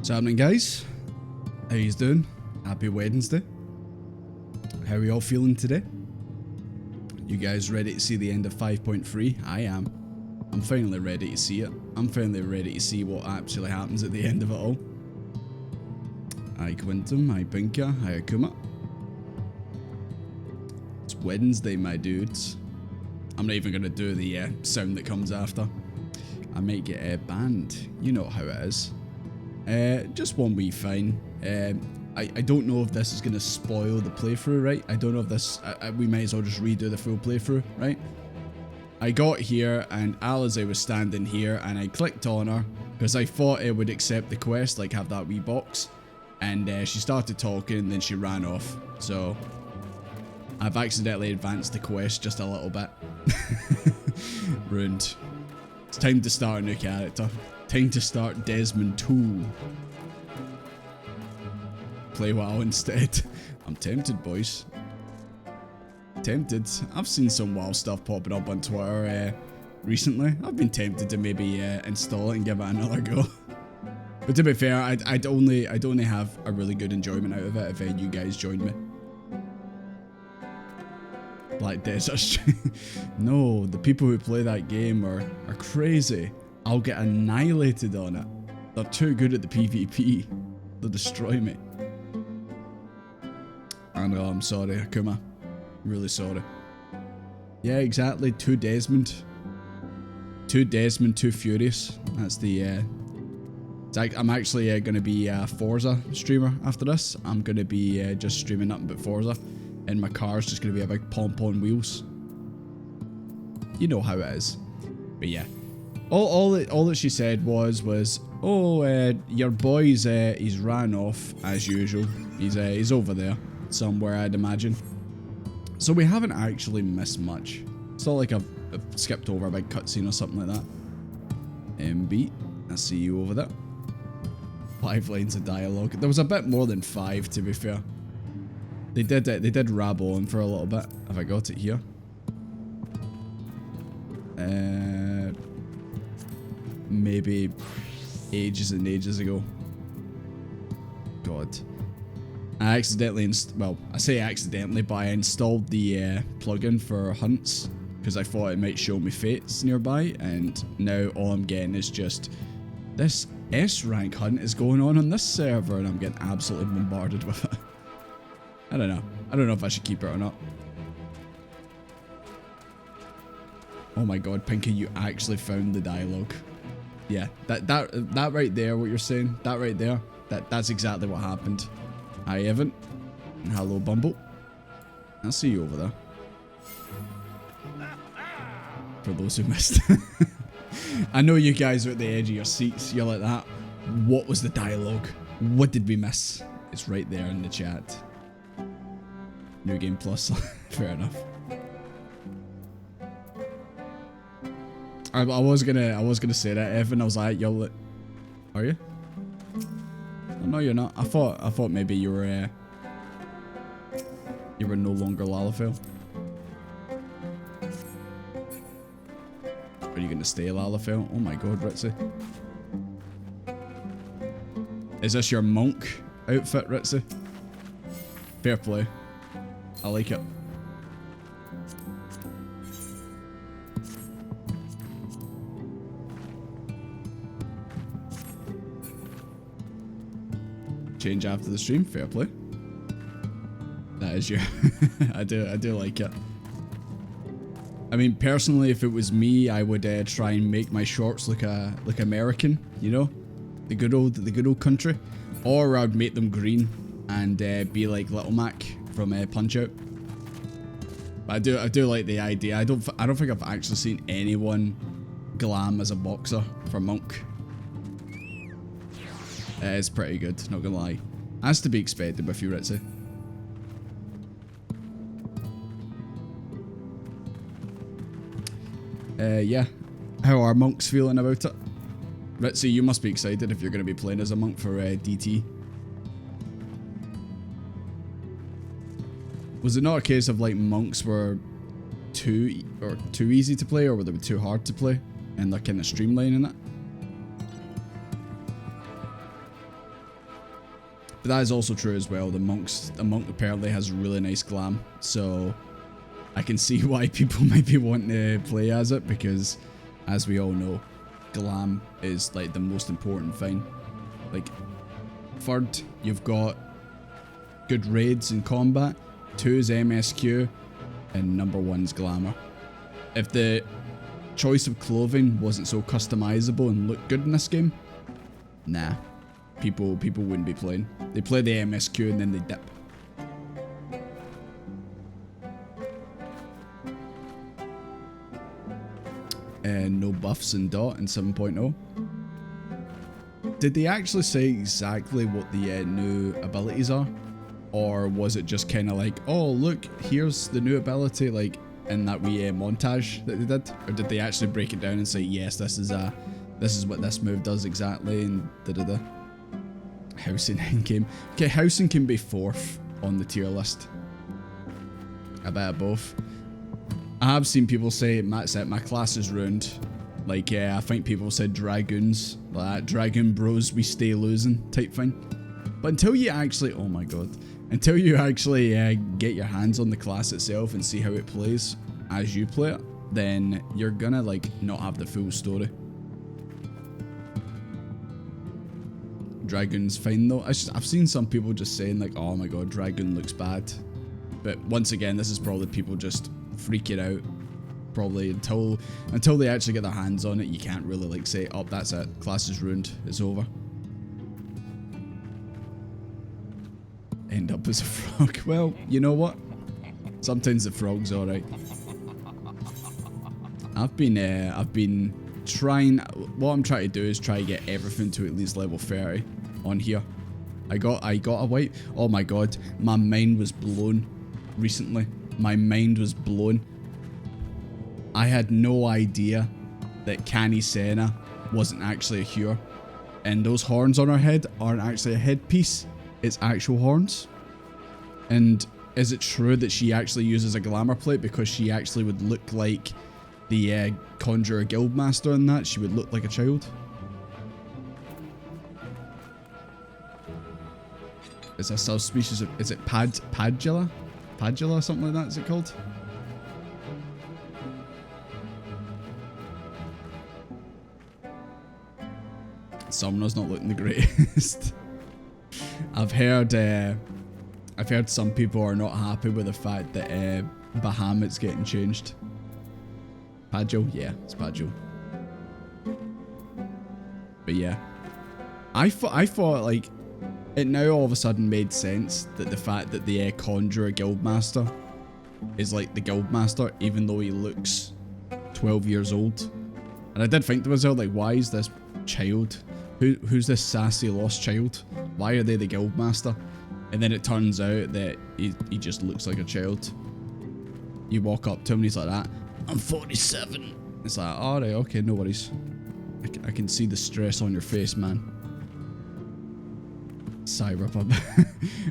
What's happening, guys? How you doing? Happy Wednesday. How are we all feeling today? You guys ready to see the end of 5.3? I am. I'm finally ready to see it. I'm finally ready to see what actually happens at the end of it all. Hi Quintum, hi Pinka, hi Akuma. It's Wednesday, my dudes. I'm not even going to do the sound that comes after. I might get banned. You know how it is. Just one wee fine. I don't know if this is going to spoil the playthrough, right? I don't know if this... we might as well just redo the full playthrough, right? I got here and Alize was standing here and I clicked on her because I thought it would accept the quest, like have that wee box. And she started talking and then she ran off. So I've accidentally advanced the quest just a little bit. Ruined. It's time to start a new character. Time to start Desmond 2. Play WoW instead. I'm tempted, boys. Tempted. I've seen some WoW stuff popping up on Twitter recently. I've been tempted to maybe install it and give it another go. But to be fair, I'd only have a really good enjoyment out of it if you guys joined me. Black Desert. No, the people who play that game are crazy. I'll get annihilated on it. They're too good at the PvP. They'll destroy me. I know, I'm sorry, Akuma. Really sorry. Yeah, exactly. Two Desmond, two Furious. That's the... I'm actually going to be a Forza streamer after this. I'm going to be just streaming nothing but Forza. And my car's just going to be a big pom-pom wheels. You know how it is. But yeah. All that she said was, oh, your boy's he's ran off as usual. He's over there somewhere, I'd imagine. So we haven't actually missed much. It's not like I've skipped over a big cutscene or something like that. MB, I see you over there. 5 lines of dialogue. There was a bit more than 5, to be fair. They did rabble on for a little bit. Have I got it here? Maybe ages and ages ago. God. I accidentally I say accidentally, but I installed the plugin for hunts because I thought it might show me fates nearby, and now all I'm getting is just this S rank hunt is going on this server, and I'm getting absolutely bombarded with it. I don't know. I don't know if I should keep it or not. Oh my god, Pinky, you actually found the dialogue. Yeah, that right there, what you're saying, that right there, that's exactly what happened. Hi, Evan. And hello, Bumble. I'll see you over there. For those who missed. I know you guys are at the edge of your seats. You're like that. What was the dialogue? What did we miss? It's right there in the chat. New Game Plus. Fair enough. I was gonna say that, Evan. I was like, yo, are you? Oh, no, you're not. I thought maybe you were no longer Lalafell. Are you gonna stay Lalafell? Oh my god, Ritzy. Is this your monk outfit, Ritzy? Fair play. I like it. Change after the stream, fair play. That is your... I do like it. I mean, personally, if it was me, I would try and make my shorts look American, you know, the good old country, or I'd make them green and be like Little Mac from Punch Out. But I do like the idea. I don't think I've actually seen anyone glam as a boxer for Monk. It's pretty good, not gonna lie. Has to be expected with you, Ritzy. Yeah. How are monks feeling about it? Ritzy, you must be excited if you're going to be playing as a monk for DT. Was it not a case of like monks were too easy to play, or were they too hard to play, and they're kind of streamlining it? But that is also true as well. The monk apparently has really nice glam, so I can see why people might be wanting to play as it, because as we all know, glam is like the most important thing. Like, third, you've got good raids in combat, 2 is MSQ, and number 1's glamour. If the choice of clothing wasn't so customizable and looked good in this game, nah, people wouldn't be playing. They play the MSQ and then they dip. And no buffs in Dot in 7.0. Did they actually say exactly what the new abilities are? Or was it just kind of like, oh look, here's the new ability, like in that wee montage that they did? Or did they actually break it down and say, yes, this is what this move does exactly, and da-da-da? Housing in game. Okay, housing can be 4th on the tier list. A bit of both. I have seen people say, that's it, my class is ruined. Like, I think people said dragoons, like that, dragoon bros, we stay losing type thing. But until you actually, oh my god, until you actually get your hands on the class itself and see how it plays as you play it, then you're gonna like not have the full story. Dragoon's fine though. I've seen some people just saying like, oh my god, Dragoon looks bad. But once again, this is probably people just freaking out. Probably until they actually get their hands on it, you can't really like say, oh, that's it, class is ruined, it's over. End up as a frog. Well, you know what? Sometimes the frog's alright. I've been trying, what I'm trying to do is try to get everything to at least level 30 on here. I got a white, oh my god, my mind was blown recently. My mind was blown. I had no idea that Canny Senna wasn't actually a Hure. And those horns on her head aren't actually a headpiece, it's actual horns. And is it true that she actually uses a glamour plate because she actually would look like the Conjurer Guildmaster in that? She would look like a child. It's a subspecies of, is it Padula? Padula or something like that, is it called? Summoner's not looking the greatest. I've heard some people are not happy with the fact that Bahamut's getting changed. Padjo? Yeah, it's Padjo. But yeah. I thought like it now all of a sudden made sense that the fact that the Conjurer Guildmaster is like the Guildmaster, even though he looks 12 years old. And I did think to myself, like, why is this child? Who's this sassy lost child? Why are they the Guildmaster? And then it turns out that he just looks like a child. You walk up to him and he's like that. I'm 47. It's like, alright, okay, no worries. I can see the stress on your face, man. Cyberpunk.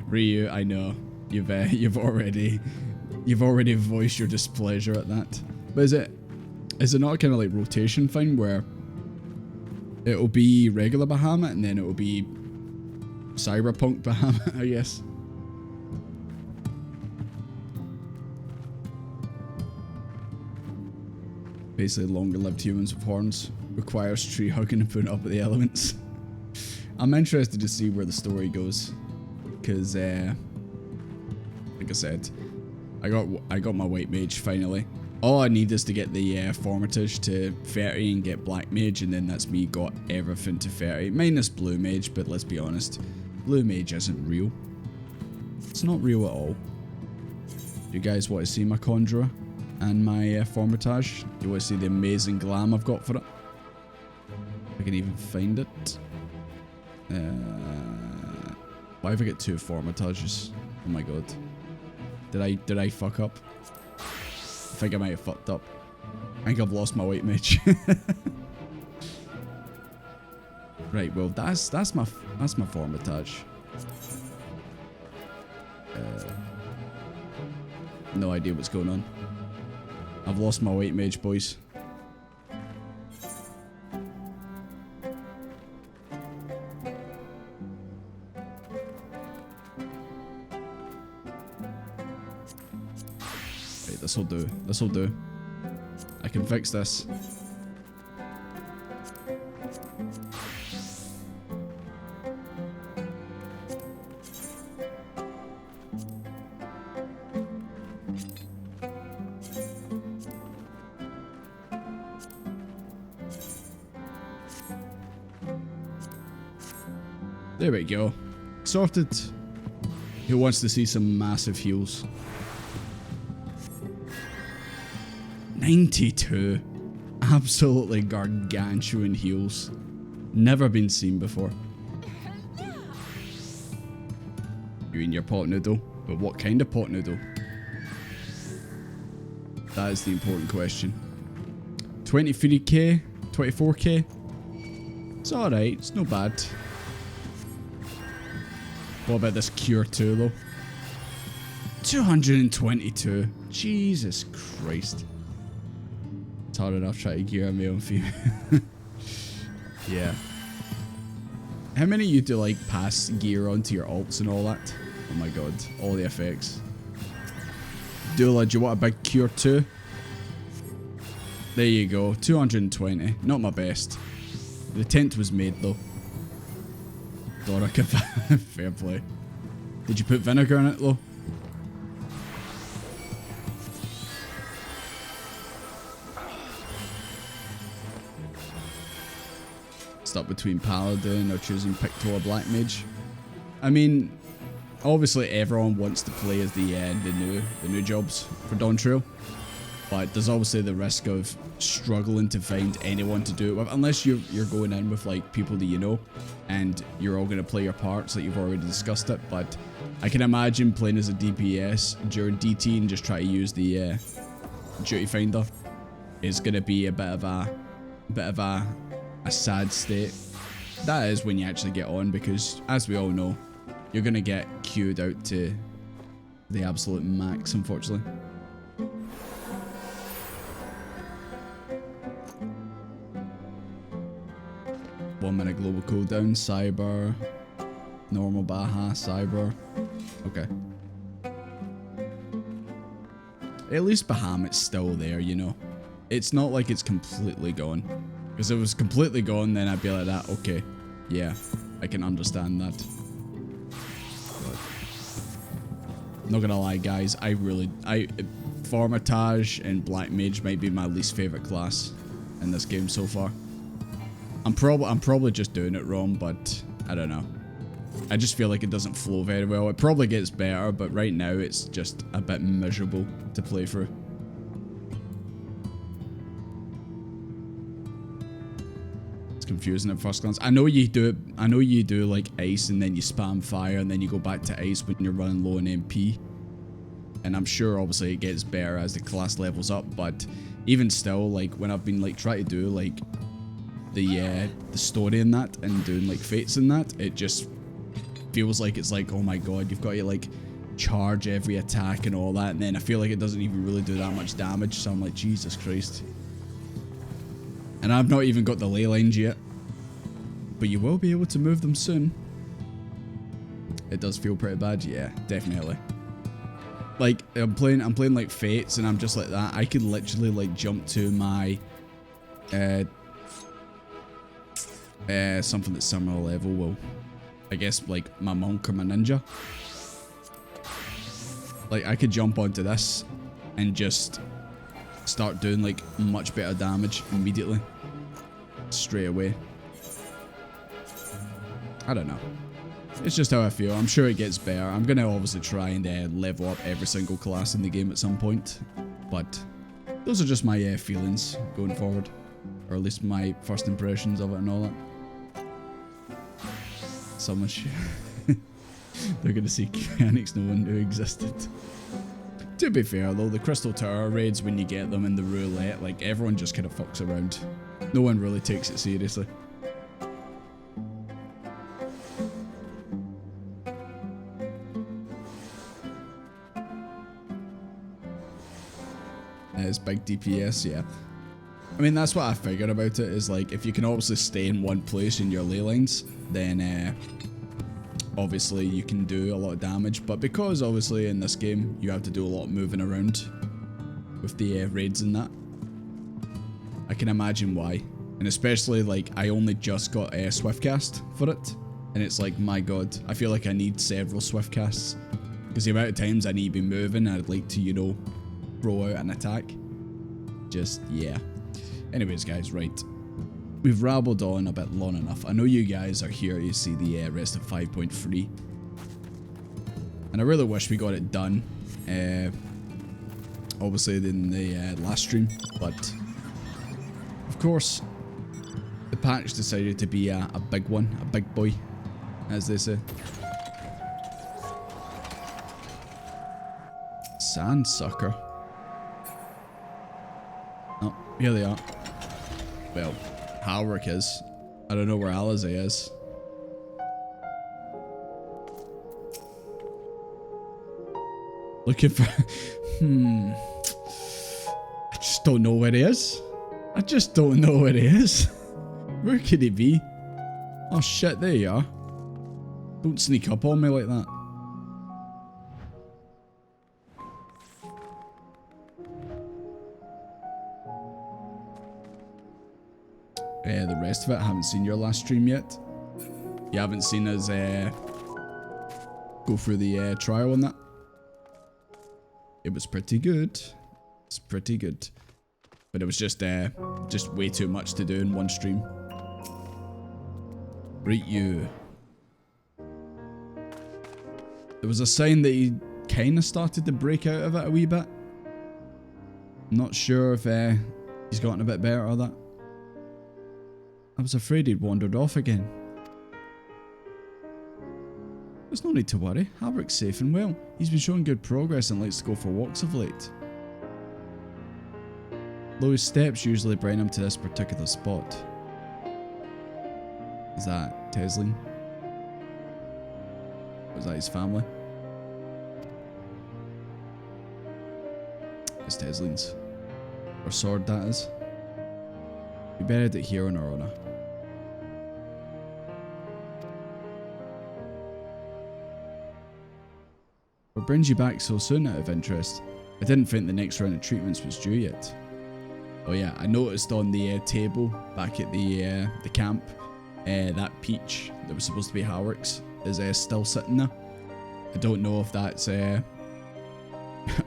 Ryu, I know. You've already voiced your displeasure at that. But is it not a kind of like rotation thing where it'll be regular Bahamut and then it'll be Cyberpunk Bahamut, I guess? Basically, longer lived humans with horns. Requires tree hugging and putting up at the elements. I'm interested to see where the story goes. Because, like I said, I got my white mage finally. All I need is to get the Formatage to 30 and get black mage, and then that's me got everything to 30. Minus blue mage, but let's be honest, blue mage isn't real. It's not real at all. Do you guys want to see my Conjurer and my Formatage? Do you want to see the amazing glam I've got for it? If I can even find it. Why have I got 2 Formatages? Oh my god. Did I fuck up? I think I might have fucked up. I think I've lost my white mage. Right, well that's my Formatage. No idea what's going on. I've lost my white mage, boys. This'll do. This'll do. I can fix this. There we go. Sorted. Who wants to see some massive heals? 92. Absolutely gargantuan heals. Never been seen before. You in your pot noodle? But what kind of pot noodle? That is the important question. 23k? 24k? It's alright, it's not bad. What about this cure 2 though? 222. Jesus Christ. It's hard enough trying to gear my own feet. Yeah. How many of you do like pass gear onto your alts and all that? Oh my god, all the effects. Dula, do you want a big cure 2? There you go, 220. Not my best. The tent was made though. Doric, fair play. Did you put vinegar in it though? Stuck between Paladin or choosing Picto or Black Mage. I mean, obviously everyone wants to play as the new jobs for Dawn Trail, but there's obviously the risk of struggling to find anyone to do it with, unless you're going in with like people that you know, and you're all going to play your parts like you've already discussed it. But I can imagine playing as a DPS during DT and just try to use the duty finder is going to be a bit of a sad state. That is when you actually get on, because as we all know, you're going to get queued out to the absolute max, unfortunately. One minute global cooldown, cyber, normal Baja, cyber. Okay. At least Bahamut's still there, you know. It's not like it's completely gone. Because if it was completely gone, then I'd be like that. Okay, yeah, I can understand that. But not gonna lie, guys, Formatage and Black Mage might be my least favorite class in this game so far. I'm probably just doing it wrong, but I don't know. I just feel like it doesn't flow very well. It probably gets better, but right now it's just a bit miserable to play through. It's confusing at first glance. I know you do like ice and then you spam fire and then you go back to ice when you're running low on MP. And I'm sure obviously it gets better as the class levels up, but even still, like when I've been like trying to do like the story in that and doing like fates in that, it just feels like it's like, oh my god, you've got to like charge every attack and all that, and then I feel like it doesn't even really do that much damage, so I'm like, Jesus Christ. And I've not even got the ley lines yet, but you will be able to move them soon. It does feel pretty bad, yeah, definitely. Like I'm playing like fates and I'm just like that. I could literally like jump to my something that's similar level. Well, I guess like my monk or my ninja. Like I could jump onto this and just start doing like much better damage immediately, straight away. I don't know. It's just how I feel. I'm sure it gets better. I'm gonna obviously try and level up every single class in the game at some point, but those are just my feelings going forward, or at least my first impressions of it and all that. So much. They're gonna see mechanics no one knew existed. To be fair though, the Crystal Tower raids, when you get them in the roulette, like everyone just kind of fucks around. No one really takes it seriously. It's big DPS, yeah. I mean, that's what I figured about it, is like, if you can obviously stay in one place in your ley lines, then obviously you can do a lot of damage, but because obviously in this game you have to do a lot of moving around, with the raids and that. I can imagine why. And especially, like, I only just got a Swiftcast for it. And it's like, my god, I feel like I need several Swiftcasts. Because the amount of times I need to be moving, I'd like to, you know, throw out an attack. Just, yeah. Anyways, guys, right. We've rabbled on a bit long enough. I know you guys are here to see the rest of 5.3. And I really wish we got it done. Obviously in the last stream. But, of course, the patch decided to be a big one. A big boy, as they say. Sandsucker. Oh, here they are. Well, Halric is. I don't know where Alizé is. Looking for... I just don't know where he is. I just don't know where he is. Where could he be? Oh shit, there you are. Don't sneak up on me like that. The rest of it, I haven't seen your last stream yet. You haven't seen us go through the trial on that. It was pretty good. It's pretty good. But it was just way too much to do in one stream. Right, you. There was a sign that he kind of started to break out of it a wee bit. I'm not sure if he's gotten a bit better or that. I was afraid he'd wandered off again. There's no need to worry. Halric's safe and well. He's been showing good progress and likes to go for walks of late. Though his steps usually bring him to this particular spot. Is that Teslin? Was that his family? It's Teslin's. Or sword, that is. We buried it here in our honour. What brings you back so soon out of interest? I didn't think the next round of treatments was due yet. Oh yeah, I noticed on the table back at the camp, that peach that was supposed to be Halric's is still sitting there. I don't know if that's I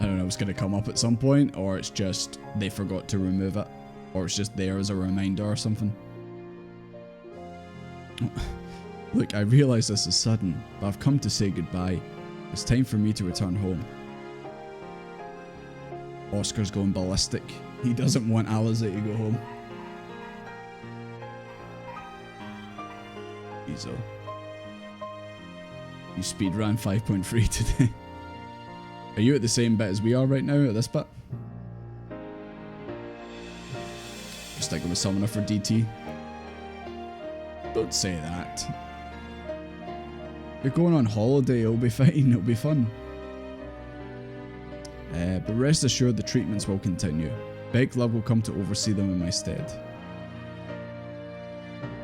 don't know, it's going to come up at some point, or it's just they forgot to remove it, or it's just there as a reminder or something. Look, I realise this is sudden, but I've come to say goodbye. It's time for me to return home. Oscar's going ballistic. He doesn't want Alizé to go home. Ezo. You speedran 5.3 today. Are you at the same bit as we are right now at this bit? Just sticking with Summoner for DT. Don't say that. You're going on holiday, it'll be fine, it'll be fun. But rest assured the treatments will continue. Beglove will come to oversee them in my stead.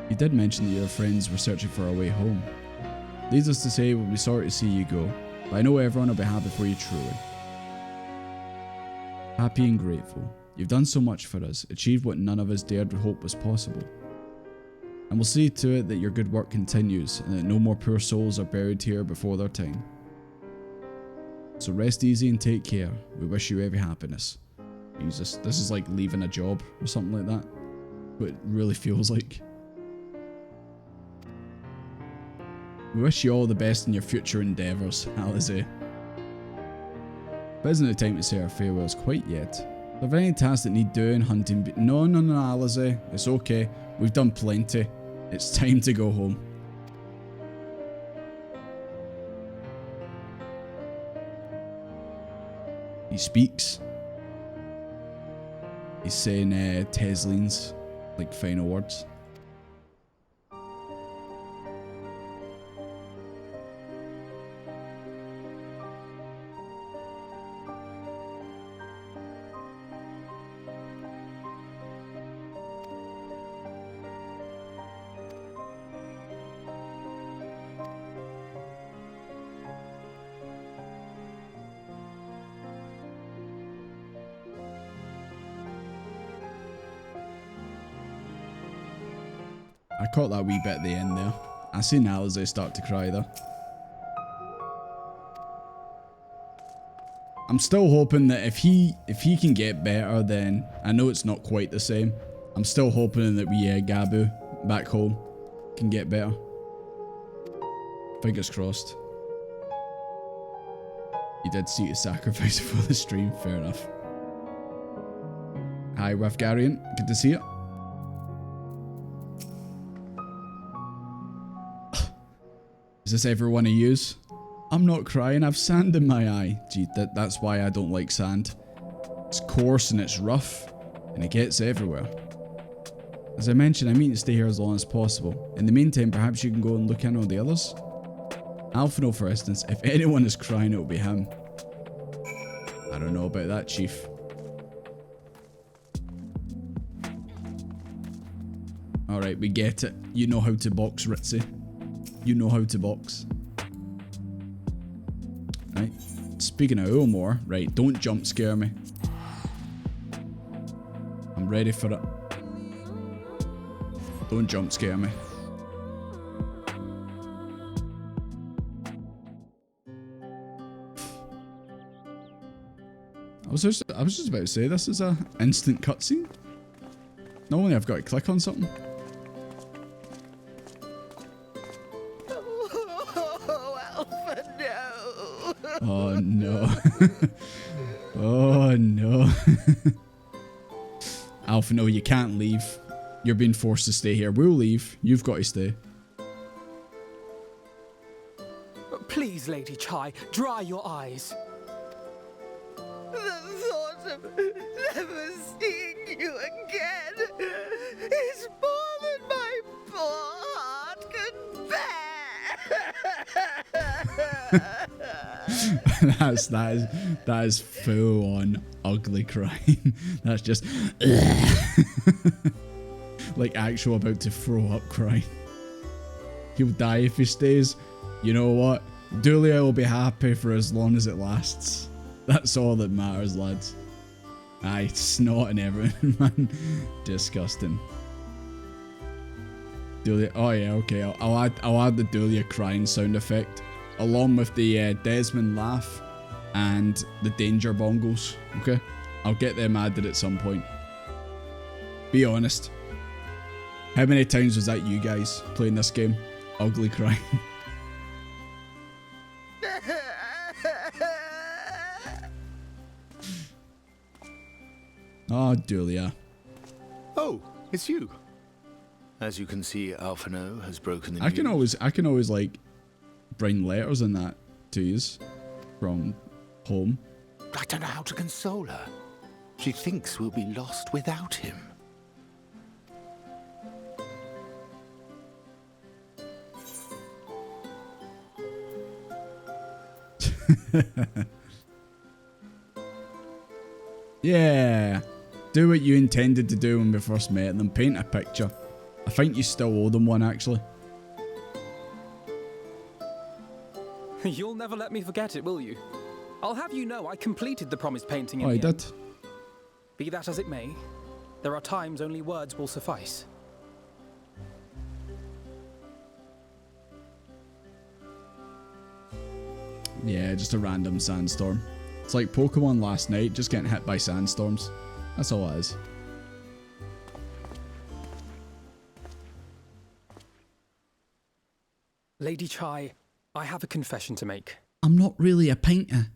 You did mention that your friends were searching for a way home. Needless to say, we'll be sorry to see you go, but I know everyone will be happy for you truly. Happy and grateful. You've done so much for us, achieved what none of us dared hope was possible. And we'll see to it that your good work continues, and that no more poor souls are buried here before their time. So rest easy and take care. We wish you every happiness. Jesus, this is like leaving a job or something like that. What it really feels like. We wish you all the best in your future endeavours, Alizé. But isn't it time to say our farewells quite yet? Are there any tasks that need doing, hunting? No, Alizé. It's okay. We've done plenty. It's time to go home. He speaks. He's saying Teslin's like final words. I caught that wee bit at the end there. I seen Alize start to cry though. I'm still hoping that if he can get better, then I know it's not quite the same. I'm still hoping that we Gabu back home can get better. Fingers crossed. You did see a sacrifice for the stream, fair enough. Hi, Wafgarian, good to see you. Is this everyone I use? I'm not crying, I've sand in my eye. Gee, that's why I don't like sand. It's coarse and it's rough, and it gets everywhere. As I mentioned, I mean to stay here as long as possible. In the meantime, perhaps you can go and look in on the others. Alphino, for instance, if anyone is crying, it'll be him. I don't know about that, Chief. Alright, we get it. You know how to box, Ritzy. You know how to box. Right. Speaking of Ulmore, right, don't jump scare me. I'm ready for it. Don't jump scare me. I was just about to say, this is a instant cutscene. Normally I've got to click on something. Oh no. Oh no. Alpha, no, you can't leave. You're being forced to stay here. We'll leave. You've got to stay. Please, Lady Chai, dry your eyes. The thought of never seeing you again is more than my poor heart can bear. that is full on ugly crying. That's just like actual about to throw up crying. He'll die if he stays. You know what? Dulia will be happy for as long as it lasts. That's all that matters, lads. Aye, snot and everything, man. Disgusting. Dulia. Oh yeah, okay. I'll add the Dulia crying sound effect along with the Desmond laugh and the danger bongles. Okay, I'll get them added at some point. Be honest. How many times was that you guys playing this game? Ugly crying. Oh, Dulia. Oh, it's you. As you can see, Alphino has broken the I news. can always like bring letters and that to yous from home. I don't know how to console her. She thinks we'll be lost without him. Yeah. Do what you intended to do when we first met them. Paint a picture. I think you still owe them one, actually. You'll never let me forget it, will you? I'll have you know I completed the promised painting in Oh, the I did. end. Be that as it may, there are times only words will suffice. Yeah, just a random sandstorm. It's like Pokemon last night, just getting hit by sandstorms. That's all it is. Lady Chai, I have a confession to make. I'm not really a painter.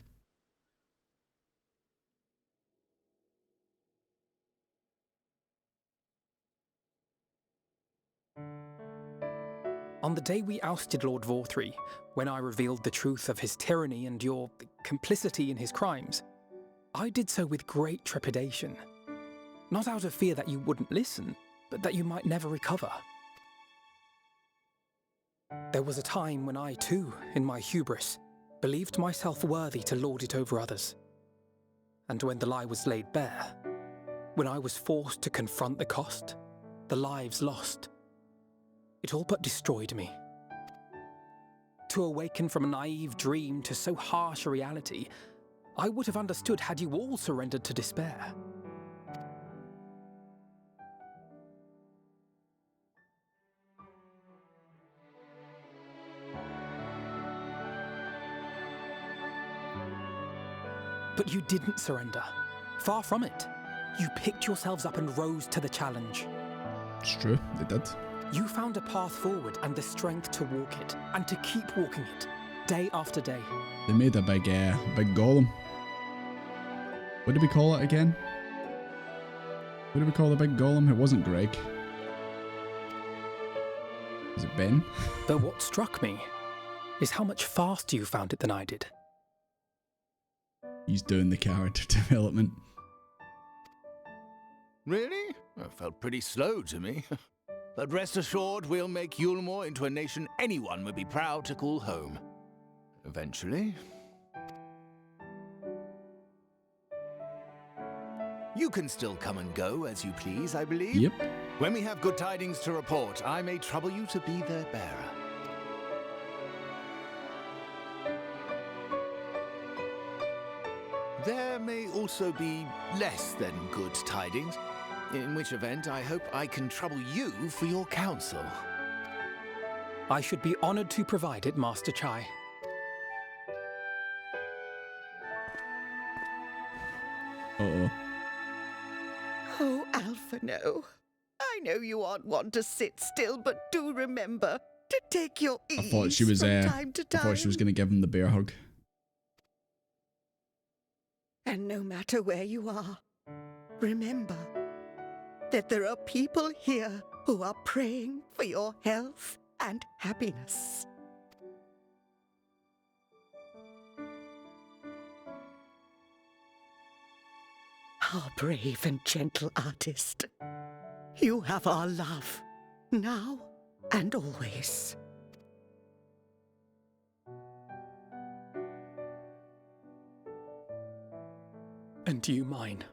On the day we ousted Lord Vorthree, when I revealed the truth of his tyranny and your complicity in his crimes, I did so with great trepidation. Not out of fear that you wouldn't listen, but that you might never recover. There was a time when I too, in my hubris, believed myself worthy to lord it over others. And when the lie was laid bare, when I was forced to confront the cost, the lives lost, it all but destroyed me. To awaken from a naive dream to so harsh a reality, I would have understood had you all surrendered to despair. But you didn't surrender. Far from it. You picked yourselves up and rose to the challenge. It's true, they did. You found a path forward and the strength to walk it, and to keep walking it, day after day. They made a big golem. What did we call it again? What did we call the big golem? It wasn't Greg. Was it Ben? Though what struck me is how much faster you found it than I did. He's doing the character development. Really? That felt pretty slow to me. But rest assured, we'll make Yulmore into a nation anyone would be proud to call home. Eventually. You can still come and go as you please, I believe. Yep. When we have good tidings to report, I may trouble you to be their bearer. There may also be less than good tidings, in which event I hope I can trouble you for your counsel. I should be honored to provide it, Master Chai. Uh-oh. Oh, Alphino. I know you aren't one to sit still, but do remember to take your ease I thought she was from time to I time. thought she was gonna give him the bear hug. And no matter where you are, remember that there are people here who are praying for your health and happiness. Our brave and gentle artist, you have our love, now and always. And you mine.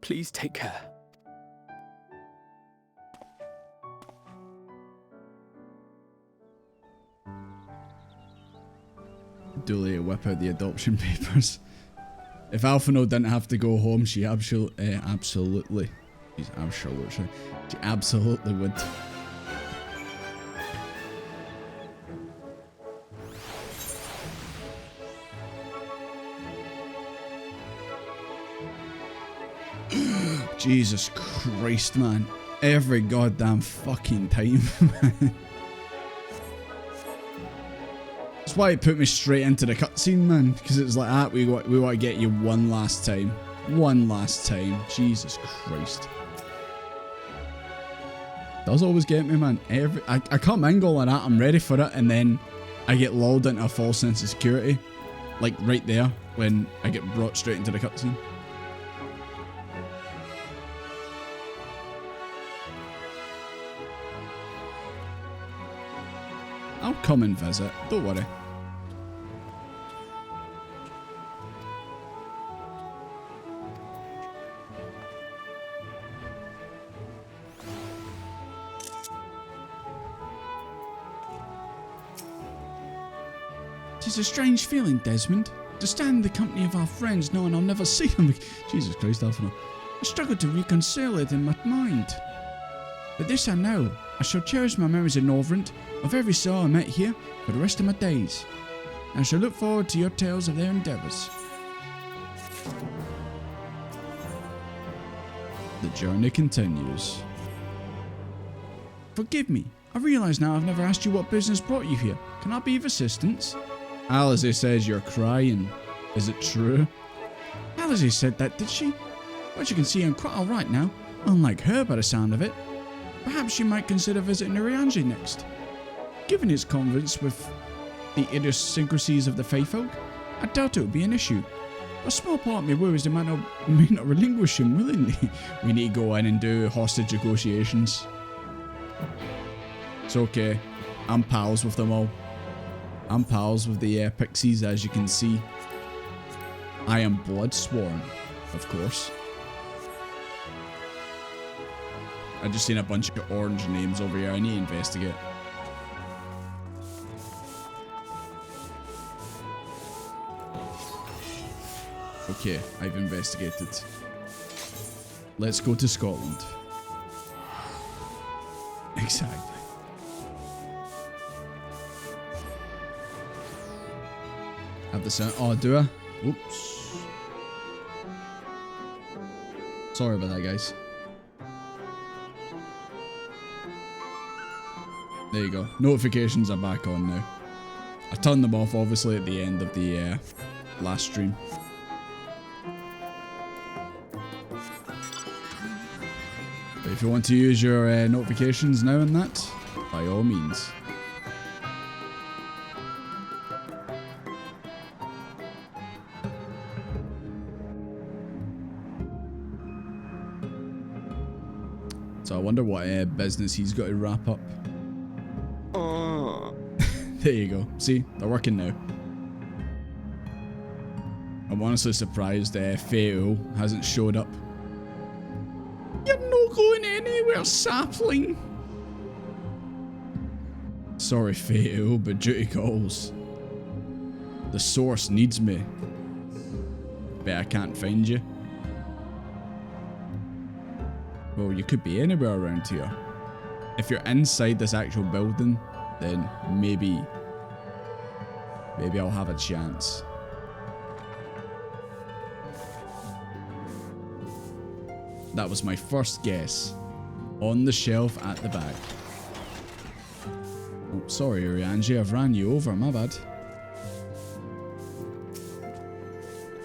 Please take care. Duly whip out the adoption papers. If Alphino didn't have to go home, she absolutely would. Jesus Christ, man. Every goddamn fucking time, man. That's why it put me straight into the cutscene, man. Because it's like, we want to get you one last time. One last time. Jesus Christ. Does always get me, man. I come in going like that, I'm ready for it, and then I get lulled into a false sense of security. Like right there, when I get brought straight into the cutscene. I'll come and visit, don't worry. It's a strange feeling, Desmond, to stand in the company of our friends knowing I'll never see them again. Jesus Christ, Alphino. I struggle to reconcile it in my mind. But this I know, I shall cherish my memories of Northrend, of every soul I met here, for the rest of my days. I shall look forward to your tales of their endeavours. The journey continues. Forgive me, I realise now I've never asked you what business brought you here. Can I be of assistance? Alice says you're crying. Is it true? Alice said that, did she? Well, as you can see, I'm quite alright now, unlike her by the sound of it. Perhaps you might consider visiting Urianji next. Given its convents with the idiosyncrasies of the Fae folk, I doubt it would be an issue. A small part of me worries they may not relinquish him willingly. We need to go in and do hostage negotiations. It's okay. I'm pals with them all. I'm pals with the pixies, as you can see. I am blood sworn, of course. I just seen a bunch of orange names over here. I need to investigate. Okay, I've investigated. Let's go to Scotland. Exactly. Have the sound. Oh, do I? Oops. Sorry about that, guys. There you go. Notifications are back on now. I turned them off, obviously, at the end of the last stream. But if you want to use your notifications now and that, by all means. So I wonder what business he's got to wrap up. There you go. See, they're working now. I'm honestly surprised Feo hasn't showed up. You're not going anywhere, sapling. Sorry, Feo, but duty calls. The source needs me. Bet I can't find you. Well, you could be anywhere around here. If you're inside this actual building, then maybe I'll have a chance. That was my first guess. On the shelf at the back. Oh, sorry, Urianji, I've ran you over, my bad.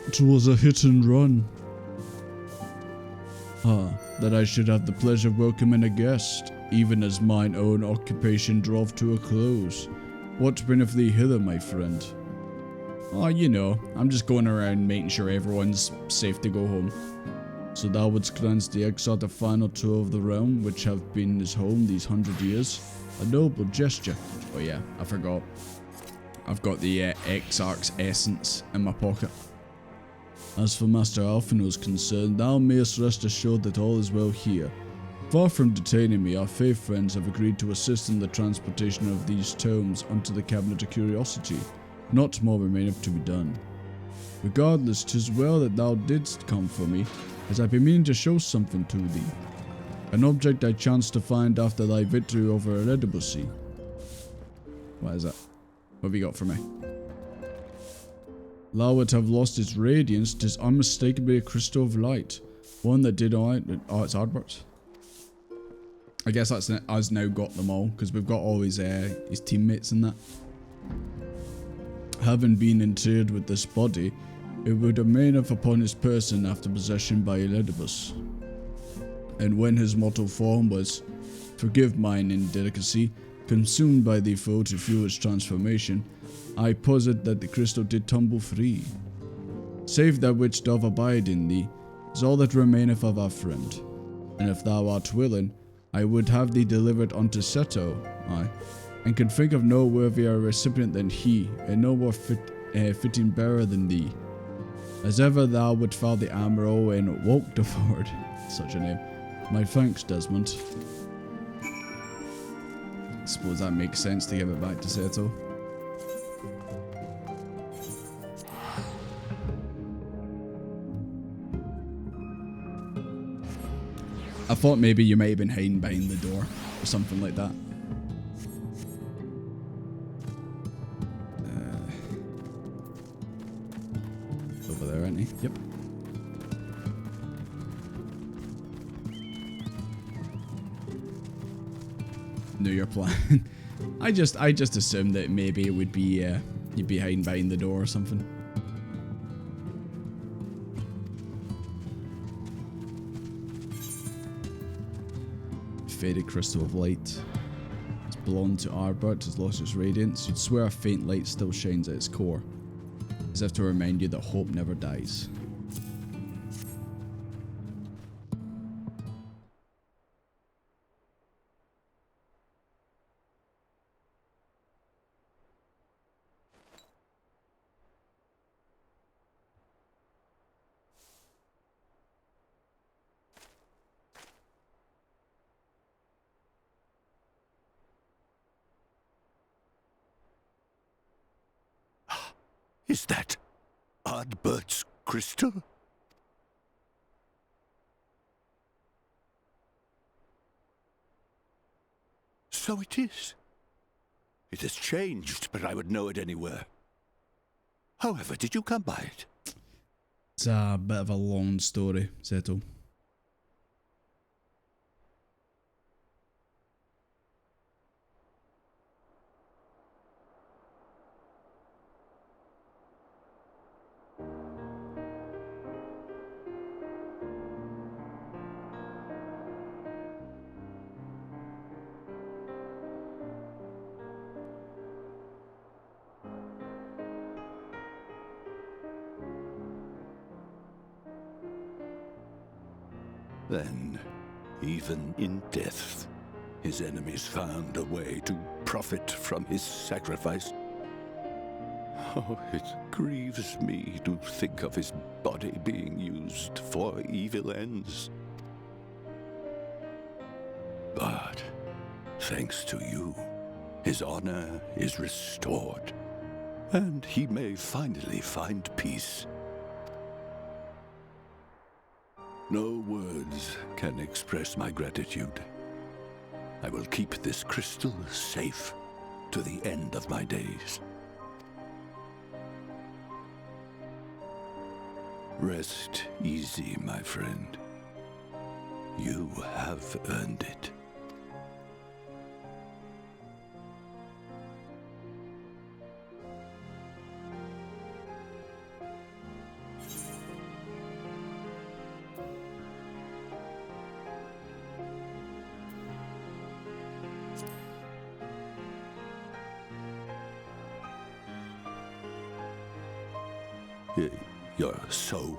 It was a hit and run. That I should have the pleasure of welcoming a guest, even as mine own occupation drove to a close. What bringeth thee hither, my friend? Oh, you know, I'm just going around making sure everyone's safe to go home. So thou wouldst grant the exile the final tour of the realm, which have been his home these 100 years? A noble gesture. Oh yeah, I forgot. I've got the Exarch's essence in my pocket. As for Master Alphino is concerned, thou mayest rest assured that all is well here. Far from detaining me, our fae friends have agreed to assist in the transportation of these tomes onto the Cabinet of Curiosity. Not more remaineth to be done. Regardless, 'tis well that thou didst come for me, as I've been meaning to show something to thee. An object I chanced to find after thy victory over Eredibusy. What is that? What have you got for me? Thou would have lost its radiance, 'tis unmistakably a crystal of light. One that did all right. Oh, it's Ardbert. I guess that's us now got them all, because we've got all his teammates and that. Having been interred with this body, it would remaineth upon his person after possession by Eredibus. And when his mortal form was, forgive mine indelicacy, consumed by the foe to fuel its transformation, I posit that the crystal did tumble free. Save that which doth abide in thee, is all that remaineth of our friend. And if thou art willing, I would have thee delivered unto Seto, aye, and can think of no worthier recipient than he, and no more fitting bearer than thee. As ever thou would foul the Amaro and woke the Ford, such a name. My thanks, Desmond. I suppose that makes sense to give it back to Seto. I thought maybe you might have been hiding behind the door or something like that. Over there, isn't he? Yep. Knew your plan. I just assumed that maybe it would be you'd be hiding behind the door or something. Faded crystal of light. It's belonged to Arbert, has lost its radiance. You'd swear a faint light still shines at its core, as if to remind you that hope never dies. Is that Ardbert's crystal? So it is. It has changed, but I would know it anywhere. However, did you come by it? It's a bit of a long story, Seto. Then, even in death, his enemies found a way to profit from his sacrifice. Oh, it grieves me to think of his body being used for evil ends. But, thanks to you, his honor is restored, and he may finally find peace. No words can express my gratitude. I will keep this crystal safe to the end of my days. Rest easy, my friend. You have earned it. Your soul?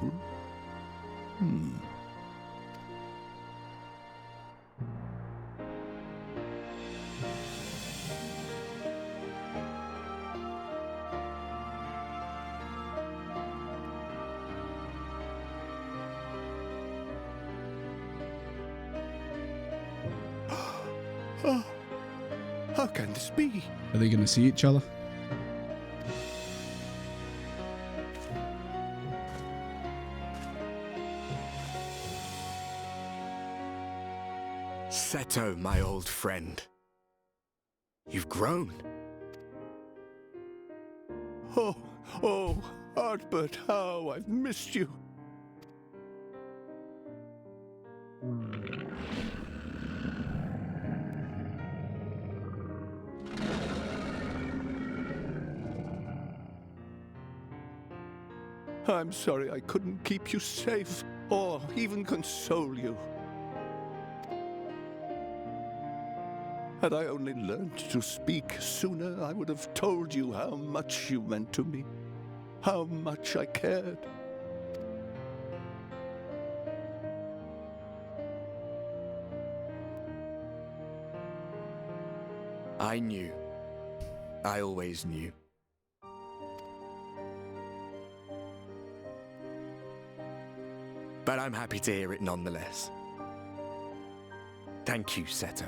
Oh, how can this be? Are they going to see each other? Seto, my old friend. You've grown. Oh, Artbert, how I've missed you. I'm sorry I couldn't keep you safe, or even console you. Had I only learned to speak sooner, I would have told you how much you meant to me, how much I cared. I knew. I always knew. But I'm happy to hear it nonetheless. Thank you, Seto.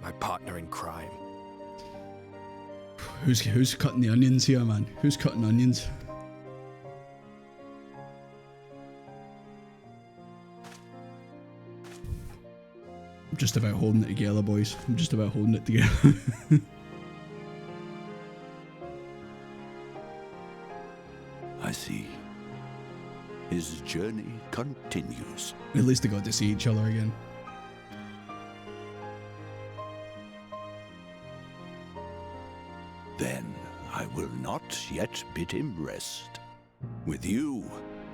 My partner in crime. Who's cutting the onions here, man? Who's cutting onions? I'm just about holding it together, boys. I'm just about holding it together. I see. His journey continues. At least they got to see each other again. Then I will not yet bid him rest. With you,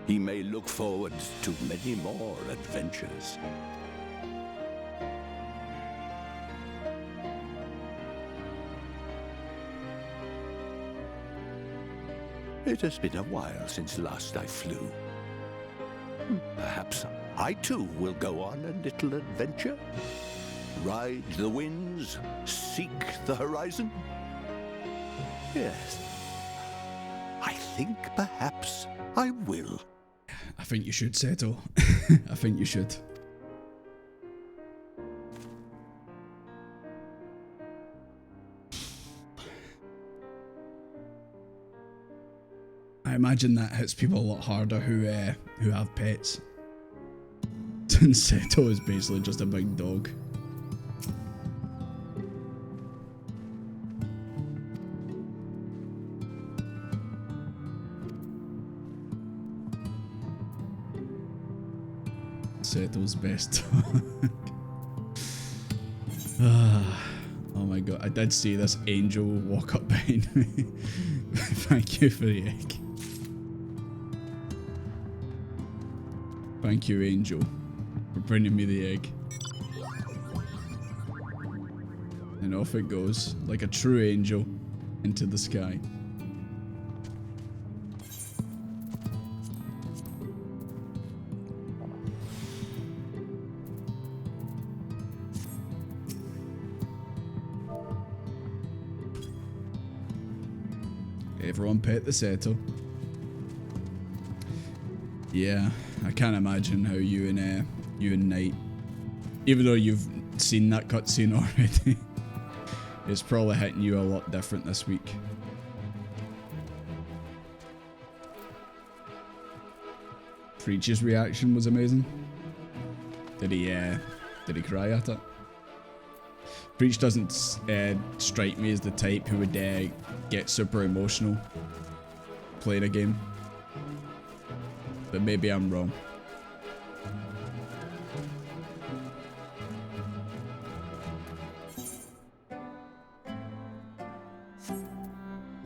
he may look forward to many more adventures. It has been a while since last I flew. Perhaps I too will go on a little adventure. Ride the winds, seek the horizon. Yes, I think perhaps I will. I think you should, Seto. I think you should. I imagine that hits people a lot harder who have pets. And Seto is basically just a big dog. Seto's best dog. Oh my god, I did see this angel walk up behind me. Thank you for the egg. Thank you, Angel, for bringing me the egg. And off it goes, like a true angel, into the sky. Everyone pet the Seto. Yeah, I can't imagine how you and Knight, even though you've seen that cutscene already, it's probably hitting you a lot different this week. Preach's reaction was amazing. Did he cry at it? Preach doesn't strike me as the type who would get super emotional playing a game. But maybe I'm wrong.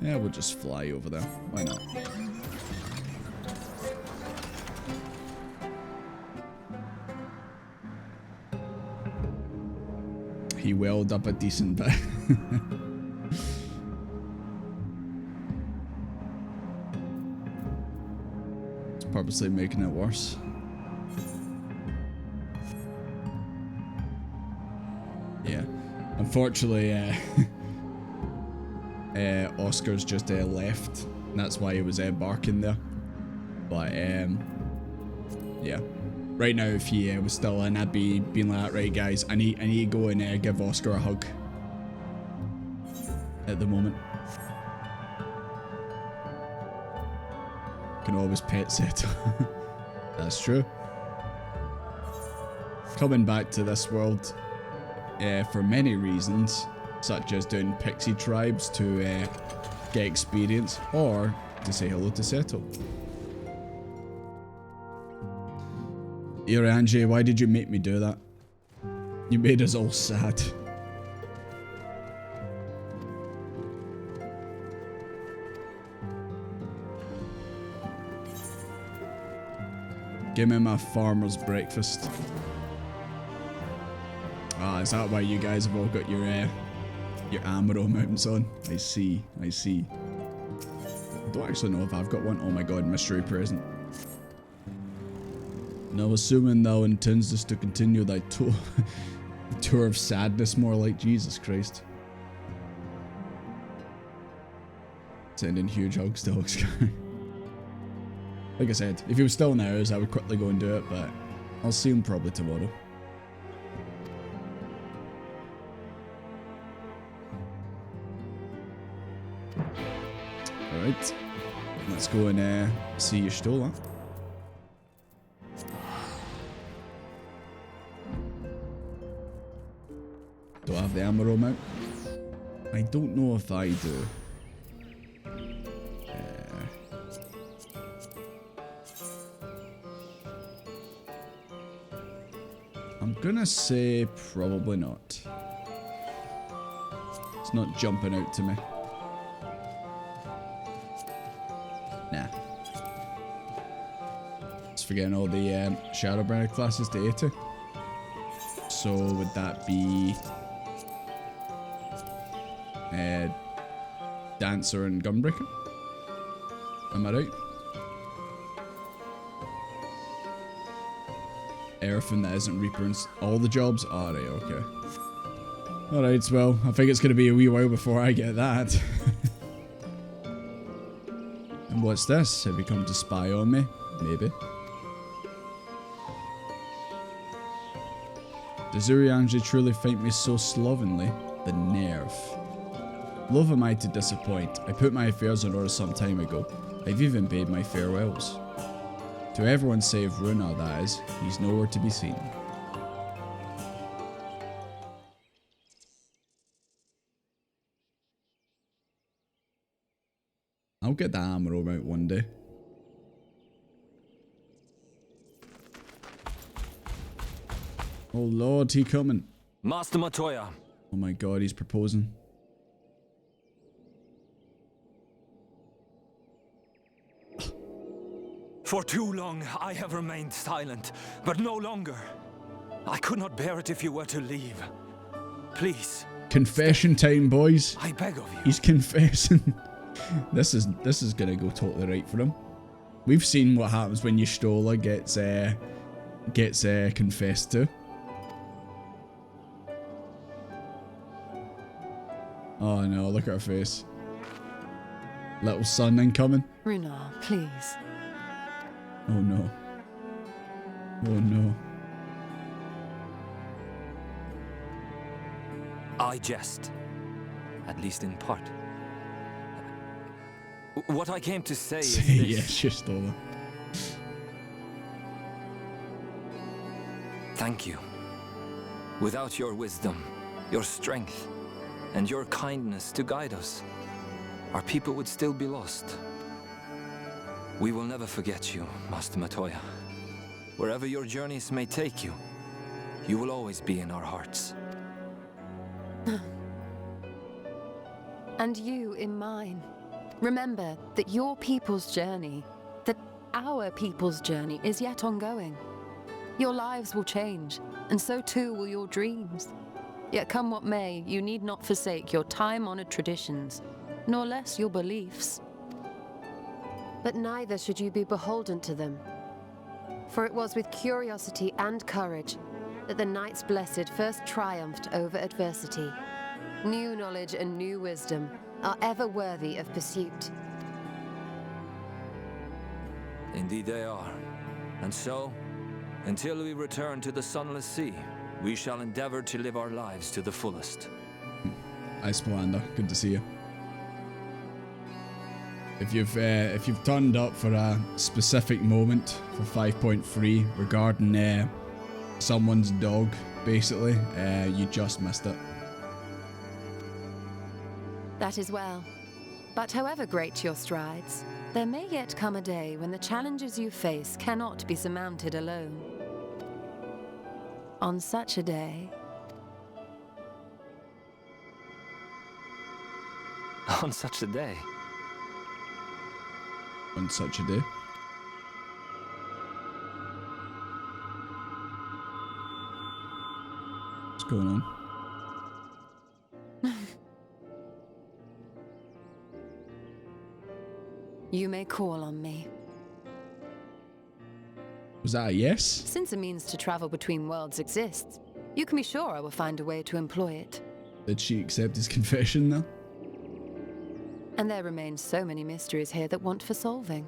Yeah, we'll just fly over there. Why not? He welled up a decent bit. It's purposely making it worse. Yeah. Unfortunately, Oscar's just left. And that's why he was barking there. But, yeah. Right now, if he was still in, I'd be being like, right guys, I need to go and give Oscar a hug. At the moment. Can always pet Seto. That's true. Coming back to this world for many reasons, such as doing pixie tribes to get experience, or to say hello to Seto. Here, Angie, why did you make me do that? You made us all sad. Give me my farmer's breakfast. Ah, is that why you guys have all got your Amaro mounts on? I see, I see. I don't actually know if I've got one. Oh my god, mystery present. Now, assuming thou intends us to continue thy tour of sadness, more like Jesus Christ. Sending huge hugs to Hugsky. Like I said, if he was still in the house, I would quickly go and do it, but I'll see him probably tomorrow. Alright, let's go and see you stole that. Do I have the ammo mount? I don't know if I do. I'm gonna say probably not. It's not jumping out to me. Nah. Just forgetting all the Shadowbringer classes to 80. So would that be Dancer and Gunbreaker? Am I right? Everything that isn't Reaper and all the jobs? Alright, okay. Alright, well, I think it's going to be a wee while before I get that. And what's this? Have you come to spy on me? Maybe. Does Urianger truly find me so slovenly? The nerve. Loath am I to disappoint. I put my affairs in order some time ago. I've even paid my farewells. To everyone save Runar, that is. He's nowhere to be seen. I'll get the ammo out one day. Oh lord, he coming. Master Matoya. Oh my god, he's proposing. For too long I have remained silent, but no longer. I could not bear it if you were to leave. Please. Confession time, boys. I beg of you. He's confessing. This is gonna go totally right for him. We've seen what happens when Y'shtola gets confessed to. Oh no, look at her face. Little son incoming. Runar, please. Oh no. Oh no. I jest. At least in part. What I came to say is this. Yes, you stole it. Thank you. Without your wisdom, your strength, and your kindness to guide us, our people would still be lost. We will never forget you, Master Matoya. Wherever your journeys may take you, you will always be in our hearts. And you in mine. Remember that your people's journey, that our people's journey is yet ongoing. Your lives will change, and so too will your dreams. Yet come what may, you need not forsake your time-honored traditions, nor less your beliefs. But neither should you be beholden to them. For it was with curiosity and courage that the Knights Blessed first triumphed over adversity. New knowledge and new wisdom are ever worthy of pursuit. Indeed they are. And so, until we return to the Sunless Sea, we shall endeavor to live our lives to the fullest. Ice Palander, good to see you. If you've turned up for a specific moment for 5.3 regarding someone's dog, basically, you just missed it. That is well. But however great your strides, there may yet come a day when the challenges you face cannot be surmounted alone. On such a day... On such a day? On such a day. What's going on? You may call on me. Was that a yes? Since a means to travel between worlds exists, you can be sure I will find a way to employ it. Did she accept his confession though? And there remain so many mysteries here that want for solving.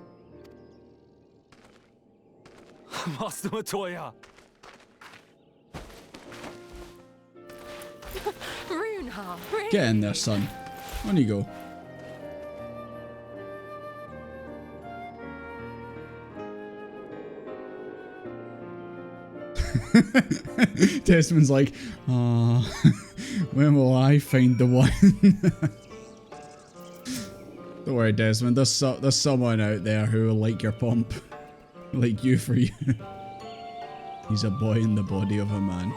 Master Matoya! Runar! Get in there, son. On you go. Desmond's like, oh, when will I find the one? Don't worry, Desmond. There's someone out there who will like your pump. Like you for you. He's a boy in the body of a man.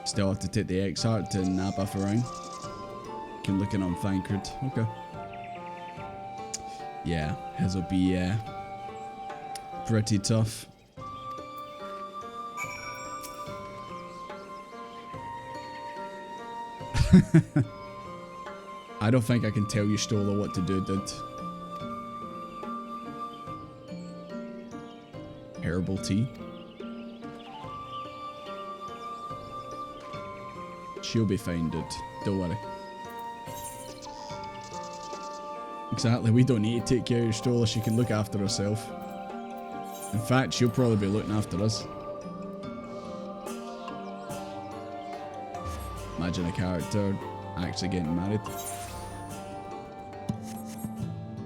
Still have to take the X-Heart to Naboth around. Can look in on Thancred. Okay. Yeah, his will be pretty tough. I don't think I can tell you, Stola, what to do, dude. Herbal tea. She'll be fine, dude. Don't worry. Exactly, we don't need to take care of your Stola. She can look after herself. In fact, she'll probably be looking after us. Imagine a character actually getting married.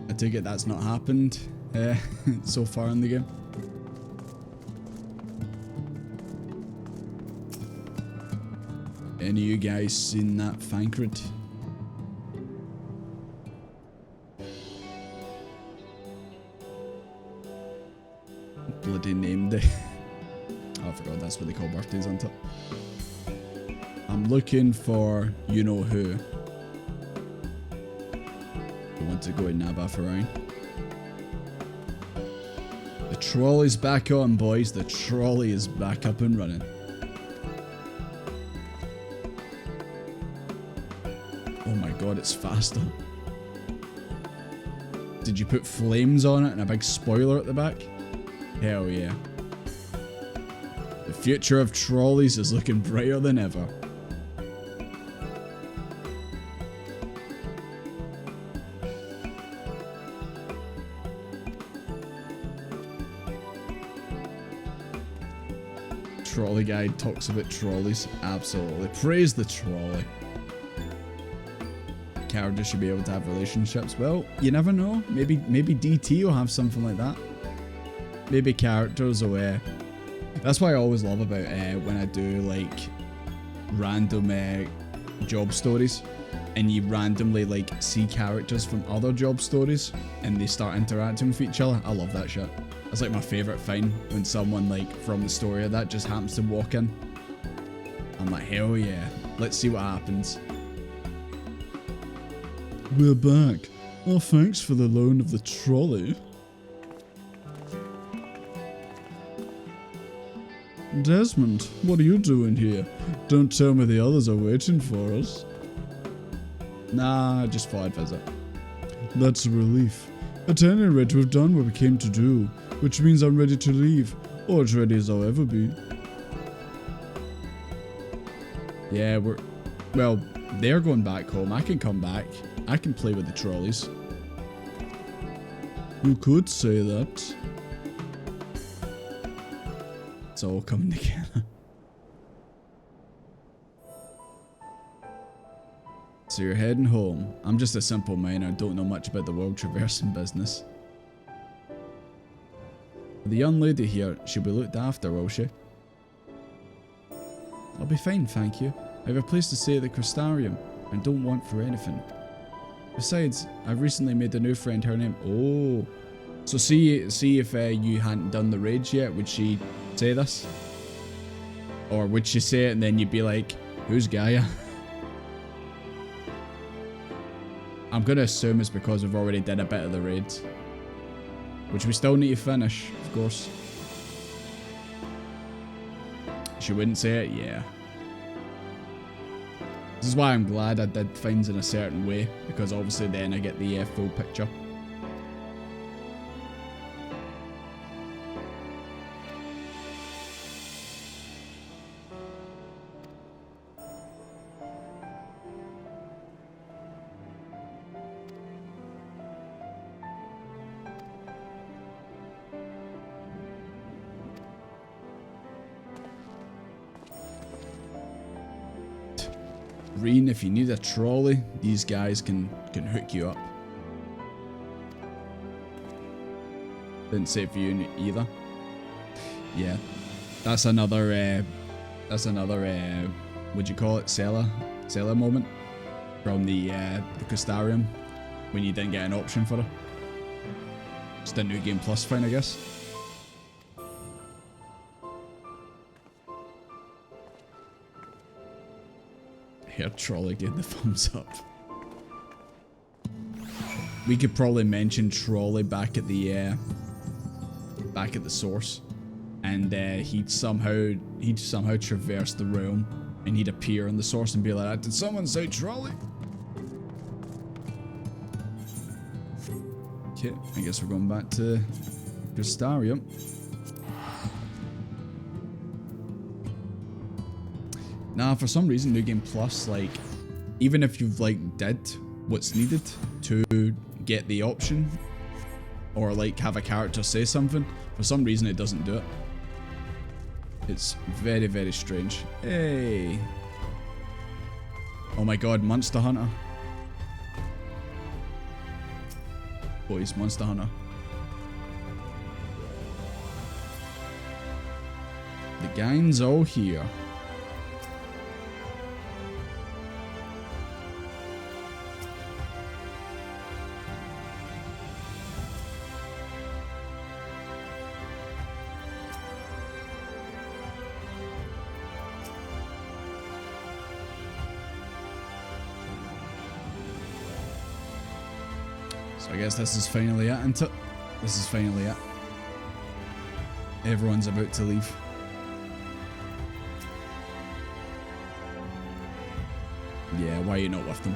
I take it that's not happened so far in the game. Any of you guys seen that Thancred? Bloody name day. Oh, I forgot that's what they call birthdays on top. I'm looking for you know who. We want to go in Naboth around. The trolley's back on, boys. The trolley is back up and running. Oh my god, it's faster. Did you put flames on it and a big spoiler at the back? Hell yeah. The future of trolleys is looking brighter than ever. Trolley guy talks about trolleys. Absolutely. Praise the trolley. Characters should be able to have relationships. Well, you never know. Maybe DT will have something like that. Maybe characters will. That's what I always love about when I do like random job stories, and you randomly like see characters from other job stories, and they start interacting with each other. I love that shit. That's like my favourite thing, when someone like from the story of that just happens to walk in. I'm like, hell yeah, let's see what happens. We're back. Oh, thanks for the loan of the trolley. Desmond, what are you doing here? Don't tell me the others are waiting for us. Nah, I just thought I'd visit. That's a relief. At any rate, we've done what we came to do, which means I'm ready to leave, or as ready as I'll ever be. Yeah, well, they're going back home. I can come back. I can play with the trolleys. You could say that. It's all coming together. So you're heading home. I'm just a simple miner, don't know much about the world traversing business. The young lady here, she'll be looked after, will she? I'll be fine, thank you. I have a place to stay at the Crystarium, and don't want for anything. Besides, I've recently made a new friend, her name... Oh. So see if you hadn't done the raids yet, would she say this? Or would she say it and then you'd be like, who's Gaia? I'm going to assume it's because we've already did a bit of the raids. Which we still need to finish, of course. She wouldn't say it? Yeah. This is why I'm glad I did things in a certain way, because obviously then I get the full picture. Reen, if you need a trolley, these guys can hook you up. Didn't say for you either. Yeah, that's another what'd you call it, seller moment from the Crystarium when you didn't get an option for her. Just a new game plus thing, I guess. Here, trolley gave the thumbs up. We could probably mention trolley back at the source, and he'd somehow traverse the realm, and he'd appear on the source and be like, "Did someone say trolley?" Okay, I guess we're going back to Crystarium. Nah, for some reason, New Game Plus, like, even if you've, like, did what's needed to get the option, or, like, have a character say something, for some reason it doesn't do it. It's very, very strange. Hey! Oh my god, Monster Hunter. Boys, Monster Hunter. The gang's all here. So I guess this is finally it, isn't it? This is finally it. Everyone's about to leave. Yeah, why are you not with them?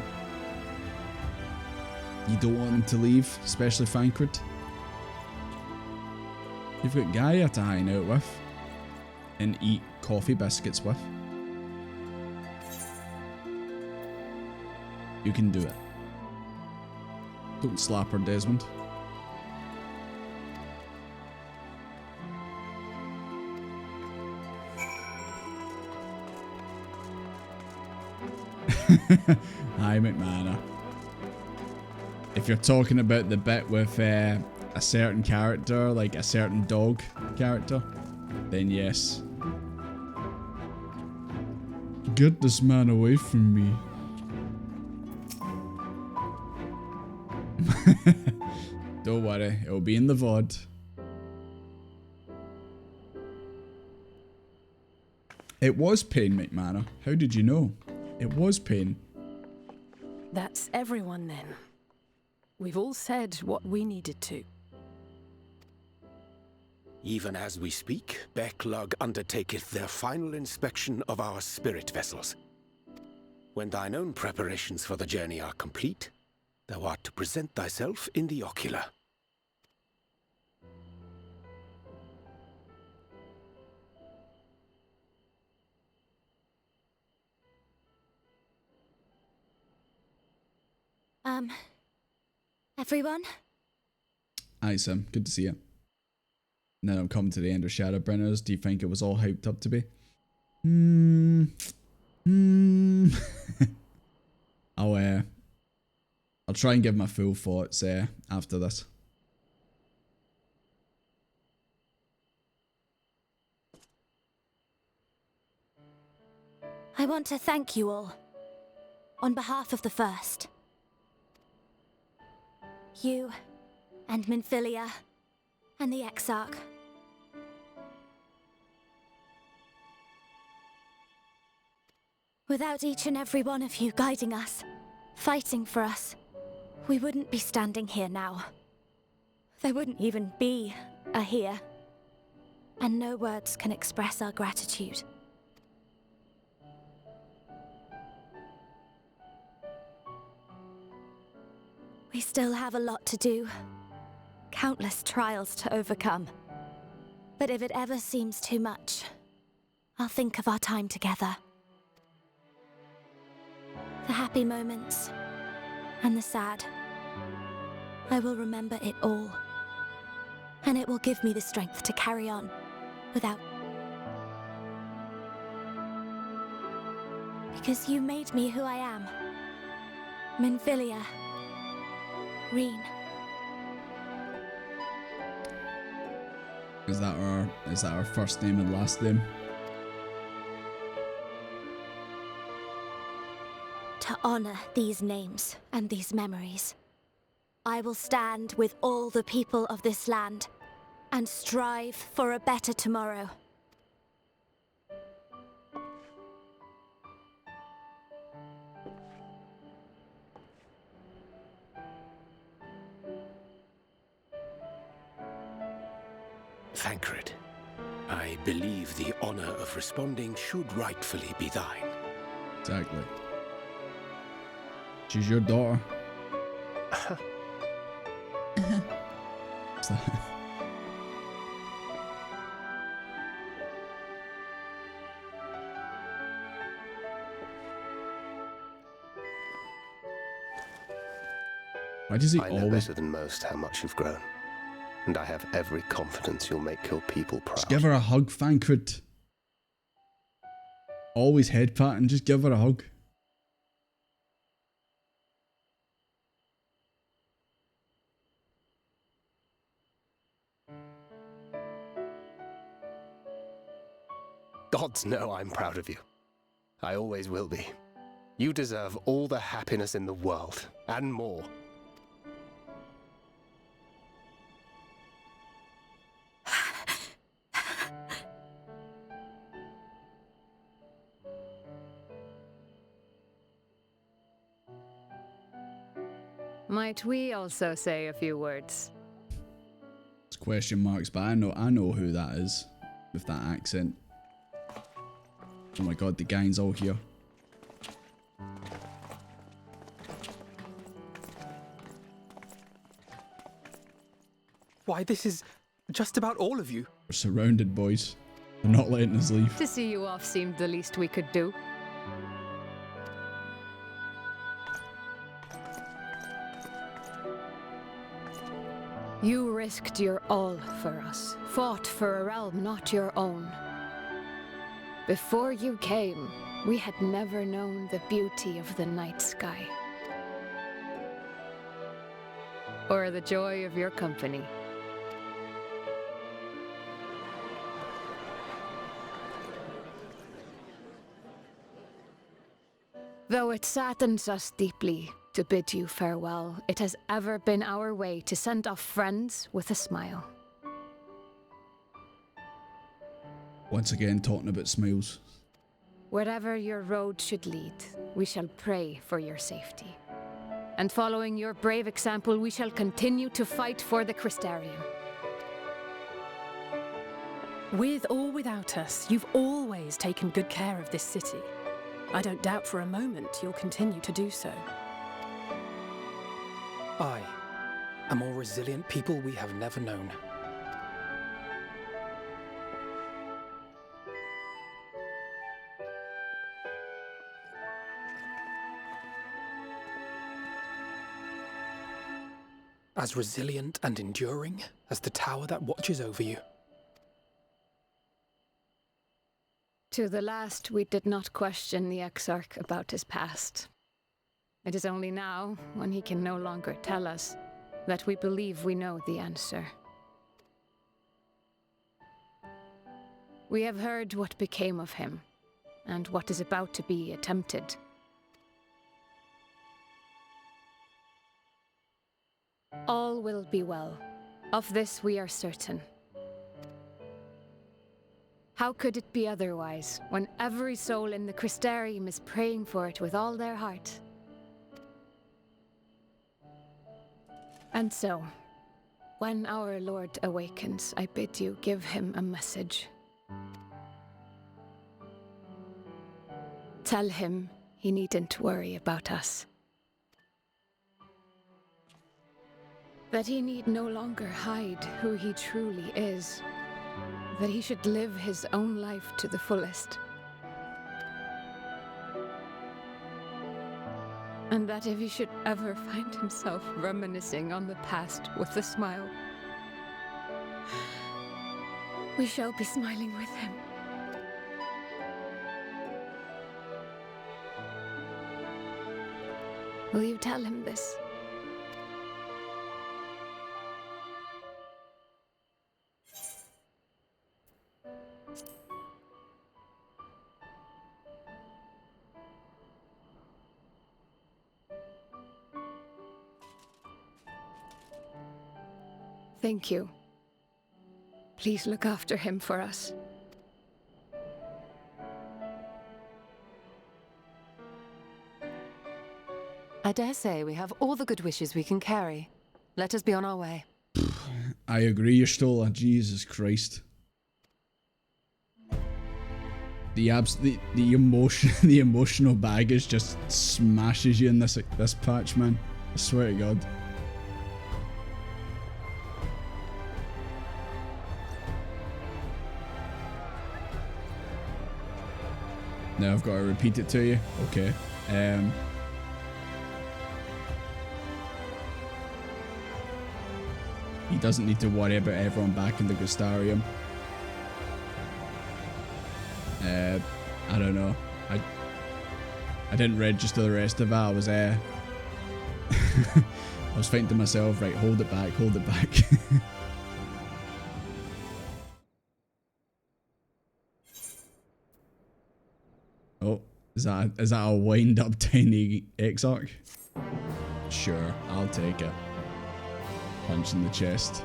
You don't want them to leave, especially Thancred. You've got Gaia to hang out with and eat coffee biscuits with. You can do it. Don't slap her, Desmond. Aye, McManor. If you're talking about the bit with a certain character, like a certain dog character, then yes. Get this man away from me. Don't worry, it'll be in the VOD. It was Pain, McManor. How did you know? It was Pain. That's everyone then. We've all said what we needed to. Even as we speak, Backlog undertaketh their final inspection of our spirit vessels. When thine own preparations for the journey are complete, thou art to present thyself in the ocular. Everyone? Aye, Sam. Good to see you. Now I'm coming to the end of Shadowbringers. Do you think it was all hyped up to be? I'll try and give my full thoughts after this. I want to thank you all. On behalf of the First. You, and Minfilia, and the Exarch. Without each and every one of you guiding us, fighting for us, we wouldn't be standing here now. There wouldn't even be a here. And no words can express our gratitude. We still have a lot to do. Countless trials to overcome. But if it ever seems too much, I'll think of our time together. The happy moments, and the sad. I will remember it all. And it will give me the strength to carry on, without... Because you made me who I am. Minfilia. Reen. Is that our first name and last name? To honor these names and these memories, I will stand with all the people of this land and strive for a better tomorrow. Thancred, I believe the honor of responding should rightfully be thine. Exactly. She's your daughter. Why does he I know always... better than most how much you've grown. And I have every confidence you'll make your people proud. Just give her a hug, Thancred. Always head patting, just give her a hug. Gods know I'm proud of you. I always will be. You deserve all the happiness in the world, and more. Might we also say a few words? It's question marks, but I know who that is with that accent. Oh my god, the gang's all here. Why, this is just about all of you. We're surrounded, boys. They're not letting us leave. To see you off seemed the least we could do. You risked your all for us, fought for a realm not your own. Before you came, we had never known the beauty of the night sky. Or the joy of your company. Though it saddens us deeply to bid you farewell, it has ever been our way to send off friends with a smile. Once again, talking about smiles. Wherever your road should lead, we shall pray for your safety. And following your brave example, we shall continue to fight for the Crystarium. With or without us, you've always taken good care of this city. I don't doubt for a moment you'll continue to do so. I, a more resilient people we have never known. As resilient and enduring as the tower that watches over you. To the last, we did not question the Exarch about his past. It is only now, when he can no longer tell us, that we believe we know the answer. We have heard what became of him, and what is about to be attempted. All will be well. Of this we are certain. How could it be otherwise, when every soul in the Crystarium is praying for it with all their heart? And so, when our Lord awakens, I bid you give him a message. Tell him he needn't worry about us. That he need no longer hide who he truly is. That he should live his own life to the fullest. And that if he should ever find himself reminiscing on the past with a smile, we shall be smiling with him. Will you tell him this? Thank you. Please look after him for us. I dare say we have all the good wishes we can carry. Let us be on our way. I agree, Stola. Jesus Christ. The emotion, the emotional baggage just smashes you in this patch, man. I swear to God. Now I've got to repeat it to you. Okay. He doesn't need to worry about everyone back in the Crystarium. I don't know. I didn't register the rest of it. I was I was thinking to myself, right, hold it back, hold it back. Oh, is that a wind up tiny Exarch? Sure, I'll take it. Punch in the chest.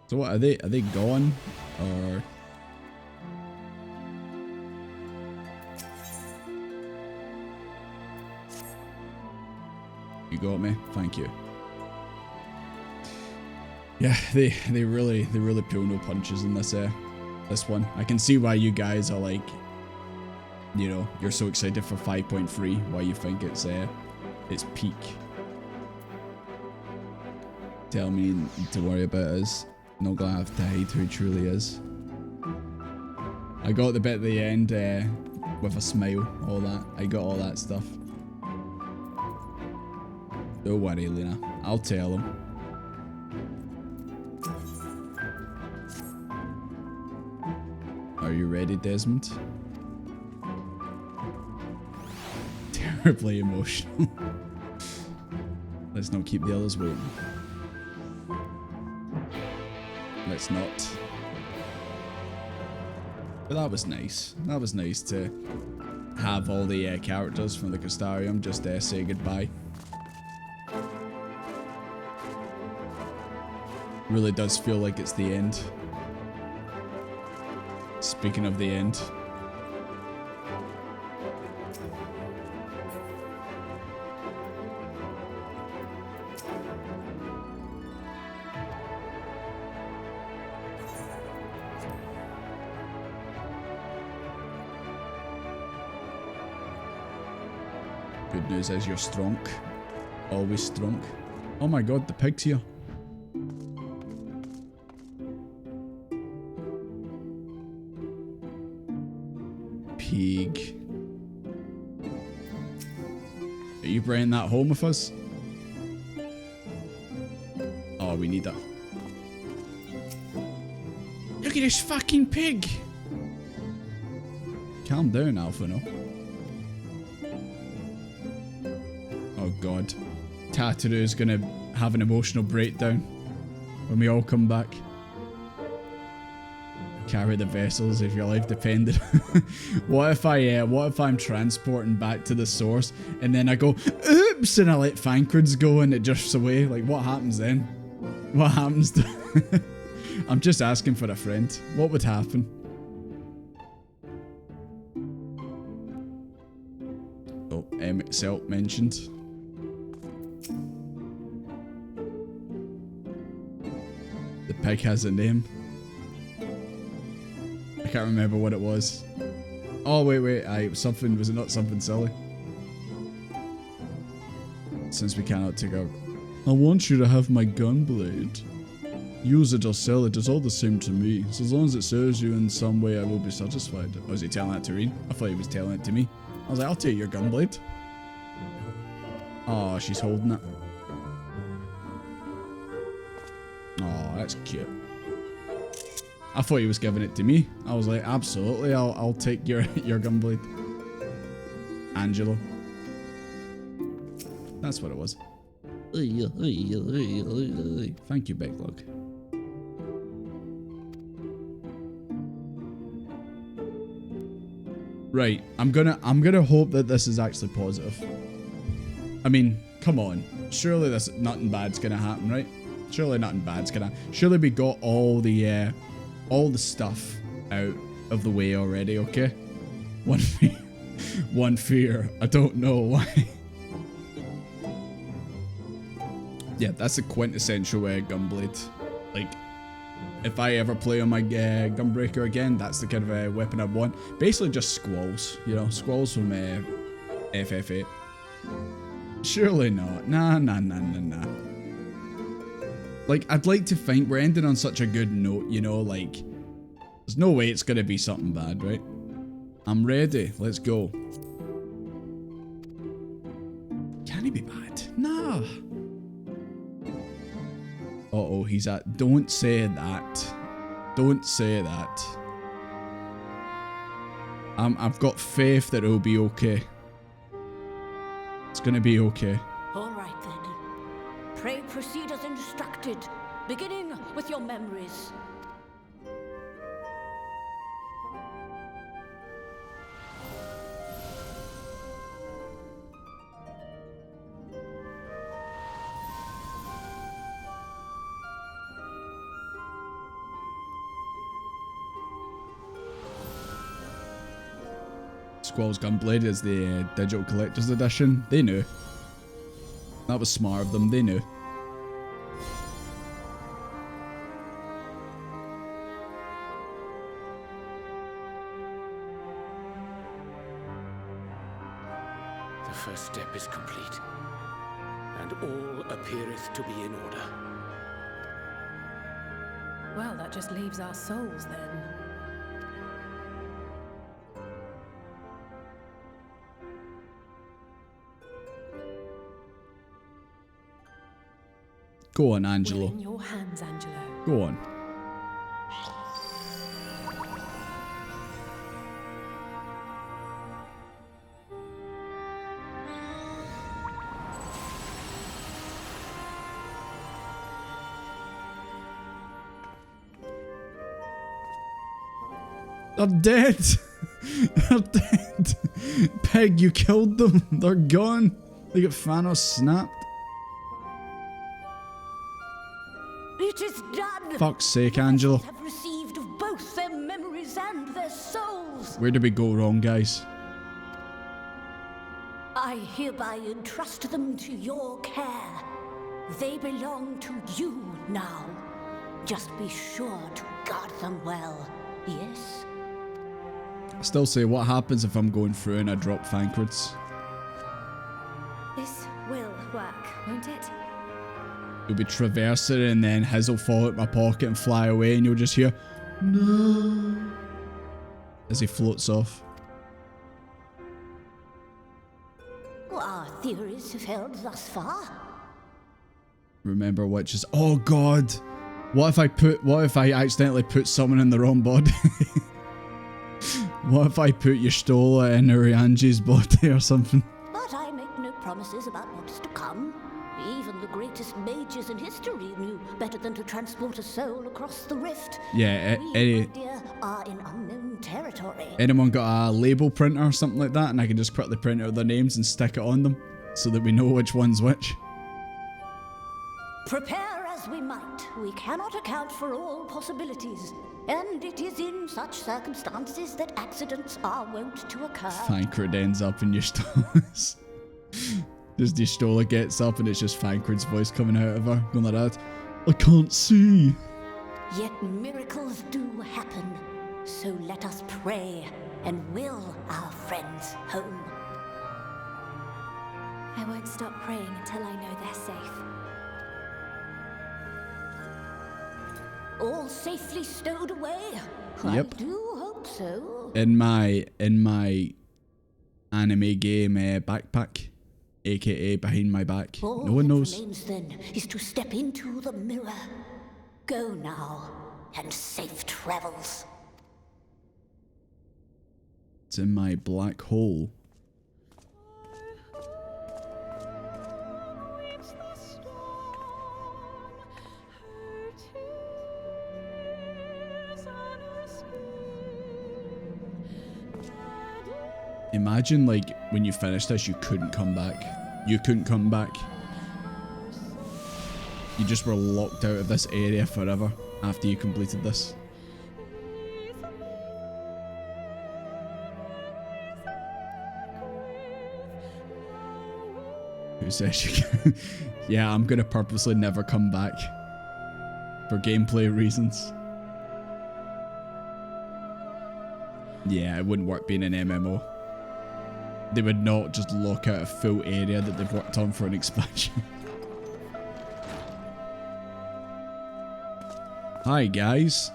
So what, are they gone? Or you got me? Thank you. Yeah, they really pull no punches in this one. I can see why you guys are like, you know, you're so excited for 5.3, why you think it's peak. Tell me to worry about us. Not gonna have to hide who he truly is. I got the bit at the end with a smile, all that. I got all that stuff. Don't worry, Lena. I'll tell him. Are you ready, Desmond? terribly emotional. Let's not keep the others waiting. Let's not. But that was nice. That was nice to have all the characters from the Custarium just say goodbye. Really does feel like it's the end. Speaking of the end. Good news is you're strong. Always strong. Oh my god, the pig's here. Pig. Are you bringing that home with us? Oh, we need that. Look at this fucking pig! Calm down, Alpha, no? Oh god. Tataru's gonna have an emotional breakdown when we all come back. Carry the vessels if your life depended. What if I'm transporting back to the source and then I go, oops, and I let Thancred's go and it drifts away? Like, what happens then? What happens to... I'm just asking for a friend. What would happen? Oh, Selp mentioned. The pig has a name. I can't remember what it was. Oh, wait. It was something. Was it not something silly? Since we cannot take our... I want you to have my gunblade. Use it or sell it. It's all the same to me. So as long as it serves you in some way, I will be satisfied. Oh, was he telling that to Reen? I thought he was telling it to me. I was like, I'll take your gunblade. Oh, she's holding it. Oh, that's cute. I thought he was giving it to me. I was like, absolutely, I'll take your gunblade. Angelo. That's what it was. Thank you, Big Lug. Right, I'm gonna hope that this is actually positive. I mean, come on. Surely nothing bad's gonna happen, right? Surely nothing bad's gonna... Surely we got all the stuff out of the way already, okay? One fear. I don't know why. Yeah, that's a quintessential gunblade. Like, if I ever play on my Gunbreaker again, that's the kind of weapon I'd want. Basically just Squalls, you know? Squalls from FF8. Surely not. Nah. Like, I'd like to think we're ending on such a good note, you know? Like, there's no way it's gonna be something bad, right? I'm ready. Let's go. Can he be bad? Nah. Uh-oh, he's at... Don't say that. Don't say that. I've got faith that it'll be okay. It's gonna be okay. All right, then. Pray proceed as instructed, beginning with your memories. Squall's Gunblade is the digital collector's edition. They knew. That was smart of them. They knew. The first step is complete, and all appeareth to be in order. Well, that just leaves our souls then. Go on, Angelo. We're in your hands, Angelo. Go on. They're dead. They're dead. Peg, you killed them. They're gone. They got Thanos snapped. It is done. Fuck's sake, Angelo. Have received of both their memories and their souls. Where did we go wrong, guys? I hereby entrust them to your care. They belong to you now. Just be sure to guard them well, yes? I still say, what happens if I'm going through and I drop Thancreds? This will work, won't it? You'll be traversing and then his will fall out my pocket and fly away and you'll just hear, no, as he floats off. Our theories have held thus far. Remember witches. Oh god. What if I accidentally put someone in the wrong body? What if I put Y'shtola in Urianji's body or something? But I make no promises about what is to come. Even the greatest mages in history knew better than to transport a soul across the rift. Yeah, We, my dear, are in unknown territory. Anyone got a label printer or something like that, and I can just quickly print out their names and stick it on them, so that we know which one's which. Prepare as we might, we cannot account for all possibilities. And it is in such circumstances that accidents are wont to occur. Thancred ends up in Y'shtola's. Just Y'shtola gets up and it's just Thancred's voice coming out of her, going like that. I can't see. Yet miracles do happen. So let us pray and will our friends home. I won't stop praying until I know they're safe. All safely stowed away? Yep. I do hope so. In my anime game backpack, aka behind my back. All No one that knows. remains then is to step into the mirror. Go now, and safe travels. It's in my black hole. Imagine, like, when you finish this, you couldn't come back. You couldn't come back. You just were locked out of this area forever after you completed this. Who says you can? Yeah, I'm gonna purposely never come back. For gameplay reasons. Yeah, it wouldn't work being an MMO. They would not just lock out a full area that they've worked on for an expansion. Hi guys.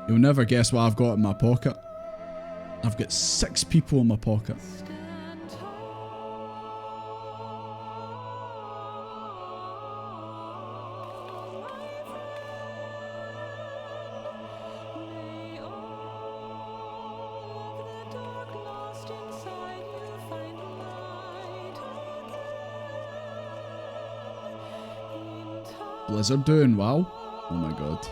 You'll never guess what I've got in my pocket. I've got 6 people in my pocket. Blizzard doing well. Oh my god.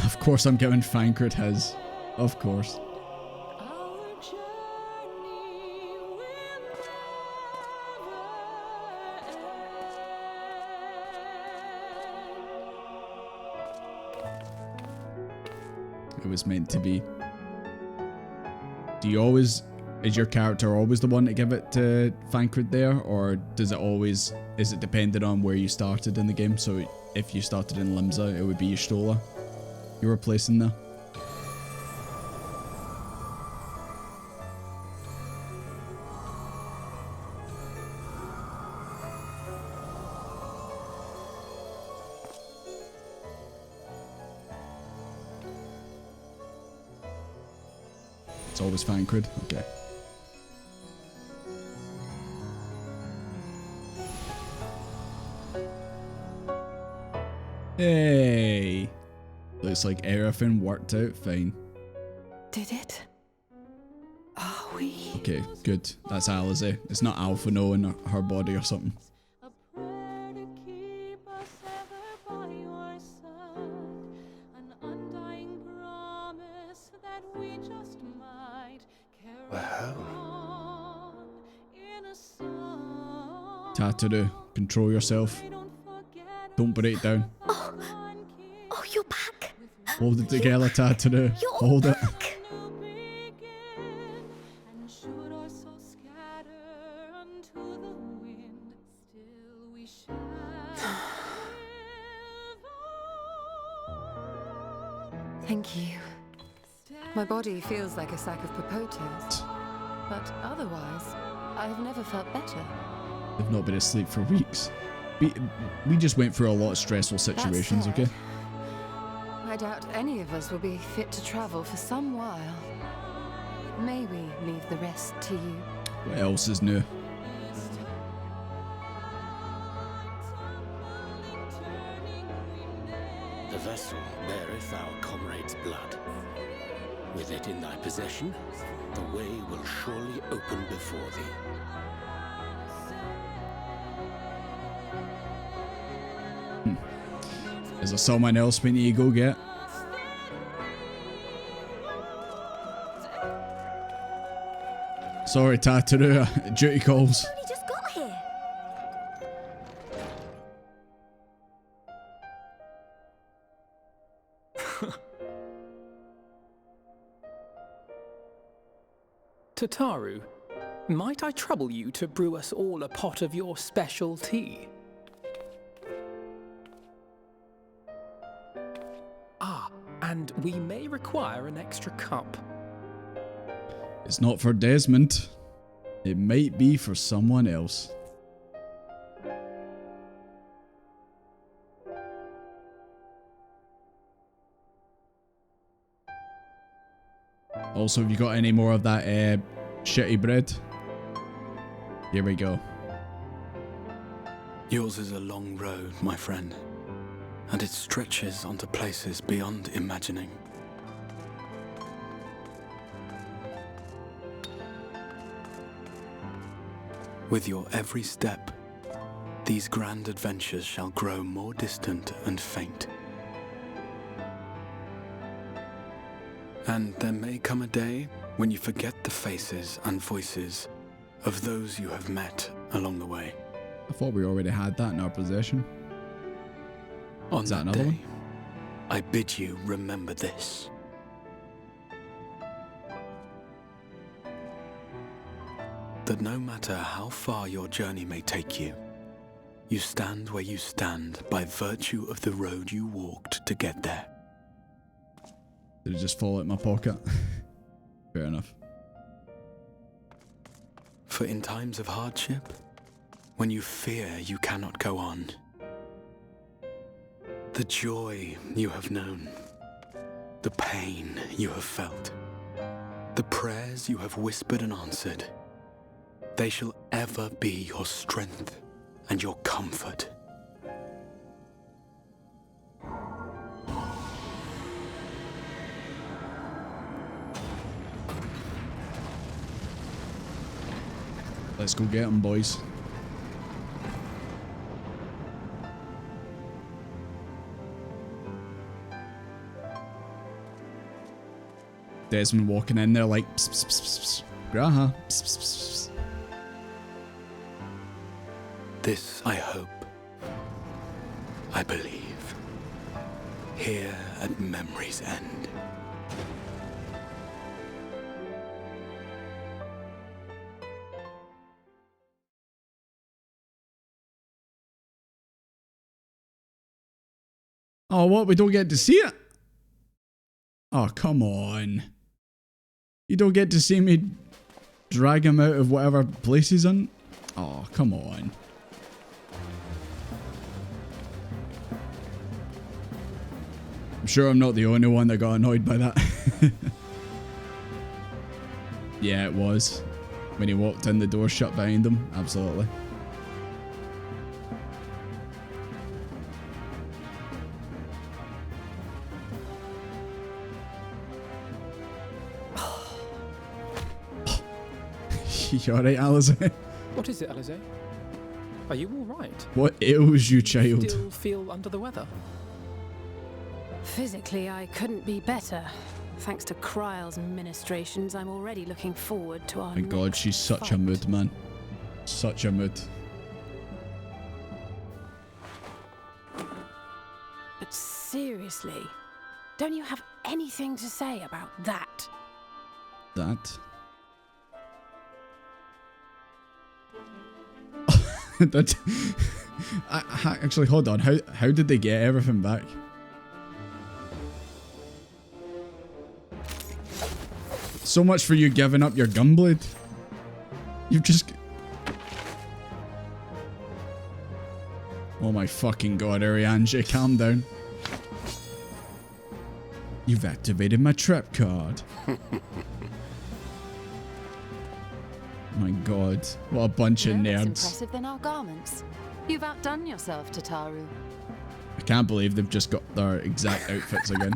Of course I'm giving Thancred his. Of course. It was meant to be. Do you always, is your character always the one to give it to Thancred there, or does it always, is it dependent on where you started in the game? So if you started in Limsa, it would be Y'shtola you were placing there. It's always Thancred. Okay. Hey! Looks like everything worked out fine. Did it? Are we? Okay, good. That's Alize. It's not Alpha No in her body or something. Tataru, control yourself. Don't break down. Oh, you're back. Hold it together, Tataru. You're Hold it. back. Thank you. My body feels like a sack of potatoes, but otherwise, I've never felt better. They've not been asleep for weeks. We just went through a lot of stressful situations, That said, okay? I doubt any of us will be fit to travel for some while. May we leave the rest to you? What else is new? The vessel beareth our comrade's blood. With it in thy possession, the way will surely open before thee. Is there someone else we need to go get? Sorry, Tataru. Duty calls. We just got here. Tataru, might I trouble you to brew us all a pot of your special tea? Ah, and we may require an extra cup. It's not for Desmond. It might be for someone else. Also, have you got any more of that shitty bread? Here we go. Yours is a long road, my friend, and it stretches onto places beyond imagining. With your every step, these grand adventures shall grow more distant and faint. And there may come a day when you forget the faces and voices of those you have met along the way. I thought we already had that in our possession. On Is that that another day, I bid you remember this. That no matter how far your journey may take you, you stand where you stand by virtue of the road you walked to get there. Did it just fall out my pocket? Fair enough. For in times of hardship, when you fear you cannot go on, the joy you have known, the pain you have felt, the prayers you have whispered and answered, they shall ever be your strength and your comfort. Let's go get them, boys. Desmond walking in there like, pss, pss, pss, pss, Graha. Pss, pss, pss, pss. This I hope, I believe, here at memory's end. Oh, what? We don't get to see it? Oh, come on. You don't get to see me drag him out of whatever place he's in? Oh, come on. I'm sure I'm not the only one that got annoyed by that. Yeah, it was. When he walked in, the door shut behind him. Absolutely. You alright, Alize? What is it, Alize? Are you all right? What ails you, child? Still feel under the weather? Physically, I couldn't be better. Thanks to Kryle's ministrations, I'm already looking forward to our My God, she's such a mood, man. Such a mood. But seriously, don't you have anything to say about that? That? That actually, hold on. How did they get everything back? So much for you giving up your gunblade. You've just... Oh my fucking God, Ariange, calm down. You've activated my trap card. My God, what a bunch of No less nerds. impressive than our garments. You've outdone yourself, Tataru. I can't believe they've just got their exact outfits again.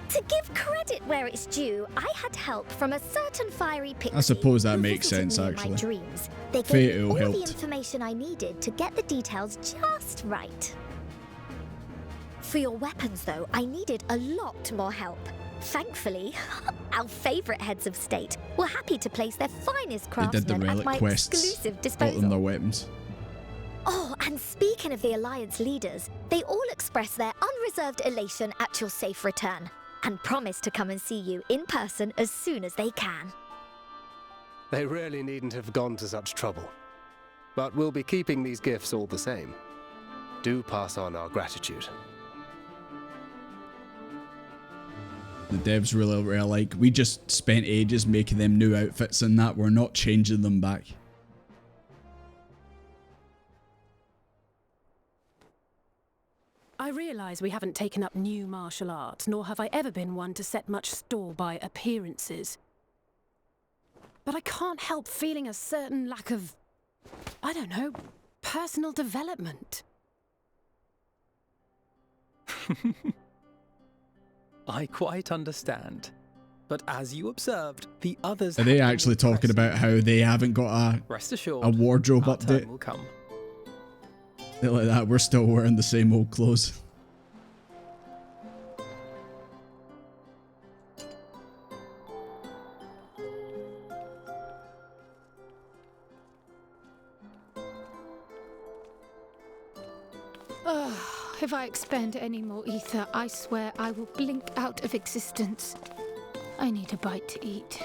To give credit where it's due, I had help from a certain fiery pixie. I suppose that who makes visited sense, me in actually. My dreams. They Fate gave me all helped. the information I needed to get the details just right. For your weapons, though, I needed a lot more help. Thankfully, our favourite heads of state were happy to place their finest They did the craftsmen at relic my quests. exclusive Bought disposal. them their weapons. Oh, and speaking of the Alliance leaders, they all express their unreserved elation at your safe return, and promise to come and see you in person as soon as they can. They really needn't have gone to such trouble. But we'll be keeping these gifts all the same. Do pass on our gratitude. The devs really were like, we just spent ages making them new outfits and that, we're not changing them back. I realise we haven't taken up new martial arts, nor have I ever been one to set much store by appearances. But I can't help feeling a certain lack of, I don't know, personal development. I quite understand. But as you observed, the others... Are they actually talking about how they haven't got Rest assured, a wardrobe our update? turn will come. They're like that, we're still wearing the same old clothes. If I expend any more ether, I swear I will blink out of existence. I need a bite to eat.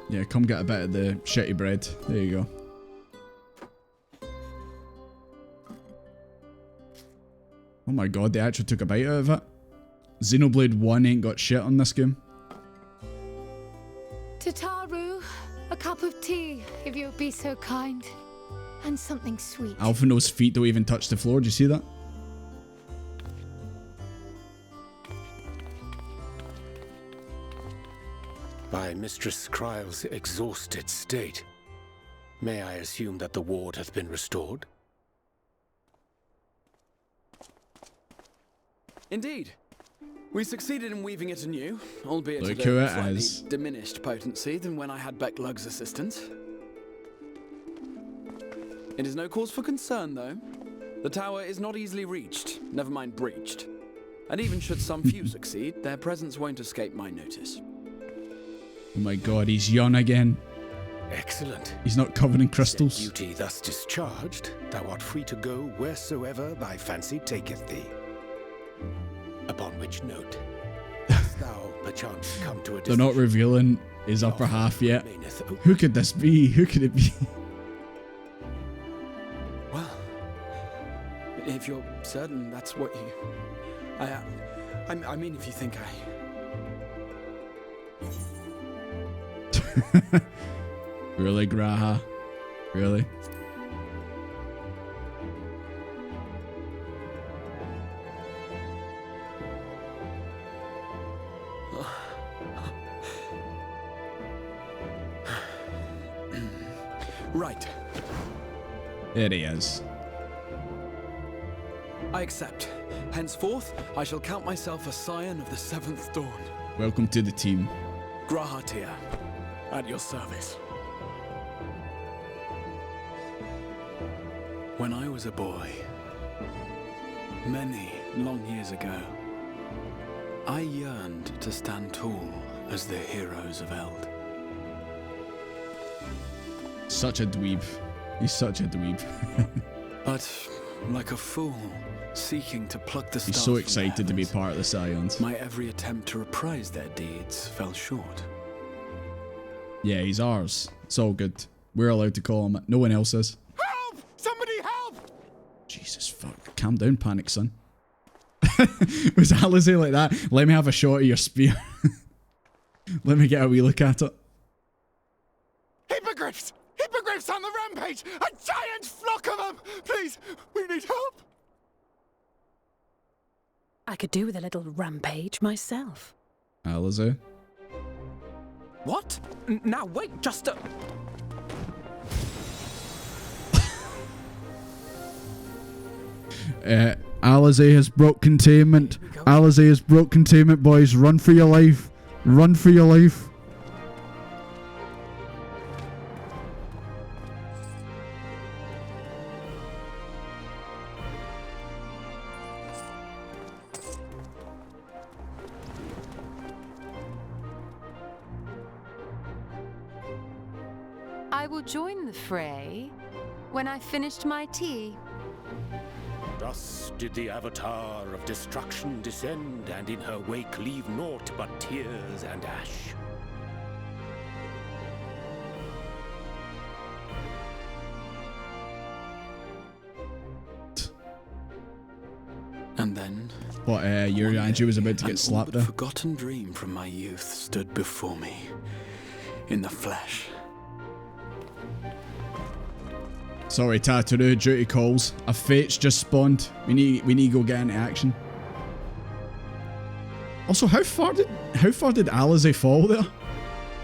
Yeah, come get a bit of the shitty bread. There you go. Oh my God, they actually took a bite out of it. Xenoblade 1 ain't got shit on this game. Tataru, a cup of tea, if you'll be so kind. And something sweet. Alphino's feet don't even touch the floor, do you see that? By Mistress Kryle's exhausted state, may I assume that the ward hath been restored? Indeed. We succeeded in weaving it anew, albeit Look at who a it slightly is. diminished potency than when I had Becklug's assistance. It is no cause for concern, though. The tower is not easily reached, never mind breached. And even should some few succeed, their presence won't escape my notice. Oh my God, he's young again. Excellent. He's not covered in crystals. Said duty thus discharged, thou art free to go wheresoever thy fancy taketh thee. Upon which note, hast thou perchance come to a They're not revealing his upper half yet. Who could this be? Who could it be? Well, if you're certain that's what you... I mean, if you think Really, Graha? Really? Right. There he is. I accept. Henceforth, I shall count myself a scion of the 7th dawn. Welcome to the team. Grahatir, at your service. When I was a boy, many long years ago, I yearned to stand tall as the heroes of Eld. Such a dweeb. He's such a dweeb. But, like a fool, seeking to pluck the stars He's so from excited to be part of the Scions. my every attempt to reprise their deeds fell short. Yeah, he's ours. It's all good. We're allowed to call him it. No one else is. Help! Somebody help! Jesus, fuck. Calm down, Panic Son. Was Alizé like that? Let me have a shot of your spear. Let me get a wee look at it. Hippogriffs! Hippogriffs on the rampage! A giant flock of them! Please, we need help! I could do with a little rampage myself. Alizé? What? Now wait, just a... Alizé has broke containment. Alizé has broke containment, boys. Run for your life. Run for your life. I will join the fray when I've finished my tea. Thus did the Avatar of Destruction descend, and in her wake leave naught but tears and ash. And then... What, your Angie was about to an get slapped all but there? forgotten dream from my youth stood before me, in the flesh. Sorry, Tataru, duty calls. A fate's just spawned. We need to go get into action. Also, how far did Alizé fall there?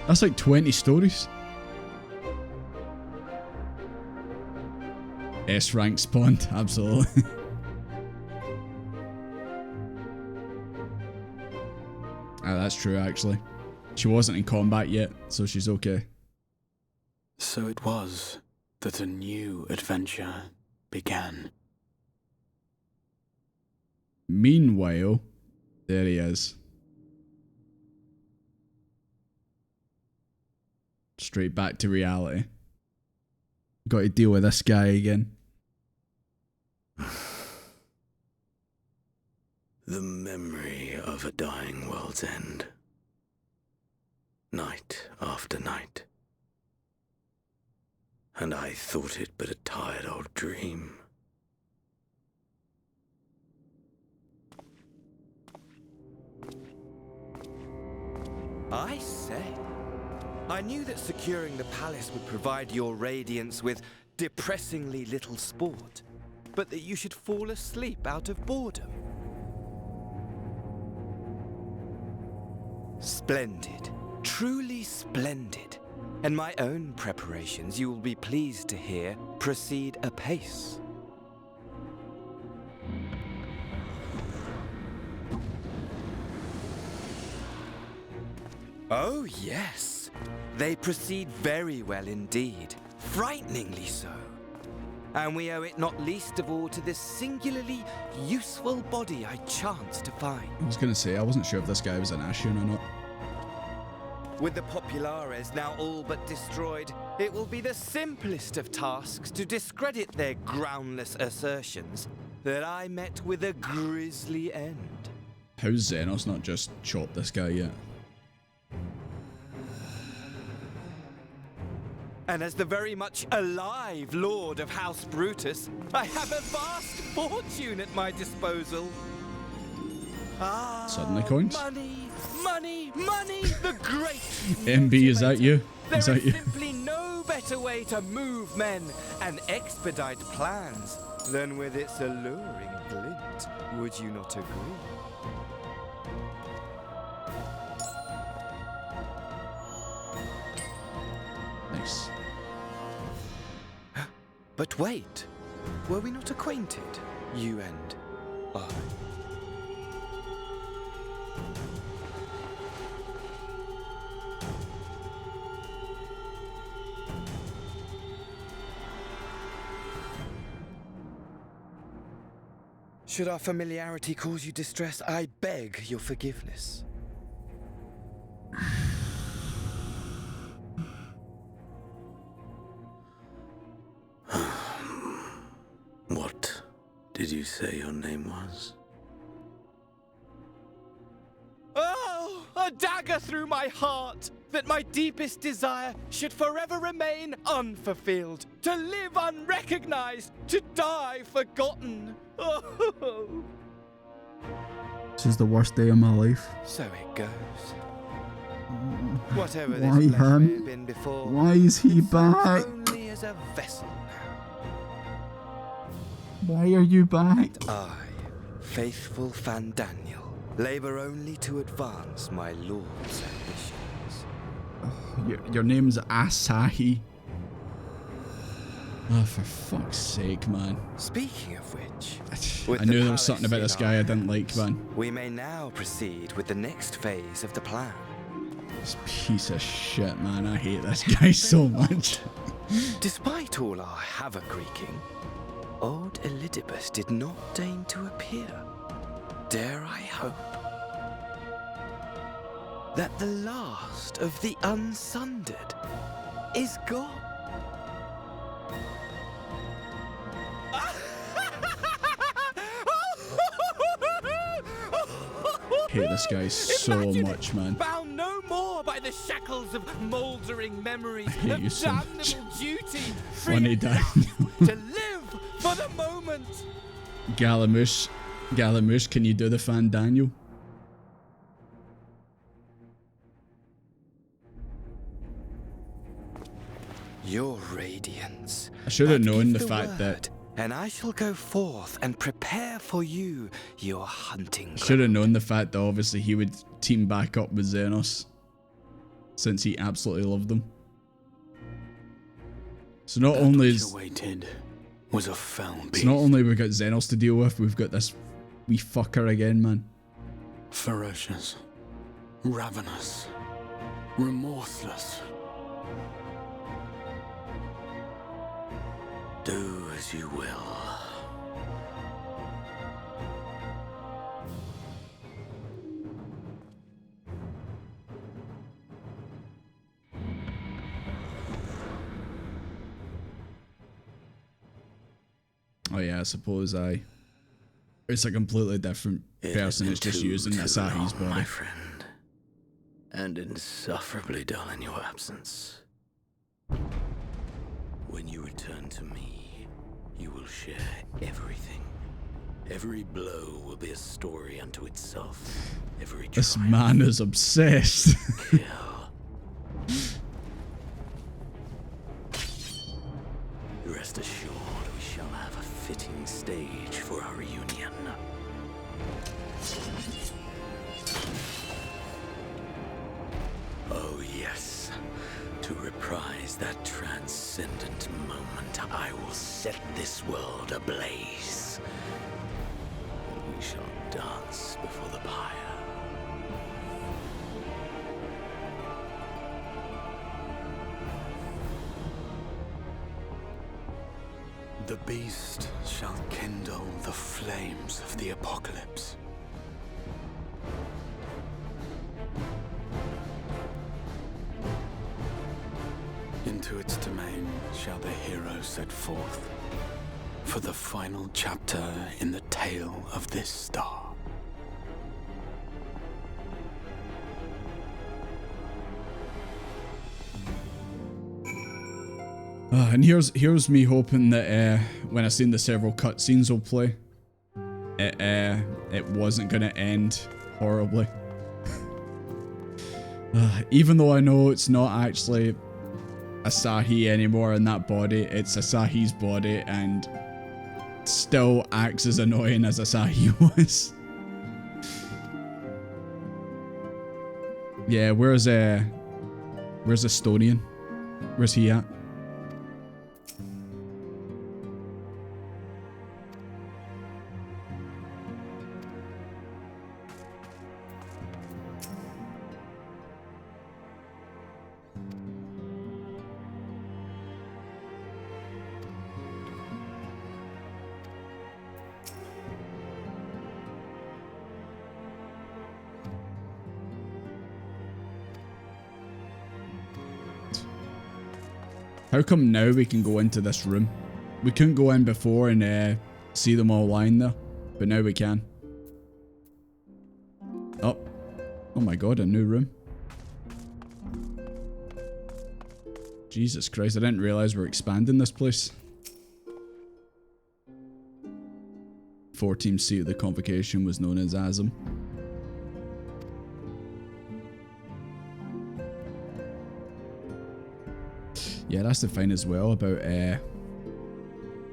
That's like 20 stories. S rank spawned, absolutely. That's true, actually. She wasn't in combat yet, so she's okay. So it was that a new adventure began. Meanwhile, there he is. Straight back to reality. Got to deal with this guy again. The memory of a dying world's end. Night after night. And I thought it but a tired old dream. I say, I knew that securing the palace would provide your radiance with depressingly little sport, but that you should fall asleep out of boredom. Splendid, truly splendid. And my own preparations, you will be pleased to hear, proceed apace. Oh, yes. They proceed very well indeed. Frighteningly so. And we owe it not least of all to this singularly useful body I chanced to find. I was going to say, I wasn't sure if this guy was an Ashian or not. With the Populares now all but destroyed, it will be the simplest of tasks to discredit their groundless assertions that I met with a grisly end. How's Xenos not just chopped this guy yet? And as the very much alive Lord of House Brutus, I have a vast fortune at my disposal. Suddenly coins? Money, money, money, the great MB, is that you? There Is that is you? simply no better way to move men and expedite plans than with its alluring glint. Would you not agree? Nice. But wait, were we not acquainted, you and I? Should our familiarity cause you distress, I beg your forgiveness. What did you say your name was? Oh, a dagger through my heart! That my deepest desire should forever remain unfulfilled, to live unrecognized, to die forgotten. Oh. This is the worst day of my life. So it goes. Whatever Why this flesh may him? have been before, Why is he back? only as a vessel now. Why are you back? I, faithful Fandaniel, labor only to advance my lord's ambitions. Your name's Asahi. Oh, for fuck's sake, man. Speaking of which, I knew there was something about this guy I didn't like, man. we may now proceed with the next phase of the plan. This piece of shit, man. I hate this guy so much. Despite all our havoc wreaking, old Elidibus did not deign to appear. Dare I hope that the last of the unsundered is gone? Hate this guy so much, man. Bound no more by the shackles of mouldering memories, hate of you so much. damnable duty, Funny free Daniel. to live for the moment. Galamoose, can you do the fan Daniel? Your radiance. I should have but known give the fact that. And I shall go forth and prepare for you your hunting. Should have known the fact that obviously he would team back up with Xenos, since he absolutely loved them. So not only is was a fell beast. So not only we got Xenos to deal with, we've got this wee fucker again, man. Ferocious, ravenous, remorseless. Do as you will. Oh yeah, I suppose it's a completely different person. It's just using Asahi's body. My friend, and insufferably dull in your absence. When you return to me, you will share everything. Every blow will be a story unto itself. Every This man is obsessed. Rest assured, we shall have a fitting stage for our reunion. Oh yes, to reprise that transcendent moment, I will set this world ablaze. And we shall dance before the pyre. The beast shall kindle the flames of the apocalypse. Into its domain shall the hero set forth for the final chapter in the tale of this star. And here's me hoping that when I seen the several cutscenes will play, it wasn't gonna end horribly. Even though I know it's not actually Asahi anymore in that body, it's Asahi's body and still acts as annoying as Asahi was. Yeah, where's Estonian? Where's he at? How come now we can go into this room? We couldn't go in before and see them all lying there, but now we can. Oh. Oh my god, a new room. Jesus Christ, I didn't realise we're expanding this place. 14th seat of the convocation was known as Azam. Yeah, that's the thing as well about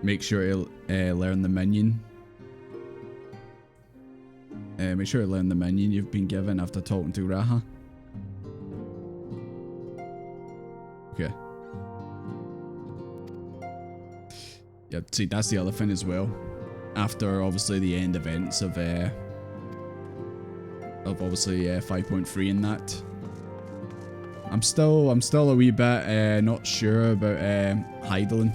make sure to learn the minion. Make sure to learn the minion you've been given after talking to Raha. Okay. Yeah, see, that's the other thing as well. After obviously the end events of obviously 5.3 and that. I'm still a wee bit not sure about Heidelin.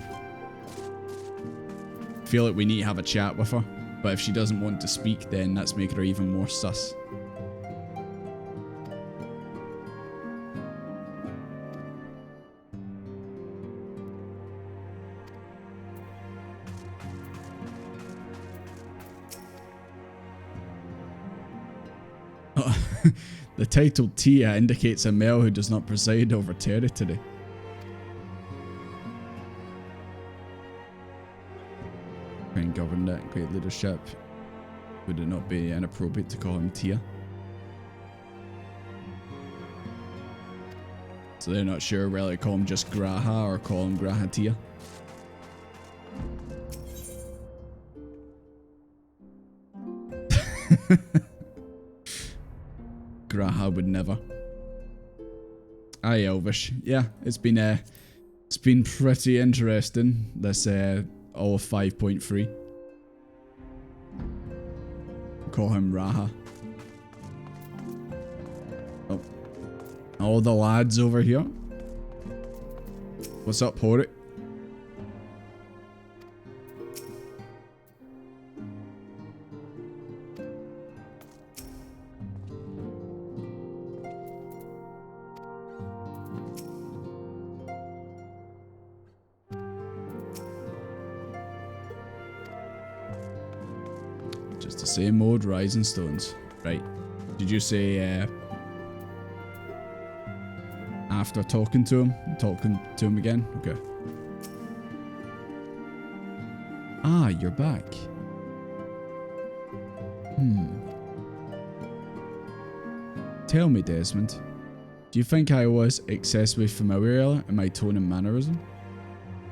Feel like we need to have a chat with her, but if she doesn't want to speak, then that's making her even more sus. The title Tia indicates a male who does not preside over territory. Trying to govern that great leadership. Would it not be inappropriate to call him Tia? So they're not sure whether to call him just Graha or call him Graha Tia. Graha would never. Aye, Elvish. Yeah, it's been pretty interesting. This all of 5.3. Call him Raha. Oh, all the lads over here. What's up, Horit? Just the same old rising stones. Right. Did you say after talking to him again? Okay. Ah, you're back. Tell me, Desmond. Do you think I was excessively familiar in my tone and mannerism?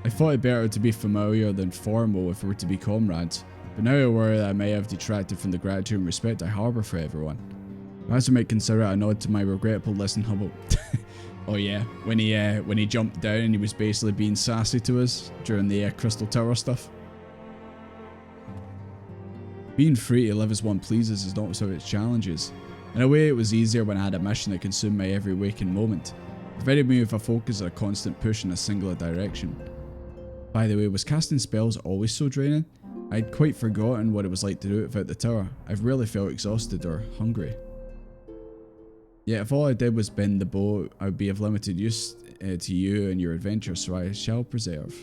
I thought it better to be familiar than formal if we were to be comrades. But now I'm aware that I may have detracted from the gratitude and respect I harbour for everyone. Perhaps I might consider it a nod to my regrettable listen humble. Oh yeah, when he jumped down and he was basically being sassy to us during the Crystal Tower stuff. Being free to live as one pleases is not without its challenges. In a way, it was easier when I had a mission that consumed my every waking moment, provided me with a focus and a constant push in a singular direction. By the way, was casting spells always so draining? I'd quite forgotten what it was like to do it without the tower. I've rarely felt exhausted or hungry. Yet if all I did was bend the bow, I would be of limited use to you and your adventure, so I shall preserve.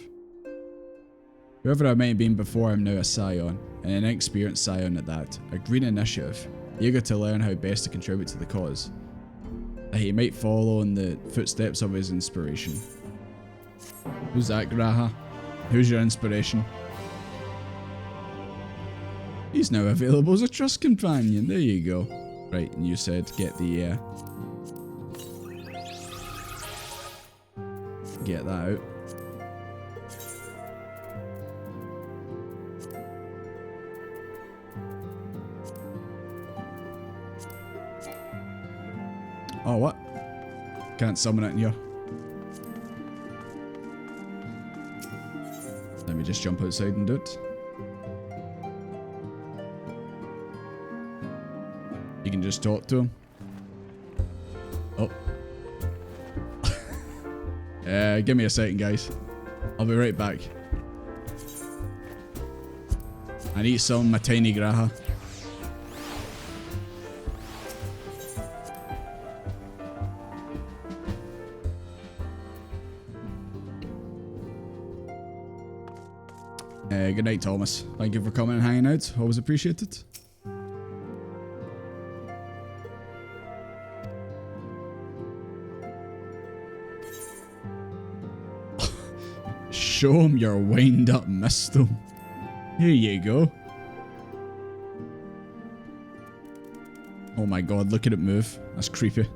Whoever I might have been before, I'm now a scion, and an experienced scion at that. A green initiative, eager to learn how best to contribute to the cause. That he might follow in the footsteps of his inspiration. Who's that, Graha? Who's your inspiration? He's now available as a trust companion. There you go. Right, and you said get the get that out. Oh, what? Can't summon it in here. Let me just jump outside and do it. You can just talk to him. Oh. Give me a second, guys. I'll be right back. I need some my tiny Graha. Good night, Thomas. Thank you for coming and hanging out. Always appreciated. Show him your wind-up mistle. Here you go. Oh my god, look at it move. That's creepy.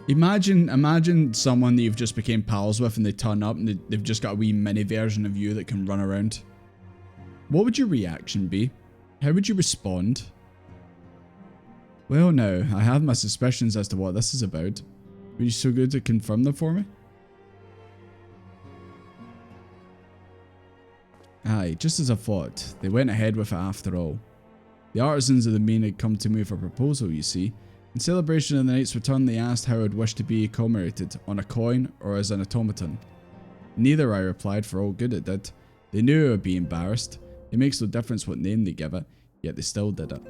Imagine someone that you've just became pals with and they turn up and they've just got a wee mini version of you that can run around. What would your reaction be? How would you respond? Well, now, I have my suspicions as to what this is about. Were you so good to confirm them for me? Aye, just as I thought. They went ahead with it after all. The artisans of the mine had come to me with a proposal, you see. In celebration of the knight's return, they asked how I'd wish to be commemorated, on a coin or as an automaton. Neither, I replied, for all good it did. They knew I would be embarrassed. It makes no difference what name they give it, yet they still did it.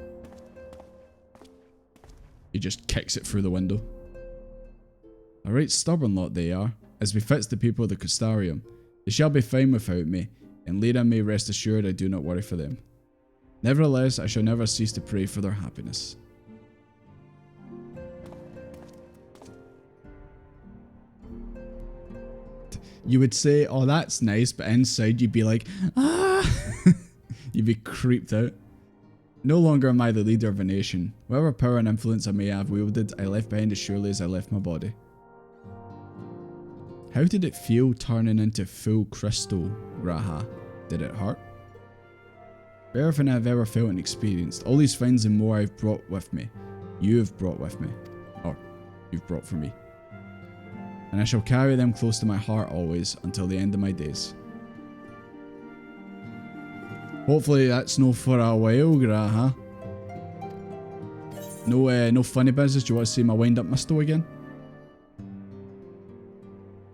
He just kicks it through the window. A right stubborn lot they are, as befits the people of the Custarium. They shall be fine without me, and Leda may rest assured I do not worry for them. Nevertheless, I shall never cease to pray for their happiness. You would say, oh, that's nice, but inside you'd be like, ah! You'd be creeped out. No longer am I the leader of a nation. Whatever power and influence I may have wielded, I left behind as surely as I left my body. How did it feel turning into full crystal, Graha? Did it hurt? Better than I've ever felt and experienced. All these things and more I've brought with me. You have brought with me. Or, you've brought for me. And I shall carry them close to my heart always, until the end of my days. Hopefully that's no for a while, Graha. No funny business. Do you want to see my wind-up mistle again?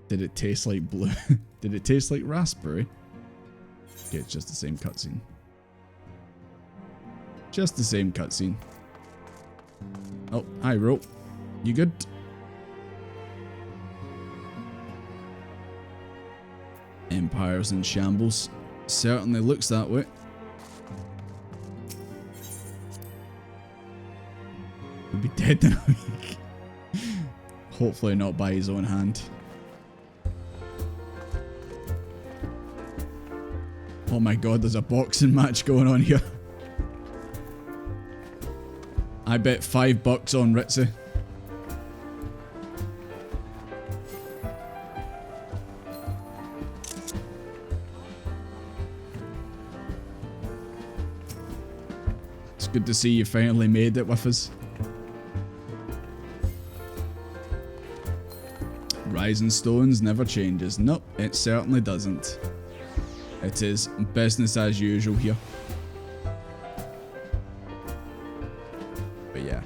Did it taste like blue? Did it taste like raspberry? Okay, it's just the same cutscene. Just the same cutscene. Oh, hi, Rope. You good? Empire's in shambles. Certainly looks that way. He'll be dead in a week. Hopefully not by his own hand. Oh my god, there's a boxing match going on here. I bet $5 on Ritzy. It's good to see you finally made it with us. Rising Stones never changes. Nope, it certainly doesn't. It is business as usual here. But yeah,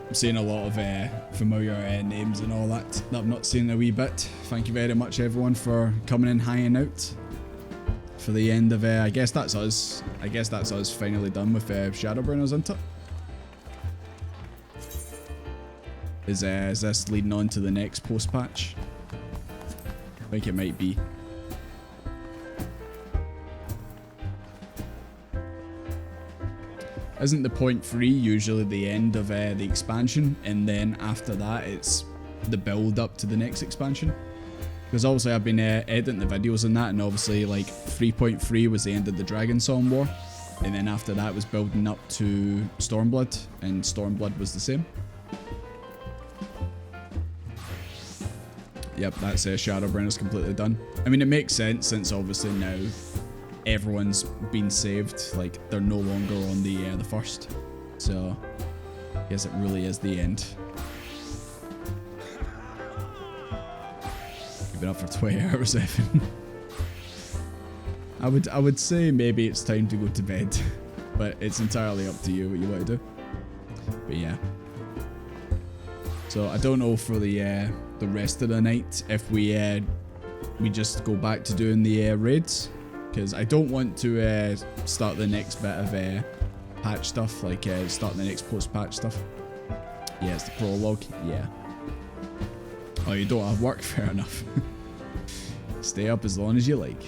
I'm seeing a lot of familiar names and all that I've not seen in a wee bit. Thank you very much everyone for coming and hanging out for the end of, I guess that's us. I guess that's us finally done with Shadowbringers, isn't it? Is this leading on to the next post patch? I think it might be. Isn't the point 3 usually the end of the expansion, and then after that it's the build up to the next expansion? Because obviously I've been editing the videos on that, and obviously like 3.3 was the end of the Dragonsong War, and then after that was building up to Stormblood, and Stormblood was the same. Yep, that's Shadowbringers completely done. I mean, it makes sense since obviously now everyone's been saved. Like they're no longer on the first, so I guess it really is the end. You've been up for 20 hours, Evan. I would say maybe it's time to go to bed, but it's entirely up to you what you want to do. But yeah. So I don't know for the rest of the night if we just go back to doing the raids, because I don't want to start the next bit of patch stuff, like start the next post patch stuff. Yeah, it's the prologue. Yeah. Oh, you don't have work? Fair enough. Stay up as long as you like.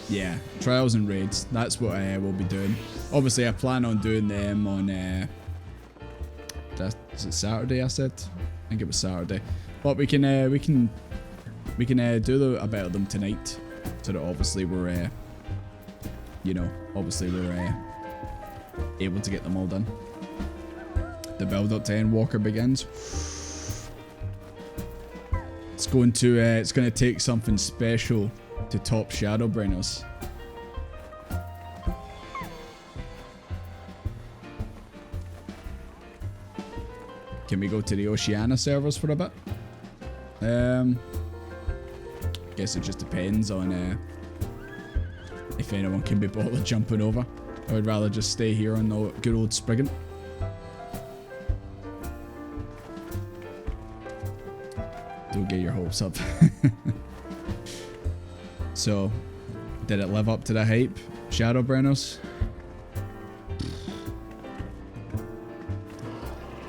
Yeah, trials and raids. That's what we'll be doing. Obviously, I plan on doing them on... is it Saturday, I said? I think it was Saturday. But we can do a bit of them tonight. So that obviously we're... you know, obviously we're able to get them all done. The build up to Endwalker begins. It's going to take something special to top Shadowbringers. Can we go to the Oceania servers for a bit? Guess it just depends on if anyone can be bothered jumping over. I would rather just stay here on the good old Spriggan. Don't get your hopes up. So, did it live up to the hype? Shadowbringers?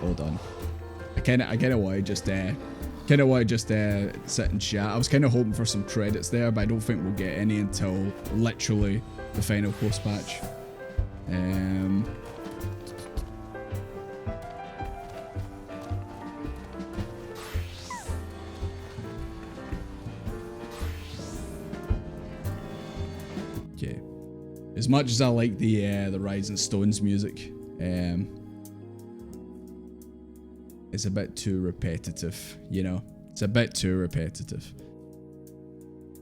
Hold on. I kinda want to just sit and chat. I was kind of hoping for some credits there, but I don't think we'll get any until literally the final post patch. Okay. As much as I like the Rising Stones music, it's a bit too repetitive, you know. It's a bit too repetitive.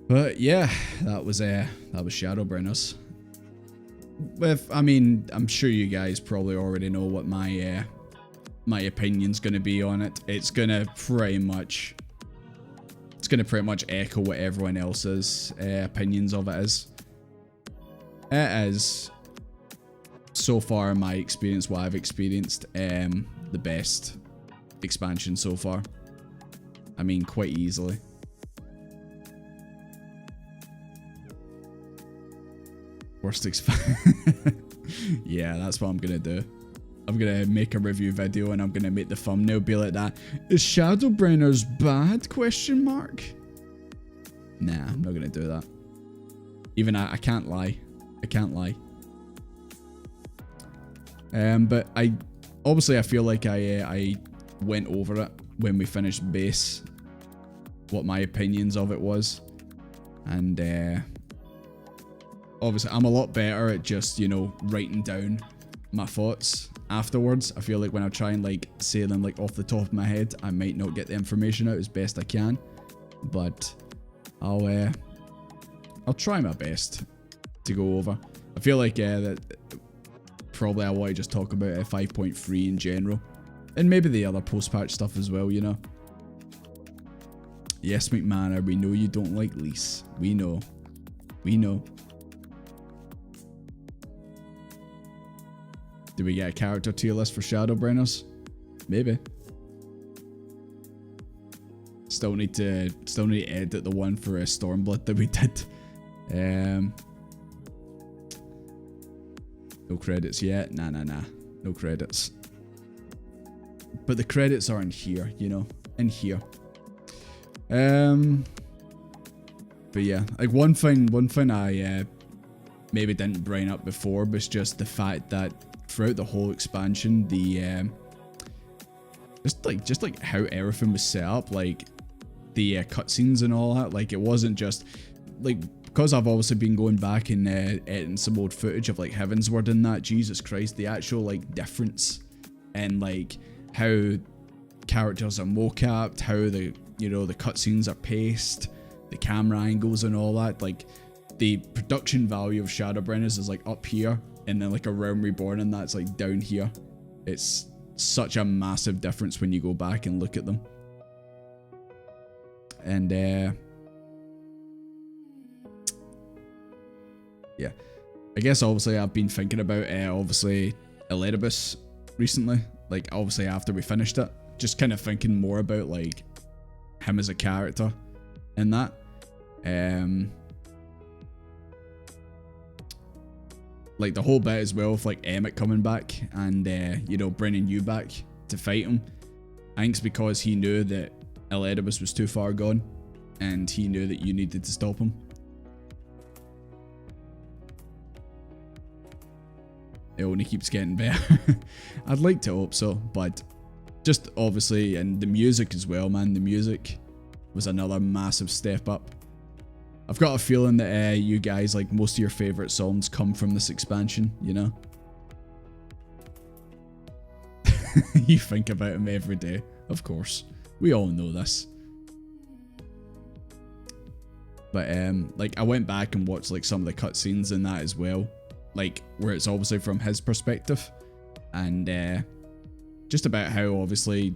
But yeah, that was Shadowbringers. I mean, I'm sure you guys probably already know what my opinion's gonna be on it. It's gonna pretty much echo what everyone else's opinions of it is. It is, so far in my experience, what I've experienced, the best expansion so far. I mean, quite easily. Worst expansion. Yeah, that's what I'm gonna do. I'm gonna make a review video and I'm gonna make the thumbnail be like that. Is Shadowbringers bad? Question mark. Nah, I'm not gonna do that. Even I can't lie. I can't lie. But I feel like I went over it when we finished base, what my opinions of it was, and obviously I'm a lot better at just, you know, writing down my thoughts afterwards. I feel like when I try and like say them like off the top of my head, I might not get the information out as best I can, but I'll try my best to go over. I feel like that probably I want to just talk about 5.3 in general. And maybe the other post-patch stuff as well, you know. Yes, McManor, we know you don't like Lise. We know. We know. Do we get a character tier list for Shadowbringers? Maybe. Still need to edit the one for Stormblood that we did. No credits yet. Nah. No credits. But the credits are in here, you know, in here. But yeah, like one thing I maybe didn't bring up before was just the fact that throughout the whole expansion, the just like how everything was set up, like the cutscenes and all that. Like it wasn't just like, because I've obviously been going back and editing some old footage of like Heavensward and that. Jesus Christ, the actual like difference and like how characters are mocapped, how the, you know, the cutscenes are paced, the camera angles and all that. Like the production value of Shadowbringers is like up here, and then like a Realm Reborn and that's like down here. It's such a massive difference when you go back and look at them. And yeah, I guess obviously I've been thinking about obviously Eledibus recently, like obviously after we finished it, just kind of thinking more about like him as a character and that. Like the whole bit as well with like Emmett coming back and you know, bringing you back to fight him. I think it's because he knew that Eledibus was too far gone, and he knew that you needed to stop him. It only keeps getting better. I'd like to hope so, but just obviously, and the music as well, man. The music was another massive step up. I've got a feeling that you guys, like, most of your favorite songs come from this expansion, you know? You think about him every day, of course. We all know this. But, like, I went back and watched, like, some of the cutscenes in that as well. Like, where it's obviously from his perspective. And, just about how, obviously,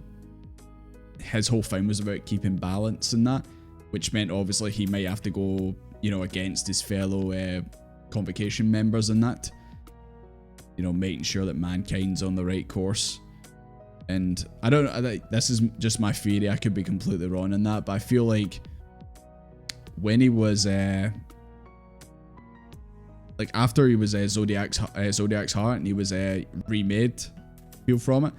his whole thing was about keeping balance and that. Which meant, obviously, he might have to go, you know, against his fellow Convocation members and that. You know, making sure that mankind's on the right course. And I don't know, this is just my theory, I could be completely wrong in that, but I feel like when he was, like after he was Zodiac's Heart and he was remade, feel from it,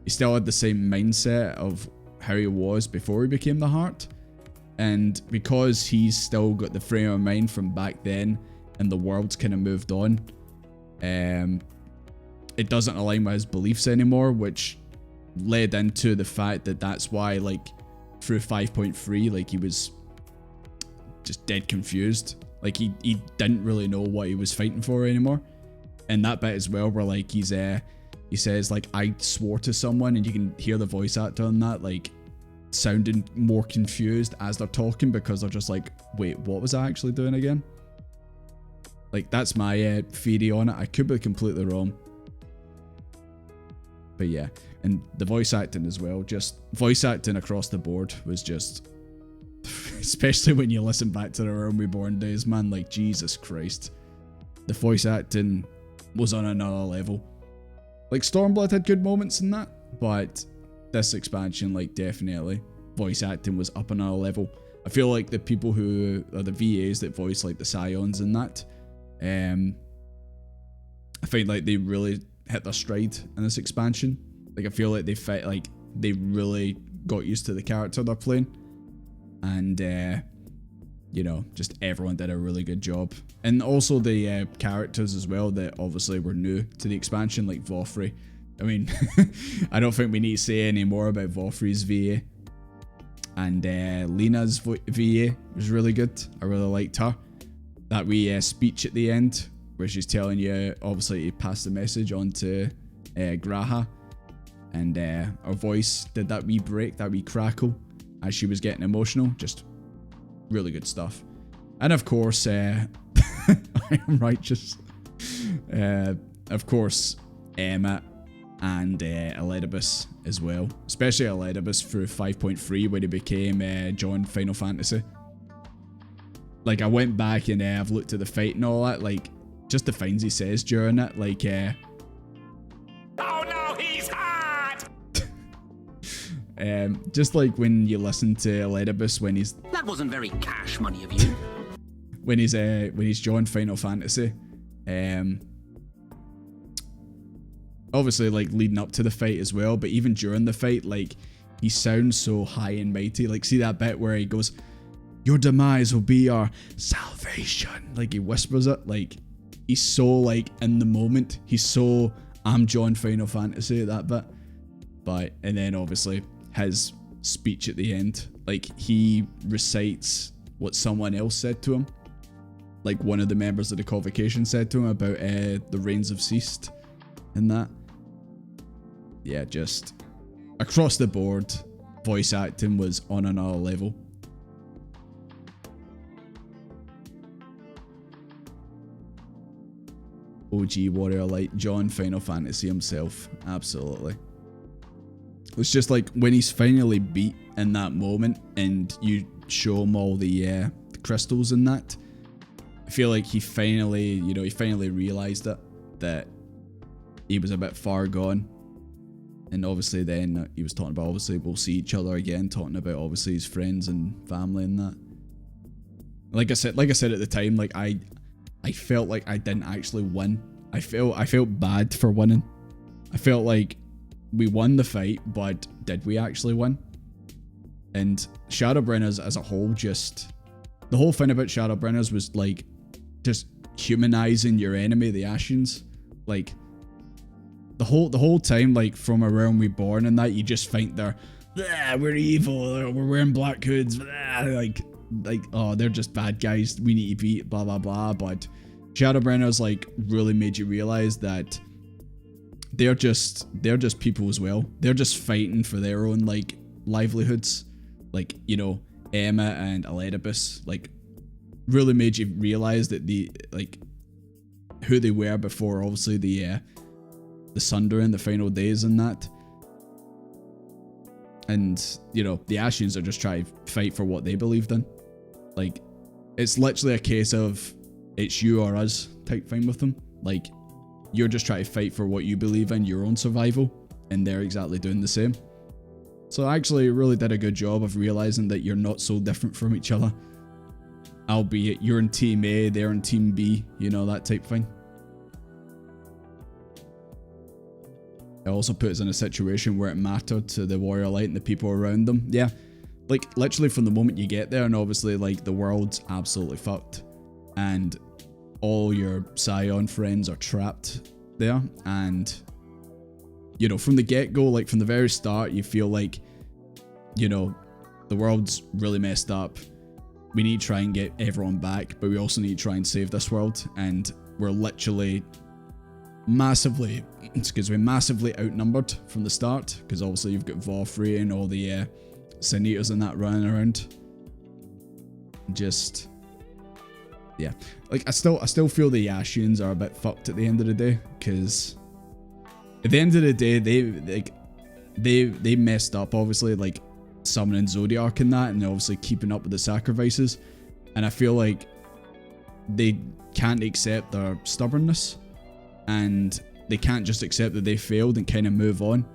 he still had the same mindset of how he was before he became the Heart. And because he's still got the frame of mind from back then and the world's kind of moved on, it doesn't align with his beliefs anymore, which led into the fact that that's why, like, through 5.3, like, he was just dead confused. Like, he didn't really know what he was fighting for anymore. And that bit as well, where, like, he says, like, I swore to someone, and you can hear the voice actor on that, like, sounding more confused as they're talking, because they're just like, wait, what was I actually doing again? Like, that's my theory on it. I could be completely wrong. But yeah, and the voice acting as well, just voice acting across the board was just, especially when you listen back to the Realm Reborn days, man, like, Jesus Christ. The voice acting was on another level. Like, Stormblood had good moments in that, but this expansion, like, definitely, voice acting was up another level. I feel like the people who are the VAs that voice, like, the Scions and that, I find like they really hit their stride in this expansion. Like, I feel like they really got used to the character they're playing, and you know, just everyone did a really good job. And also the characters as well that obviously were new to the expansion, like Vaughry. I mean, I don't think we need to say any more about Vaughry's VA. And Lena's VA was really good. I really liked her. That wee speech at the end, where she's telling you, obviously, to pass the message on to Graha. And her voice did that wee break, that wee crackle, as she was getting emotional. Just really good stuff. And of course, I am righteous. Of course, Emma and Eledibus as well. Especially Eledibus through 5.3 when he became John Final Fantasy. Like, I went back and I've looked at the fight and all that, like, just the things he says during it, like, oh no, he's hot! Just like when you listen to Eledibus when he's... That wasn't very cash money of you. when he's John Final Fantasy, obviously, like, leading up to the fight as well, but even during the fight, like, he sounds so high and mighty. Like, see that bit where he goes, your demise will be our salvation. Like, he whispers it. Like, he's so, like, in the moment. He's so, I'm John Final Fantasy at that bit. But, and then obviously his speech at the end, like, he recites what someone else said to him. Like, one of the members of the Convocation said to him about the rains have ceased and that. Yeah, just across the board, voice acting was on another level. OG Warrior Light, John Final Fantasy himself, absolutely. It's just like when he's finally beat in that moment and you show him all the crystals and that, I feel like he finally realised it, that he was a bit far gone. And obviously then he was talking about, obviously we'll see each other again, talking about obviously his friends and family and that. Like I said at the time, like I felt like I didn't actually win. I felt bad for winning. I felt like we won the fight, but did we actually win? And Shadowbringers as a whole, just the whole thing about Shadowbringers was like just humanizing your enemy, the Ashians. Like the whole time, like from around we born and that, you just think they're we're evil, we're wearing black hoods, like oh, they're just bad guys we need to beat, blah blah blah. But Shadowbringers like really made you realize that they're just people as well. They're just fighting for their own like livelihoods. Like, you know, Emma and Eledibus like really made you realize that the like who they were before obviously the Sundering, the final days and that. And, you know, the Ashians are just trying to fight for what they believed in. Like, it's literally a case of it's you or us type thing with them. Like, you're just trying to fight for what you believe in, your own survival, and they're exactly doing the same. So actually, it really did a good job of realizing that you're not so different from each other. Albeit you're in Team A, they're in Team B, you know, that type thing. It also puts in a situation where it mattered to the Warrior Light and the people around them. Yeah, like literally from the moment you get there, and obviously like the world's absolutely fucked. And all your Scion friends are trapped there. And, you know, from the get-go, like from the very start, you feel like, you know, the world's really messed up. We need to try and get everyone back, but we also need to try and save this world. And we're literally massively outnumbered from the start, because obviously you've got Vaughry and all the Sin Eaters and that running around. Just, yeah, like I still feel the Ashians are a bit fucked at the end of the day, because at the end of the day they messed up, obviously, like summoning Zodiac and that, and obviously keeping up with the sacrifices. And I feel like they can't accept their stubbornness, and they can't just accept that they failed and kind of move on.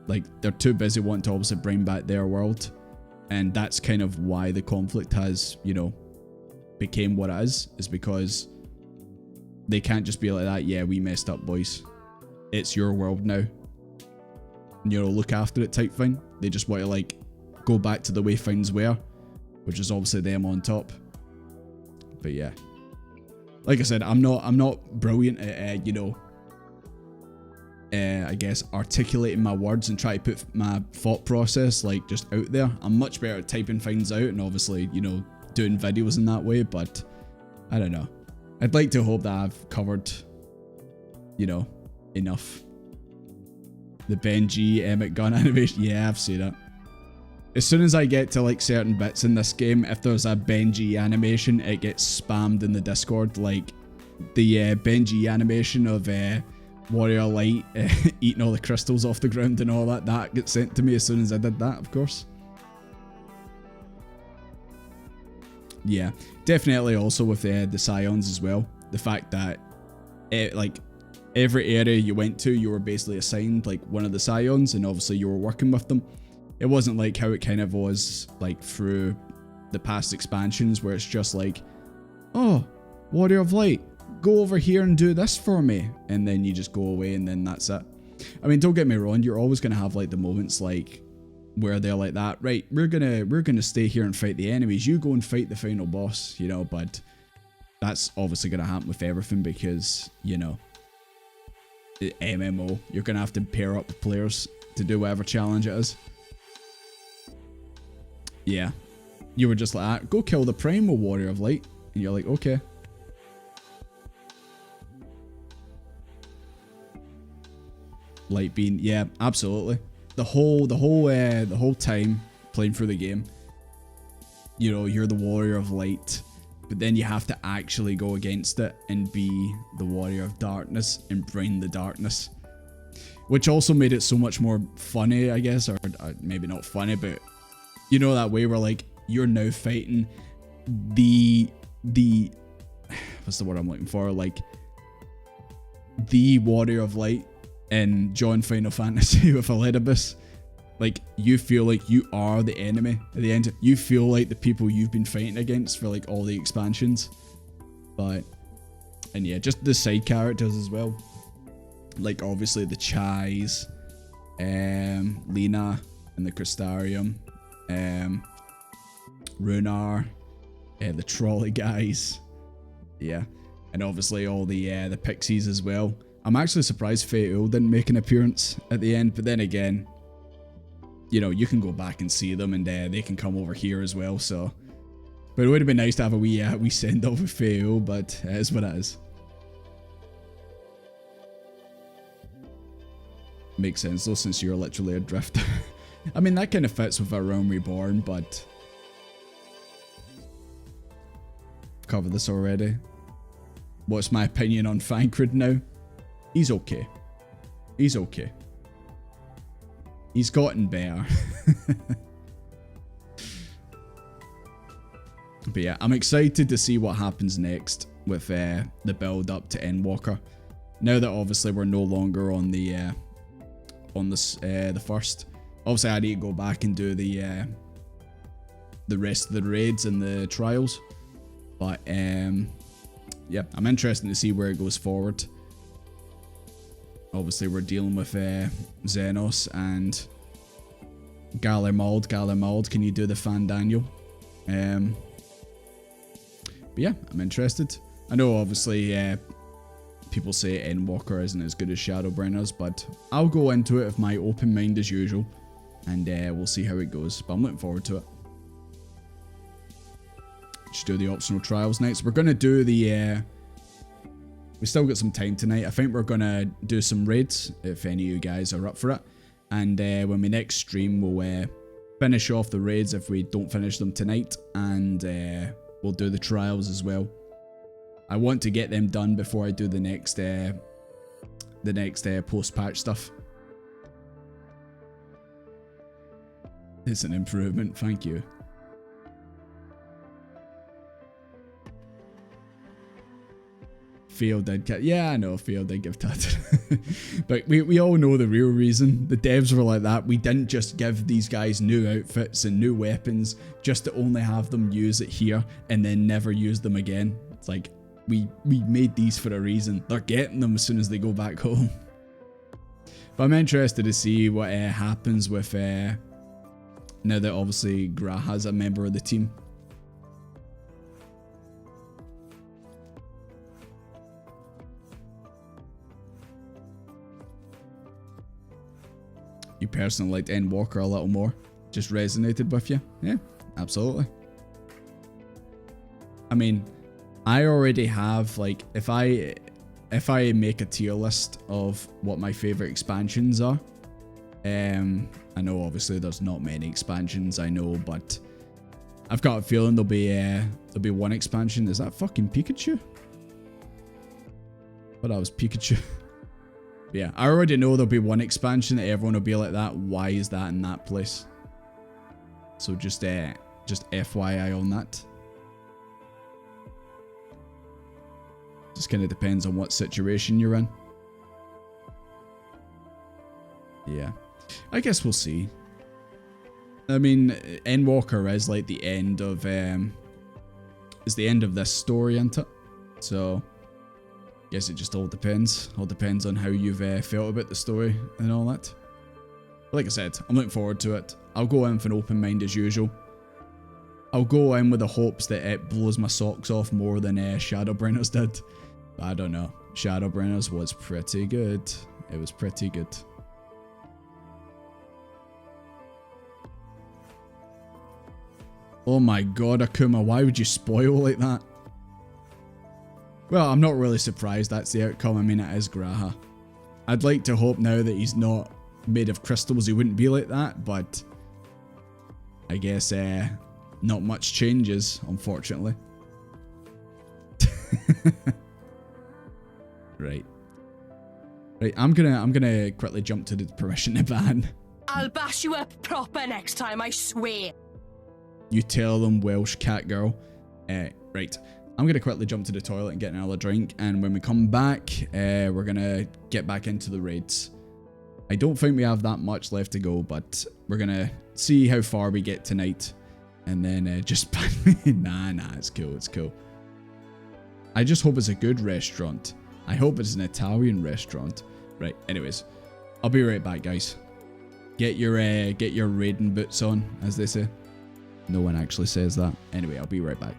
Like, they're too busy wanting to obviously bring back their world. And that's kind of why the conflict has, you know, became what it is because they can't just be like that, yeah, we messed up, boys. It's your world now. And, you know, look after it type thing. They just want to, like, go back to the way things were, which is obviously them on top. But yeah. Like I said, I'm not brilliant at, you know, I guess articulating my words and try to put my thought process like just out there. I'm much better at typing things out and obviously, you know, doing videos in that way, but I don't know. I'd like to hope that I've covered, you know, enough. The Benji Emmett gun animation, yeah, I've seen it. As soon as I get to like certain bits in this game, if there's a Benji animation, it gets spammed in the Discord. Like the Benji animation of Warrior Light eating all the crystals off the ground and all that, that gets sent to me as soon as I did that, of course. Yeah, definitely also with the Scions as well. The fact that like every area you went to, you were basically assigned like one of the Scions, and obviously you were working with them. It wasn't like how it kind of was like through the past expansions where it's just like, oh, Warrior of Light, go over here and do this for me, and then you just go away and then that's it. I mean, don't get me wrong, you're always going to have like the moments like where they're like that, right, we're gonna stay here and fight the enemies, you go and fight the final boss, you know, but that's obviously going to happen with everything because, you know, MMO, you're going to have to pair up the players to do whatever challenge it is. Yeah, you were just like, ah, go kill the primal Warrior of Light, and you're like, okay. Light Bean, yeah, absolutely. The whole time playing through the game, you know, you're the Warrior of Light, but then you have to actually go against it and be the Warrior of Darkness and bring the darkness, which also made it so much more funny, I guess, or maybe not funny, but you know, that way where like you're now fighting the what's the word I'm looking for, like the Warrior of Light in John Final Fantasy with Eledibus. Like, you feel like you are the enemy at the end. You feel like the people you've been fighting against for like all the expansions. But, and yeah, just the side characters as well. Like obviously the Chais, Lena and the Crystarium. Runar, the trolley guys, yeah, and obviously all the pixies as well. I'm actually surprised Faetul didn't make an appearance at the end, but then again, you know, you can go back and see them, and they can come over here as well. So, but it would have been nice to have a wee send off with Faetul, but it is what it is. Makes sense though, since you're literally a drifter. I mean, that kind of fits with A Realm Reborn, but I've covered this already. What's my opinion on Thancred now? He's okay. He's okay. He's gotten better. But yeah, I'm excited to see what happens next with the build up to Endwalker. Now that obviously we're no longer on the first. Obviously, I need to go back and do the rest of the raids and the trials. But yeah, I'm interested to see where it goes forward. Obviously, we're dealing with Xenos and Galermald. Galermald, can you do the Fandaniel? But yeah, I'm interested. I know, obviously, people say Endwalker isn't as good as Shadowbringers, but I'll go into it with my open mind as usual, and we'll see how it goes. But I'm looking forward to it. Just do the optional trials next. We're going to do the... we still got some time tonight. I think we're going to do some raids, if any of you guys are up for it. And when we next stream, we'll finish off the raids if we don't finish them tonight. And we'll do the trials as well. I want to get them done before I do the next post-patch stuff. It's an improvement, thank you. Field did cut. Yeah, I know Field did give Tattered. But we all know the real reason. The devs were like that. We didn't just give these guys new outfits and new weapons just to only have them use it here and then never use them again. It's like, we made these for a reason. They're getting them as soon as they go back home. But I'm interested to see what happens with now that obviously Graha's a member of the team. You personally liked Endwalker a little more? Just resonated with you? Yeah, absolutely. I mean, I already have, like, if I make a tier list of what my favorite expansions are, I know obviously there's not many expansions, I know, but I've got a feeling there'll be one expansion. Is that fucking Pikachu? But that was Pikachu. Yeah, I already know there'll be one expansion that everyone will be like that. Why is that in that place? So just FYI on that. Just kind of depends on what situation you're in. Yeah, I guess we'll see. I mean, Endwalker is like the end of is the end of this story, isn't it? So guess it just all depends. All depends on how you've felt about the story and all that. But like I said, I'm looking forward to it. I'll go in for an open mind as usual. I'll go in with the hopes that it blows my socks off more than Shadowbringers did. But I don't know. Shadowbringers was pretty good. It was pretty good. Oh my god, Akuma, why would you spoil like that? Well, I'm not really surprised that's the outcome. I mean, it is Graha. I'd like to hope now that he's not made of crystals he wouldn't be like that, but I guess not much changes, unfortunately. Right. Right, I'm gonna quickly jump to the permission to ban. I'll bash you up proper next time, I swear. You tell them, Welsh cat girl. Right. I'm going to quickly jump to the toilet and get another drink, and when we come back, we're going to get back into the raids. I don't think we have that much left to go, but we're going to see how far we get tonight, and then just... nah, it's cool, it's cool. I just hope it's a good restaurant. I hope it's an Italian restaurant. Right, anyways, I'll be right back, guys. Get your raiding boots on, as they say. No one actually says that. Anyway, I'll be right back.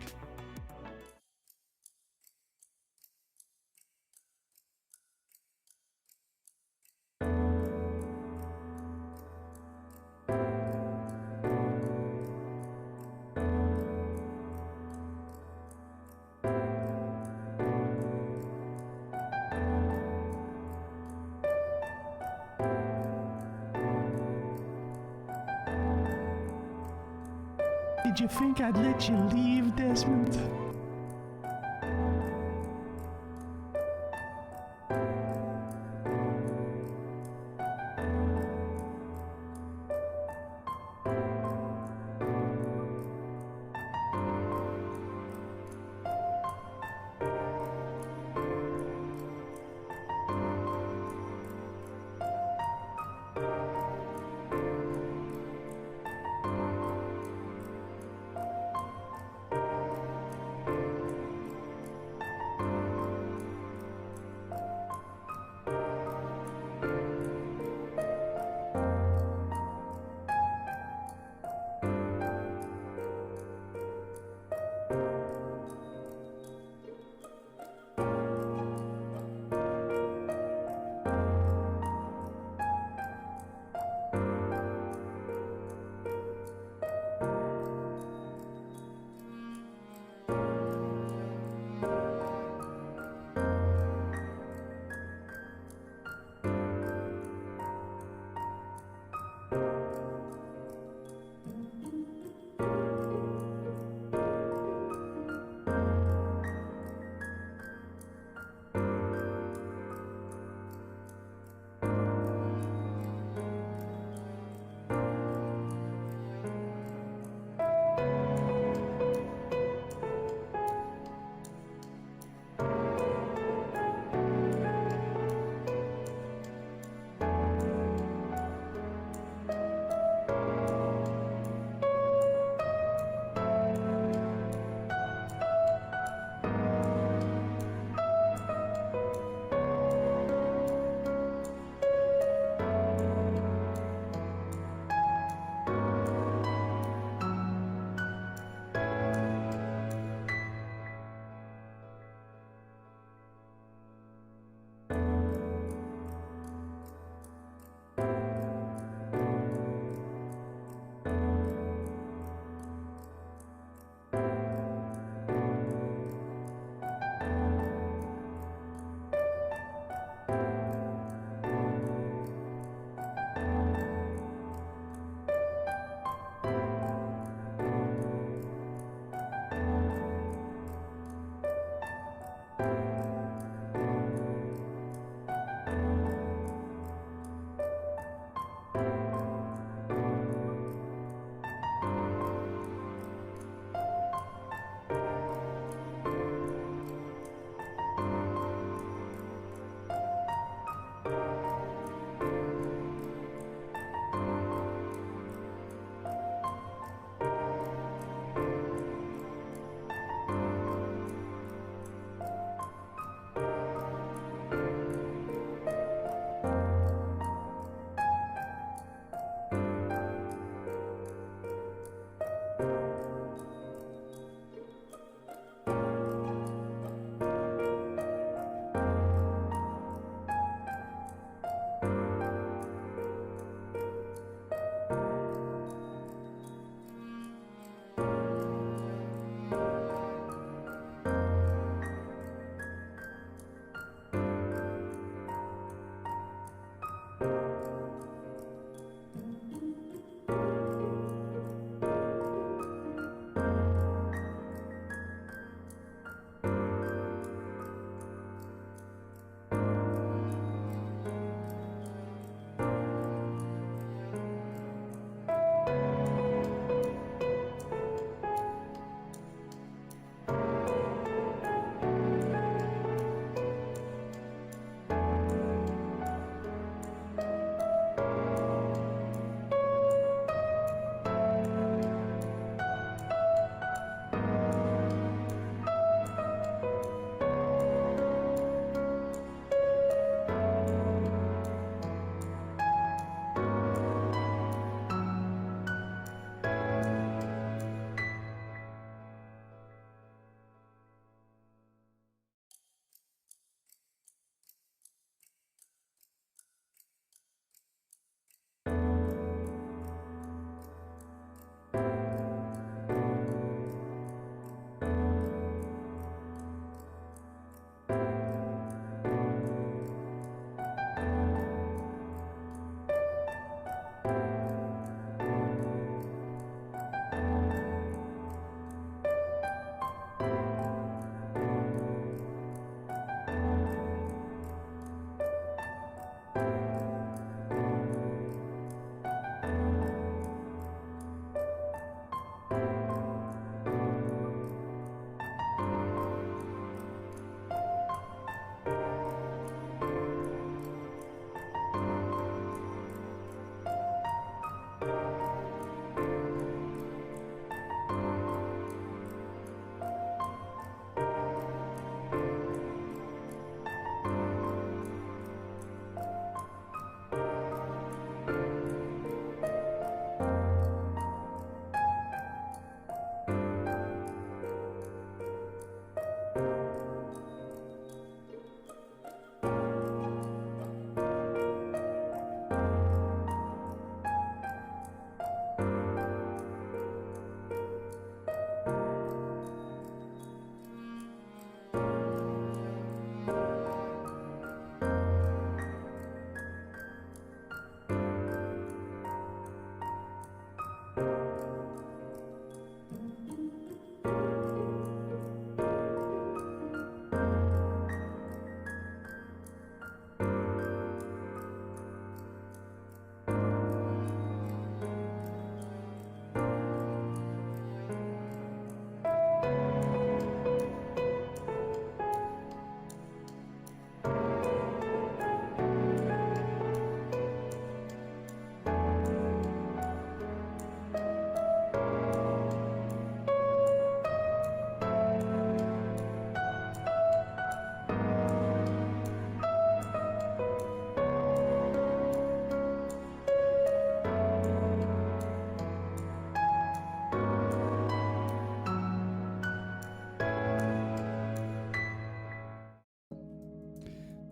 Did you think I'd let you leave, Desmond?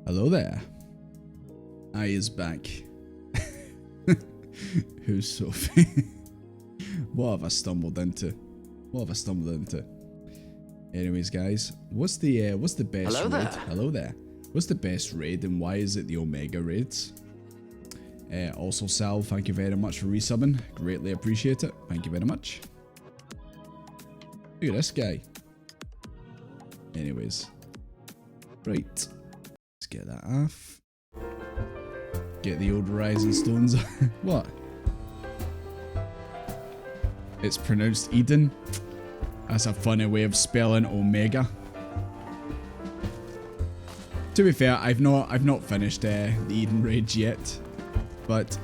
Hello there. I is back. Who's Sophie? What have I stumbled into? What have I stumbled into? Anyways, guys, what's the best Hello raid? there. Hello there. What's the best raid and why is it the Omega raids? Also, Sal, thank you very much for resubbing. Greatly appreciate it. Thank you very much. Look at this guy. Anyways. Right. Let's get that off. Get the old Rising Stones. What? It's pronounced Eden. That's a funny way of spelling Omega. To be fair, I've not finished the Eden raids yet, but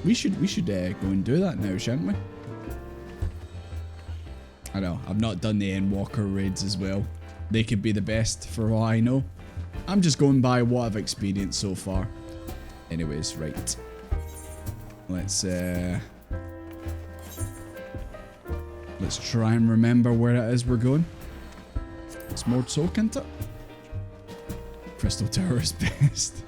we should go and do that now, shan't we? I know I've not done the Endwalker raids as well. They could be the best for all I know. I'm just going by what I've experienced so far. Anyways, right. Let's try and remember where it is we're going. It's more soak into it. Crystal Tower is best.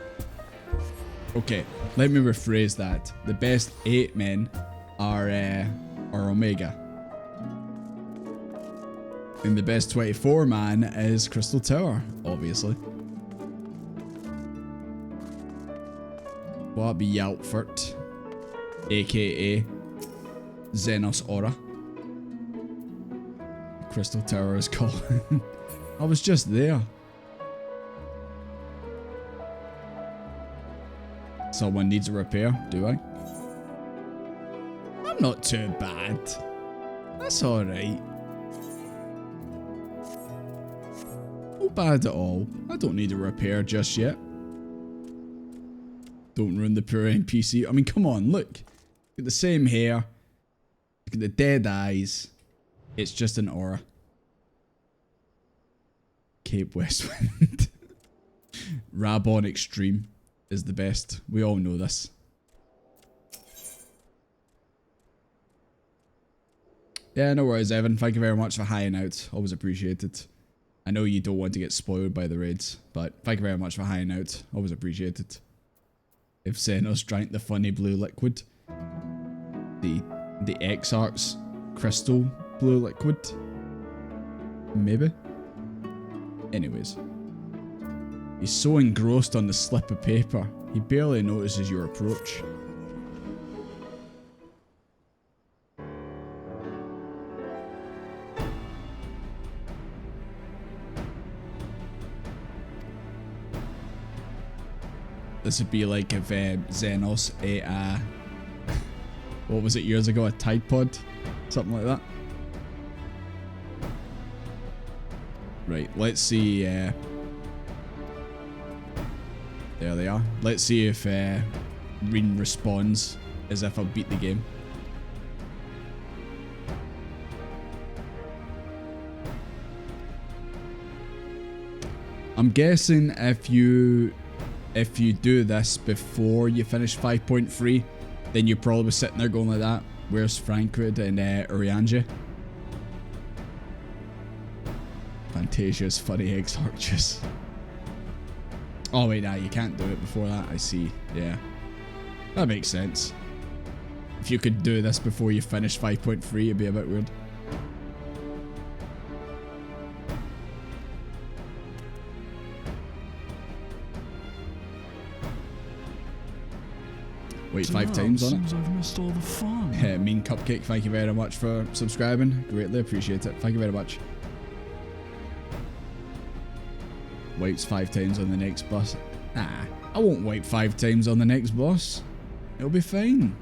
Okay, let me rephrase that. The best 8 men are Omega. And the best 24 man is Crystal Tower, obviously. Well, that'd be Yaltfort, aka Xenos Aura. Crystal Tower is calling. I was just there. Someone needs a repair, do I? I'm not too bad. That's alright. Not bad at all. I don't need a repair just yet. Don't ruin the poor NPC. I mean, come on, look. Look at the same hair. Look at the dead eyes. It's just an aura. Cape Westwind. Rabon Extreme is the best. We all know this. Yeah, no worries, Evan. Thank you very much for hiding out. Always appreciated. I know you don't want to get spoiled by the raids, but thank you very much for hiding out. Always appreciated. If Xenos drank the funny blue liquid, the Exarch's crystal blue liquid, maybe. Anyways, he's so engrossed on the slip of paper, he barely notices your approach. This would be like if Xenos ate a, what was it years ago, a Tide Pod? Something like that. Right, let's see. There they are. Let's see if Reen responds as if I beat the game. I'm guessing if you do this before you finish 5.3, then you're probably sitting there going like that. Where's Frankrid and Urianja? Fantasia's funny eggs arches. Oh wait, nah, you can't do it before that. I see. Yeah, that makes sense. If you could do this before you finish 5.3, it'd be a bit weird. Wait 5 times on it. Seems I've missed all the fun. Mean Cupcake, thank you very much for subscribing. Greatly appreciate it. Thank you very much. Wipes 5 times on the next boss. Nah, I won't wipe 5 times on the next boss. It'll be fine.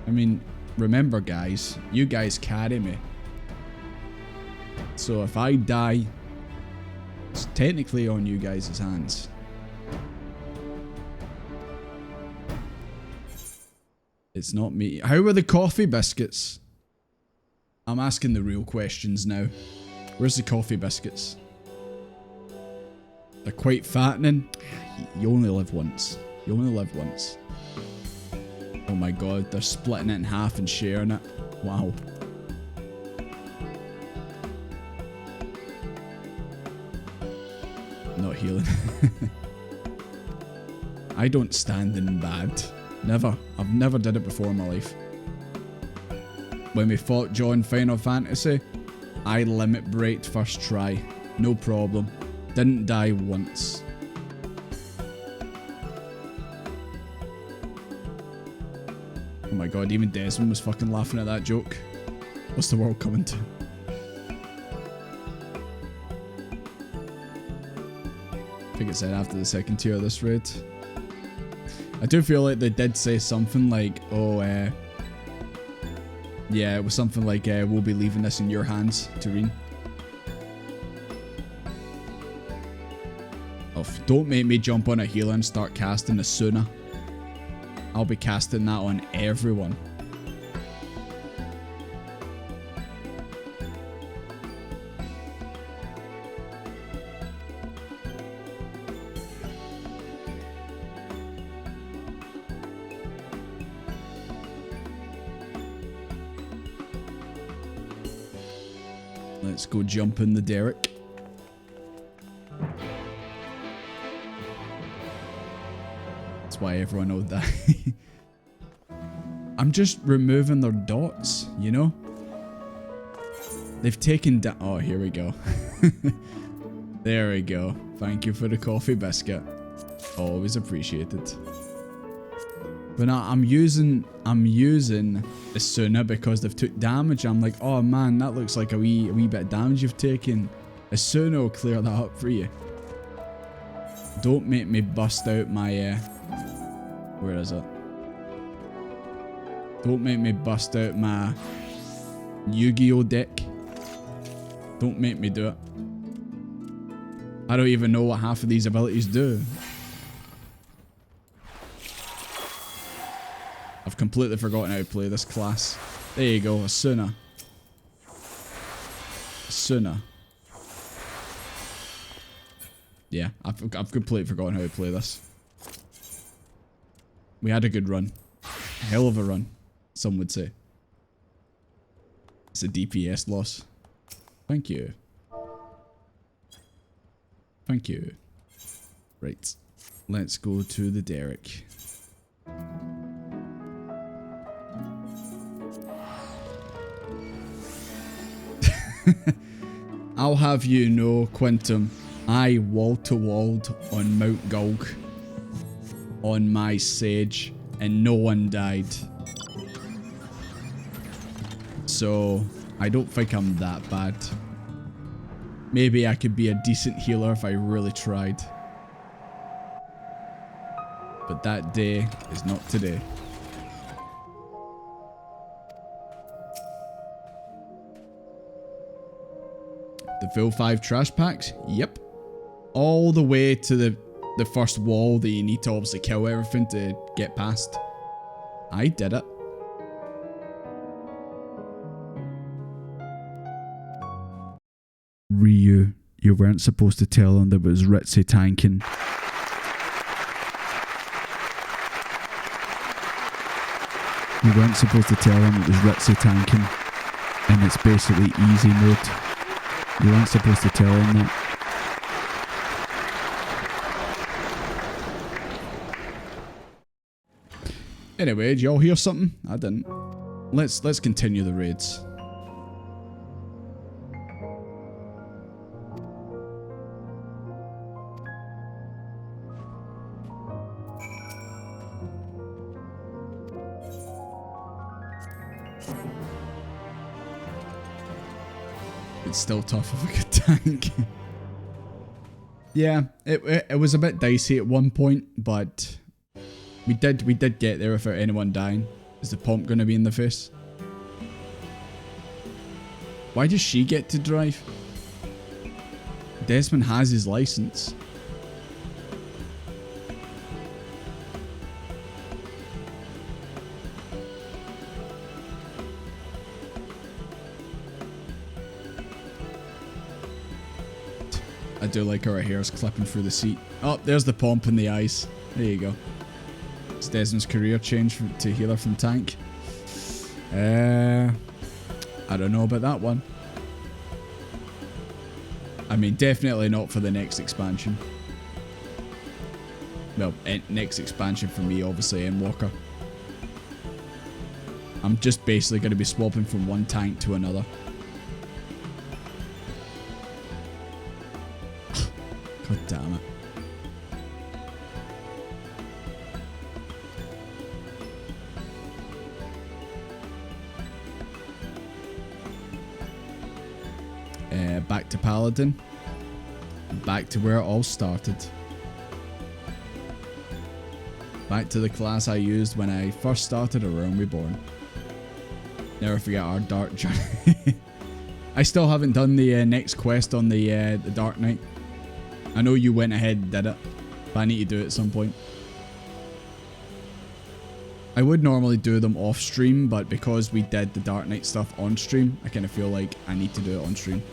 I mean, remember guys, you guys carry me. So if I die, it's technically on you guys' hands. It's not me. How are the coffee biscuits? I'm asking the real questions now. Where's the coffee biscuits? They're quite fattening. You only live once. You only live once. Oh my god, they're splitting it in half and sharing it. Wow. Not healing. I don't stand in bad. Never. I've never did it before in my life. When we fought John Final Fantasy, I limit breaked first try. No problem. Didn't die once. Oh my god, even Desmond was fucking laughing at that joke. What's the world coming to? I think it said after the second tier of this raid. I do feel like they did say something like, oh, yeah, it was something like, we'll be leaving this in your hands, Tareen. Oh, don't make me jump on a healer and start casting Asuna. I'll be casting that on everyone. Let's go jump in the derrick. That's why everyone knows that. I'm just removing their dots, you know? They've taken down... Oh, here we go. There we go. Thank you for the coffee biscuit. Always appreciated. But now I'm using Asuna because they've took damage. I'm like, oh man, that looks like a wee bit of damage you've taken. Asuna will clear that up for you. Don't make me bust out my where is it? Don't make me bust out my Yu-Gi-Oh deck. Don't make me do it. I don't even know what half of these abilities do. I've completely forgotten how to play this class. There you go, Asuna. Asuna. Yeah, I've completely forgotten how to play this. We had a good run. Hell of a run, some would say. It's a DPS loss. Thank you. Thank you. Right. Let's go to the derrick. I'll have you know, Quintum, I wall-to-walled on Mount Gulg on my Sage and no one died. So, I don't think I'm that bad. Maybe I could be a decent healer if I really tried. But that day is not today. The full 5 trash packs? Yep. All the way to the first wall that you need to obviously kill everything to get past. I did it. Ryu, you weren't supposed to tell him there was Ritzy tanking. You weren't supposed to tell him it was Ritzy tanking. And it's basically easy mode. You weren't supposed to tell him that. Anyway, did y'all hear something? I didn't. Let's continue the raids. It's still tough if I could tank. Yeah, it was a bit dicey at one point, but we did get there without anyone dying. Is the pomp gonna be in the face? Why does she get to drive? Desmond has his license. I do like how her hair's clipping through the seat. Oh, there's the pomp in the eyes. There you go. It's Desmond's career change to healer from tank. I don't know about that one. I mean, definitely not for the next expansion. Well, next expansion for me, obviously, in Walker. I'm just basically going to be swapping from one tank to another. God damn it. Back to Paladin. Back to where it all started. Back to the class I used when I first started A Realm Reborn. Never forget our dark journey. I still haven't done the next quest on the Dark Knight. I know you went ahead and did it, but I need to do it at some point. I would normally do them off stream, but because we did the Dark Knight stuff on stream, I kind of feel like I need to do it on stream.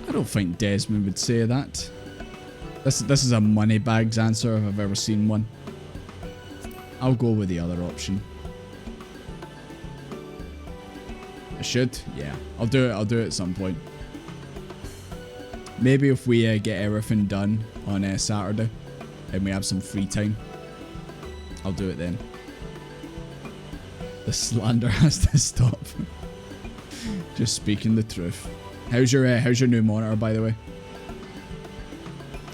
I don't think Desmond would say that. This is a moneybags answer if I've ever seen one. I'll go with the other option. I should? Yeah. I'll do it at some point. Maybe if we get everything done on Saturday and we have some free time, I'll do it then. The slander has to stop. Just speaking the truth. How's your new monitor, by the way?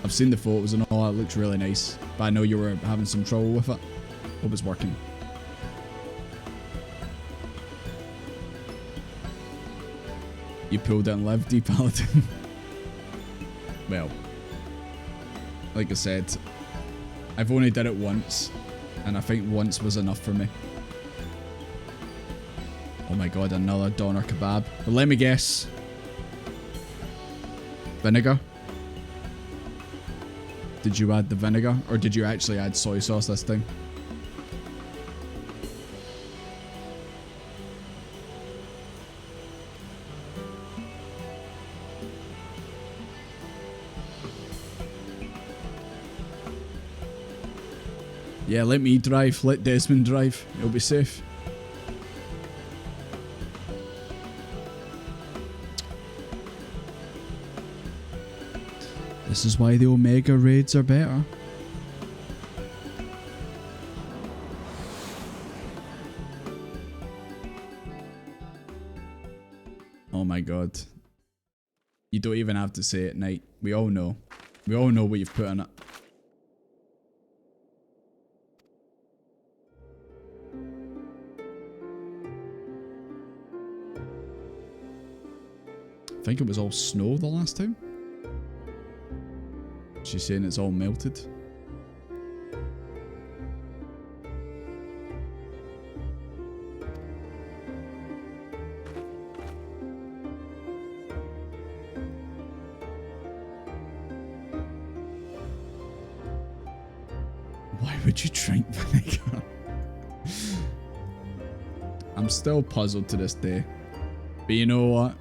I've seen the photos and all. It looks really nice, but I know you were having some trouble with it. Hope it's working. You pulled it and lived, D Paladin. Well, like I said, I've only did it once, and I think once was enough for me. Oh my god, another doner kebab. But let me guess. Vinegar? Did you add the vinegar, or did you actually add soy sauce this time? Yeah, let me drive. Let Desmond drive. He'll be safe. This is why the Omega raids are better. Oh my god. You don't even have to say it, Knight. We all know. We all know what you've put in it. I think it was all snow the last time. She's saying it's all melted. Why would you drink vinegar? I'm still puzzled to this day. But you know what?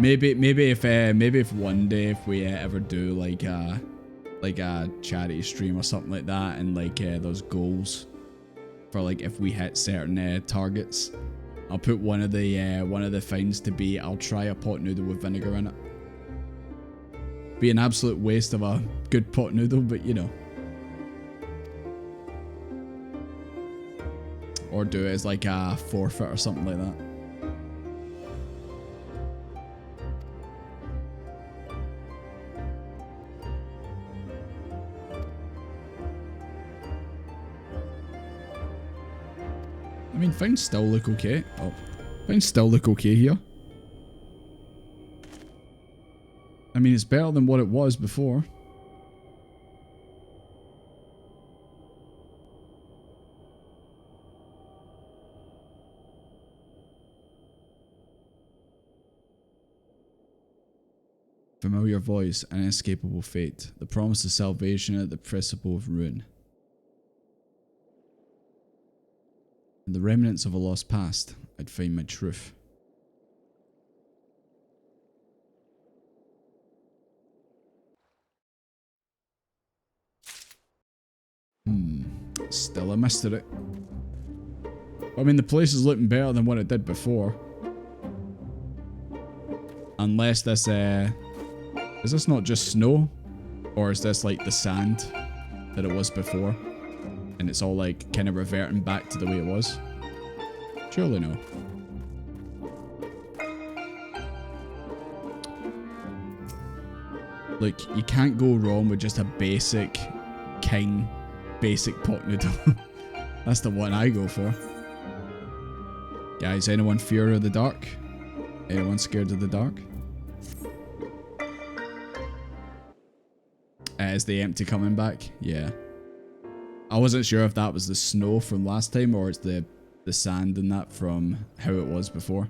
Maybe if one day if we ever do like a charity stream or something like that, and like those goals for like if we hit certain targets, I'll put one of the things to be I'll try a pot noodle with vinegar in it. Be an absolute waste of a good pot noodle, but you know. Or do it as like a forfeit or something like that. I mean, things still look okay. Oh, things still look okay here. I mean, it's better than what it was before. Familiar voice, an inescapable fate. The promise of salvation at the precipice of ruin. In the remnants of a lost past, I'd find my truth. Still a mystery. I mean, the place is looking better than what it did before. Unless this, is this not just snow? Or is this like the sand that it was before? And it's all like kind of reverting back to the way it was? Surely no. Look, you can't go wrong with just a basic king, basic pot noodle. That's the one I go for. Guys, anyone fear of the dark? Anyone scared of the dark? Is the empty coming back? Yeah. I wasn't sure if that was the snow from last time or it's the sand and that from how it was before.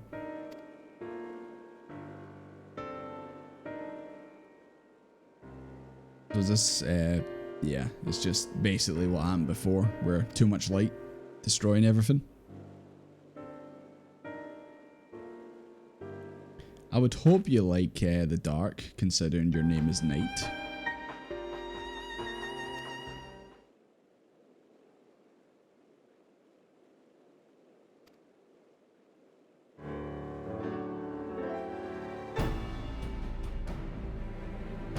So this, yeah, it's just basically what happened before, where too much light destroying everything. I would hope you like the dark, considering your name is Night.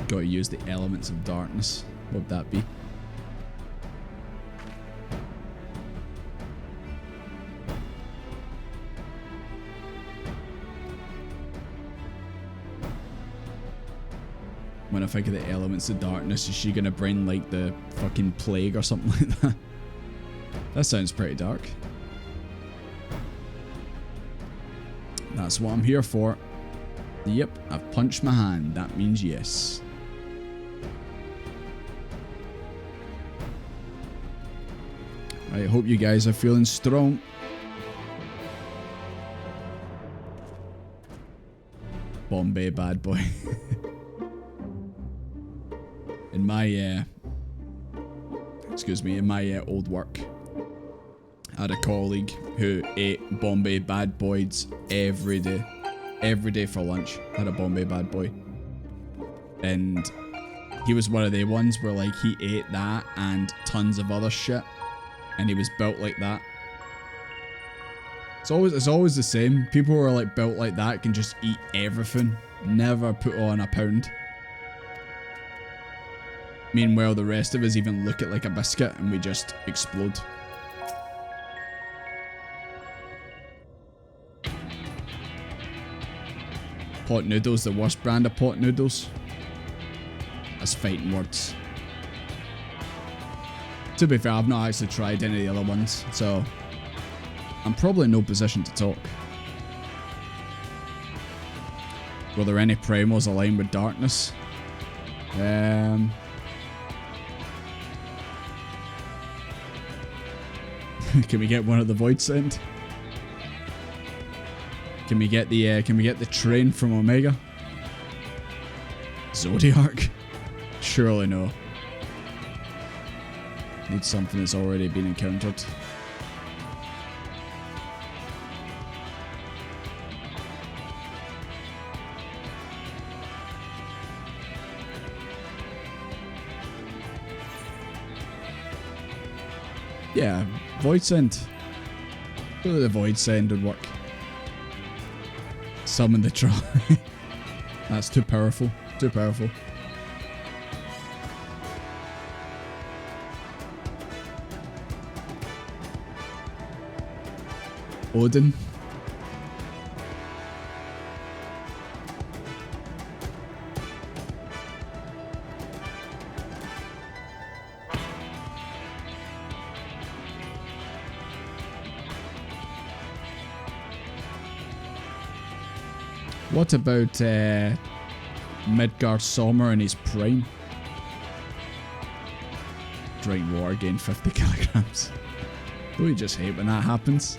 Gotta use the elements of darkness. What would that be? When I think of the elements of darkness, is she gonna bring like the fucking plague or something like that? That sounds pretty dark. That's what I'm here for. Yep, I've punched my hand. That means yes. I hope you guys are feeling strong. Bombay bad boy. In my, excuse me, in my old work, I had a colleague who ate Bombay bad boys every day. Every day for lunch, had a Bombay bad boy. And he was one of the ones where like he ate that and tons of other shit. And he was built like that. It's always the same. People who are like built like that can just eat everything. Never put on a pound. Meanwhile, the rest of us even look at like a biscuit and we just explode. Pot noodles, the worst brand of pot noodles. That's fighting words. To be fair, I've not actually tried any of the other ones, so I'm probably in no position to talk. Were there any primals aligned with darkness? Can we get one of the Void Sent? Can we get the train from Omega? Zodiac? Surely no. Need something that's already been encountered. Yeah, Void Send. The Void Send would work. Summon the troll. That's too powerful. Too powerful. Odin. What about Midgard Sommer in his prime? Drink water, gain 50 kilograms. Don't you just hate when that happens?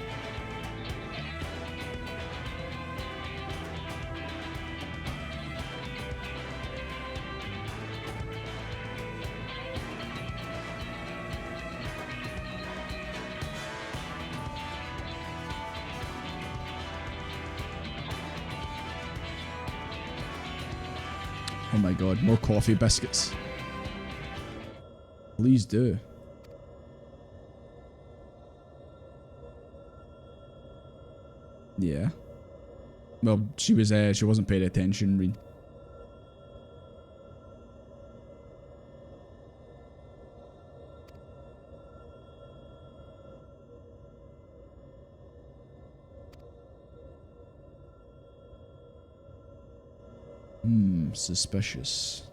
Oh my god, more coffee biscuits. Please do. Yeah. Well, she wasn't paying attention, Reen. Suspicious.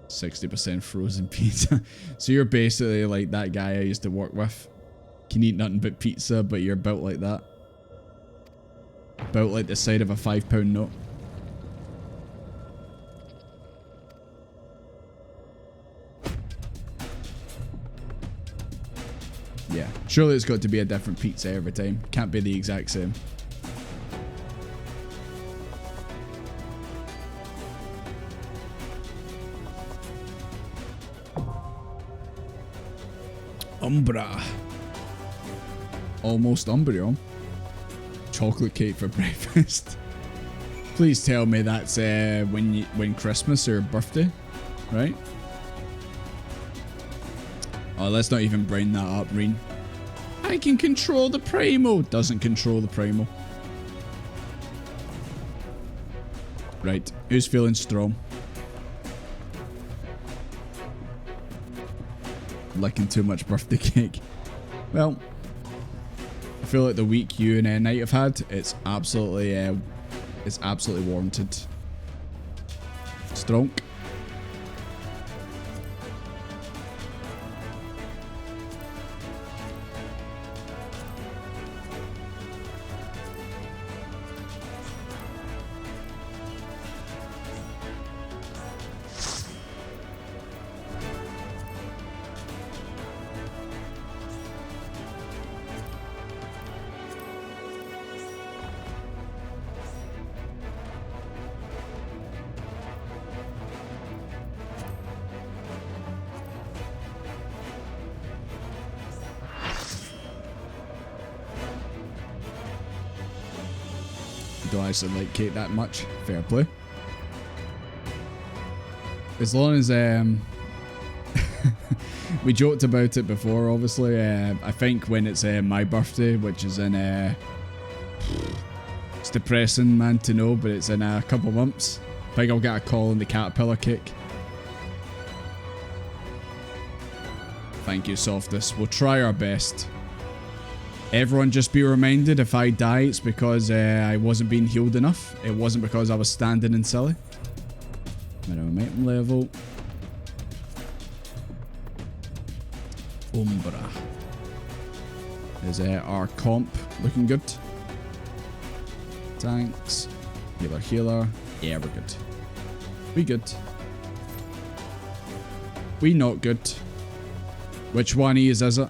60% frozen pizza. So you're basically like that guy I used to work with. Can eat nothing but pizza, but you're built like that. Built like the side of a £5 note. Yeah, surely it's got to be a different pizza every time. Can't be the exact same. Umbra. Almost Umbreon. Chocolate cake for breakfast. Please tell me that's when Christmas or birthday, right? Oh, let's not even bring that up, Reen. I can control the Primo. Doesn't control the Primo. Right, who's feeling strong? Licking too much birthday cake. Well, I feel like the week you and Knight have had, it's absolutely warranted. Strong. Don't actually like cake that much. Fair play. As long as we joked about it before, obviously. I think when it's my birthday, which is in it's depressing, man, to know, but it's in a couple months. I think I'll get a call on the caterpillar cake. Thank you, Softus. We'll try our best. Everyone just be reminded, if I die, it's because I wasn't being healed enough. It wasn't because I was standing and silly. Minimum item level. Umbra. Is our comp looking good? Tanks. Healer, healer. Yeah, we're good. We good. We not good. Which one is it?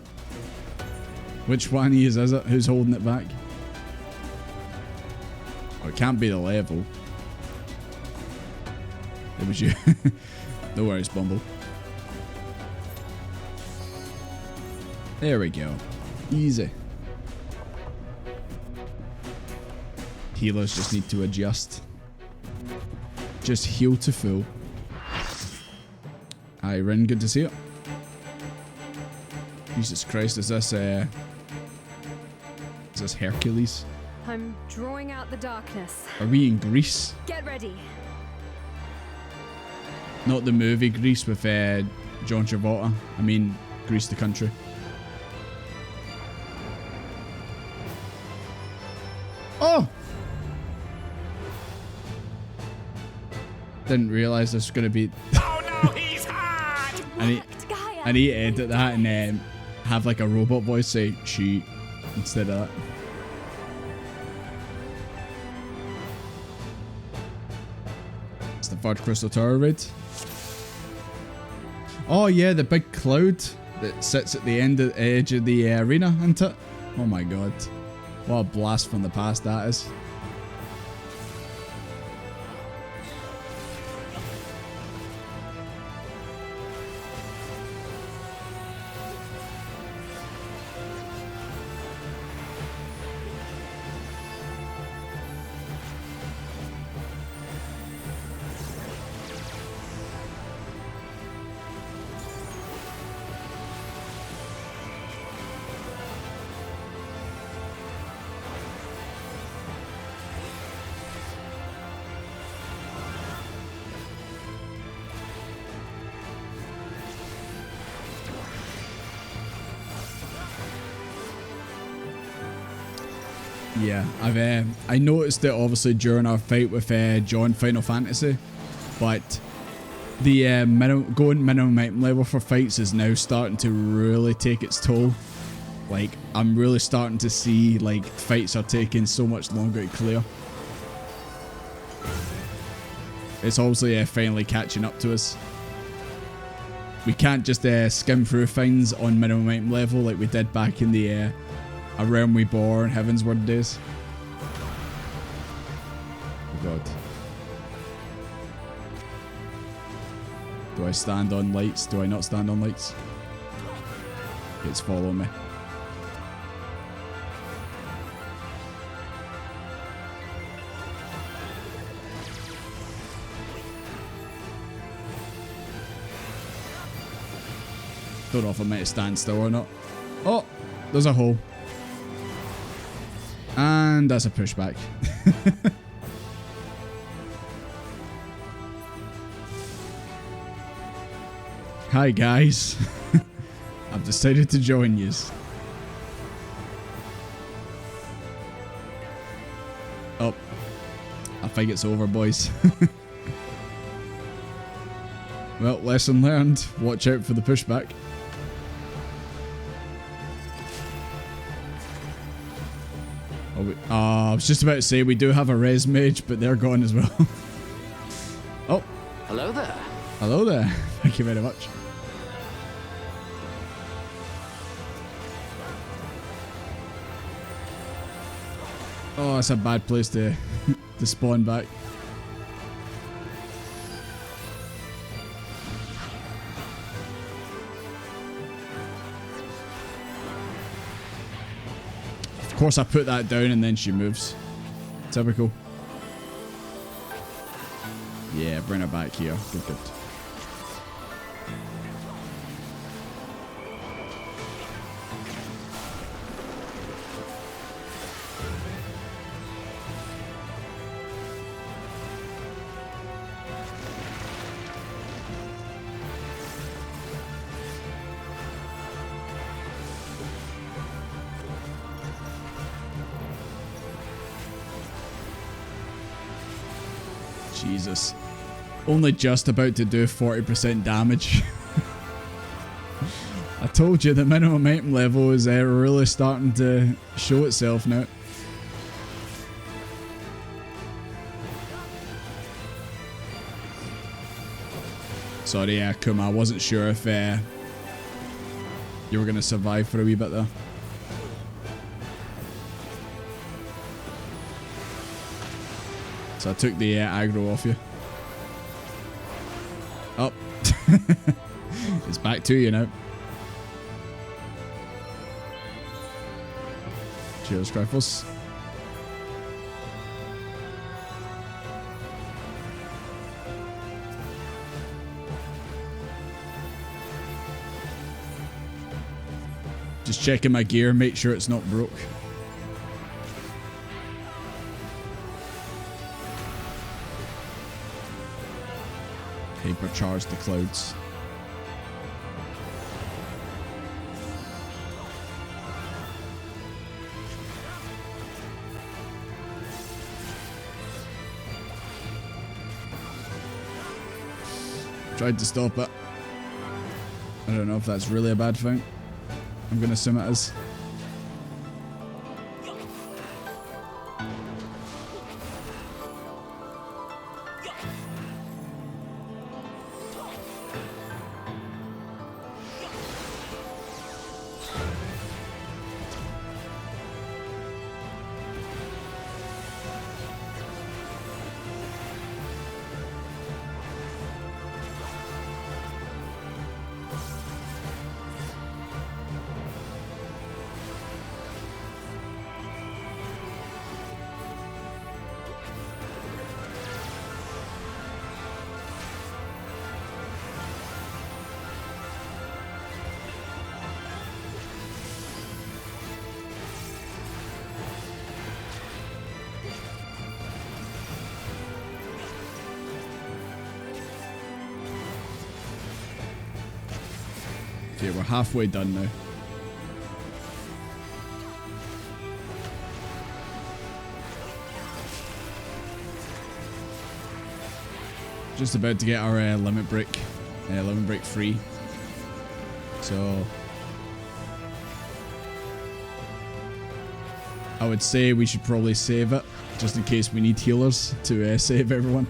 Which one is it? Who's holding it back? Oh, it can't be the level. It was you. No worries, Bumble. There we go. Easy. Healers just need to adjust. Just heal to full. Hi, Rin. Good to see you. Jesus Christ, is this Hercules? I'm drawing out the darkness. Are we in Greece? Get ready. Not the movie Grease with John Travolta. I mean, Grease the country. Oh! Didn't realise this was going to be... Oh no, he's hot! I need to edit that and have like a robot voice say, she, instead of that. It's the third Crystal Tower raid. Oh yeah, the big cloud that sits at the edge of the arena, isn't it? Oh my god. What a blast from the past that is. Yeah, I noticed it obviously during our fight with John Final Fantasy, but the going minimum item level for fights is now starting to really take its toll. Like, I'm really starting to see like fights are taking so much longer to clear. It's obviously finally catching up to us. We can't just skim through things on minimum item level like we did back in the A Realm Reborn, Heavensward days. Oh god. Do I stand on lights? Do I not stand on lights? It's following me. Don't know if I'm meant to stand still or not. Oh, there's a hole. And that's a pushback. Hi guys. I've decided to join yous. Oh, I think it's over, boys. Well, lesson learned. Watch out for the pushback. I was just about to say we do have a res mage, but they're gone as well. Oh. Hello there. Hello there. Thank you very much. Oh, that's a bad place to to spawn back. Of course I put that down and then she moves. Typical. Yeah, bring her back here. Good, good. Jesus. Only just about to do 40% damage. I told you the minimum item level is really starting to show itself now. Sorry, Kuma, I wasn't sure if you were going to survive for a wee bit there. So I took the aggro off you. Oh. It's back to you now. Cheers, Rifles. Just checking my gear, make sure it's not broke. Hypercharge the clouds. Tried to stop it. I don't know if that's really a bad thing. I'm gonna assume it is. Okay, we're halfway done now. Just about to get our limit break free. So I would say we should probably save it, just in case we need healers to save everyone.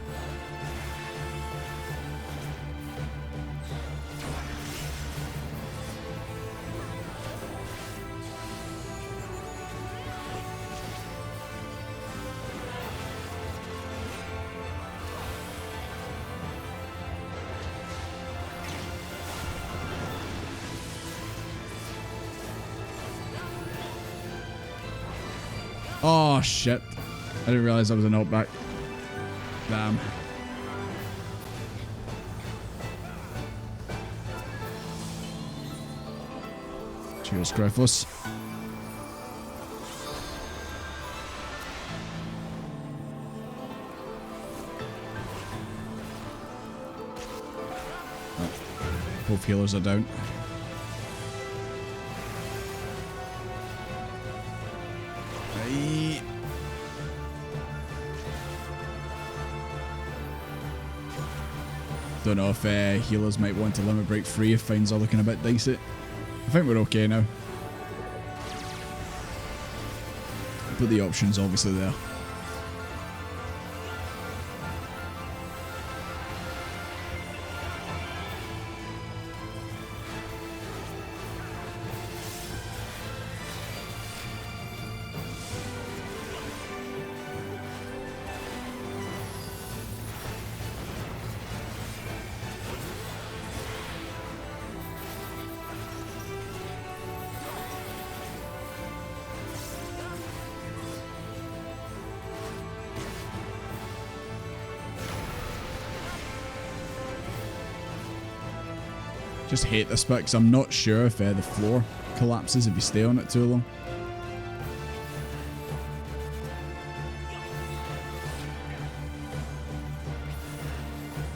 Oh shit. I didn't realize I was a knockback. Damn. Cheers, Griffiths. Oh, both healers are down. Don't know if healers might want to limit break free if things are looking a bit dicey. I think we're okay now. But the option's obviously there. Just hate this bit because I'm not sure if the floor collapses if you stay on it too long.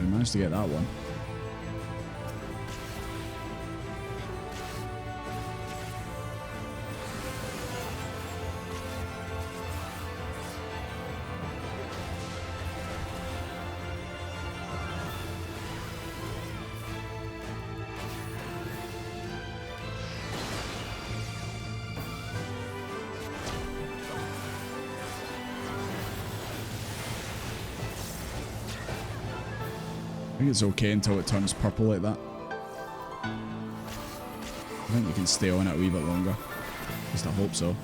We managed to get that one. I think it's okay until it turns purple like that. I think we can stay on it a wee bit longer. At least I hope so.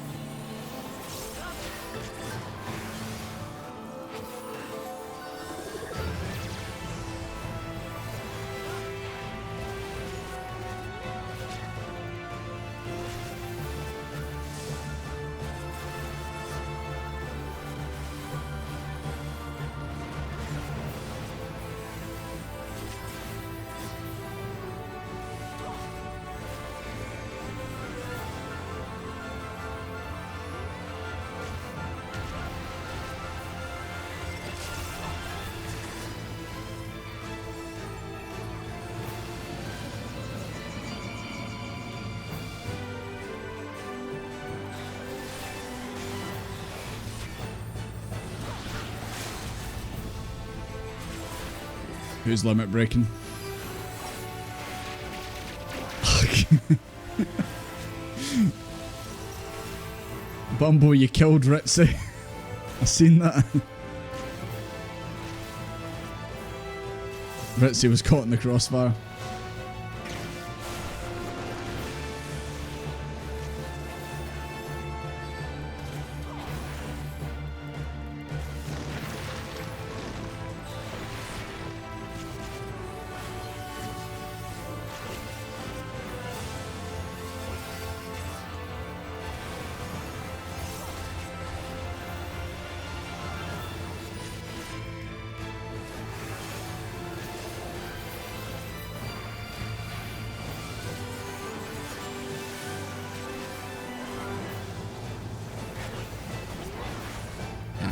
Who's limit breaking? Bumble, you killed Ritzy. I seen that. Ritzy was caught in the crossfire.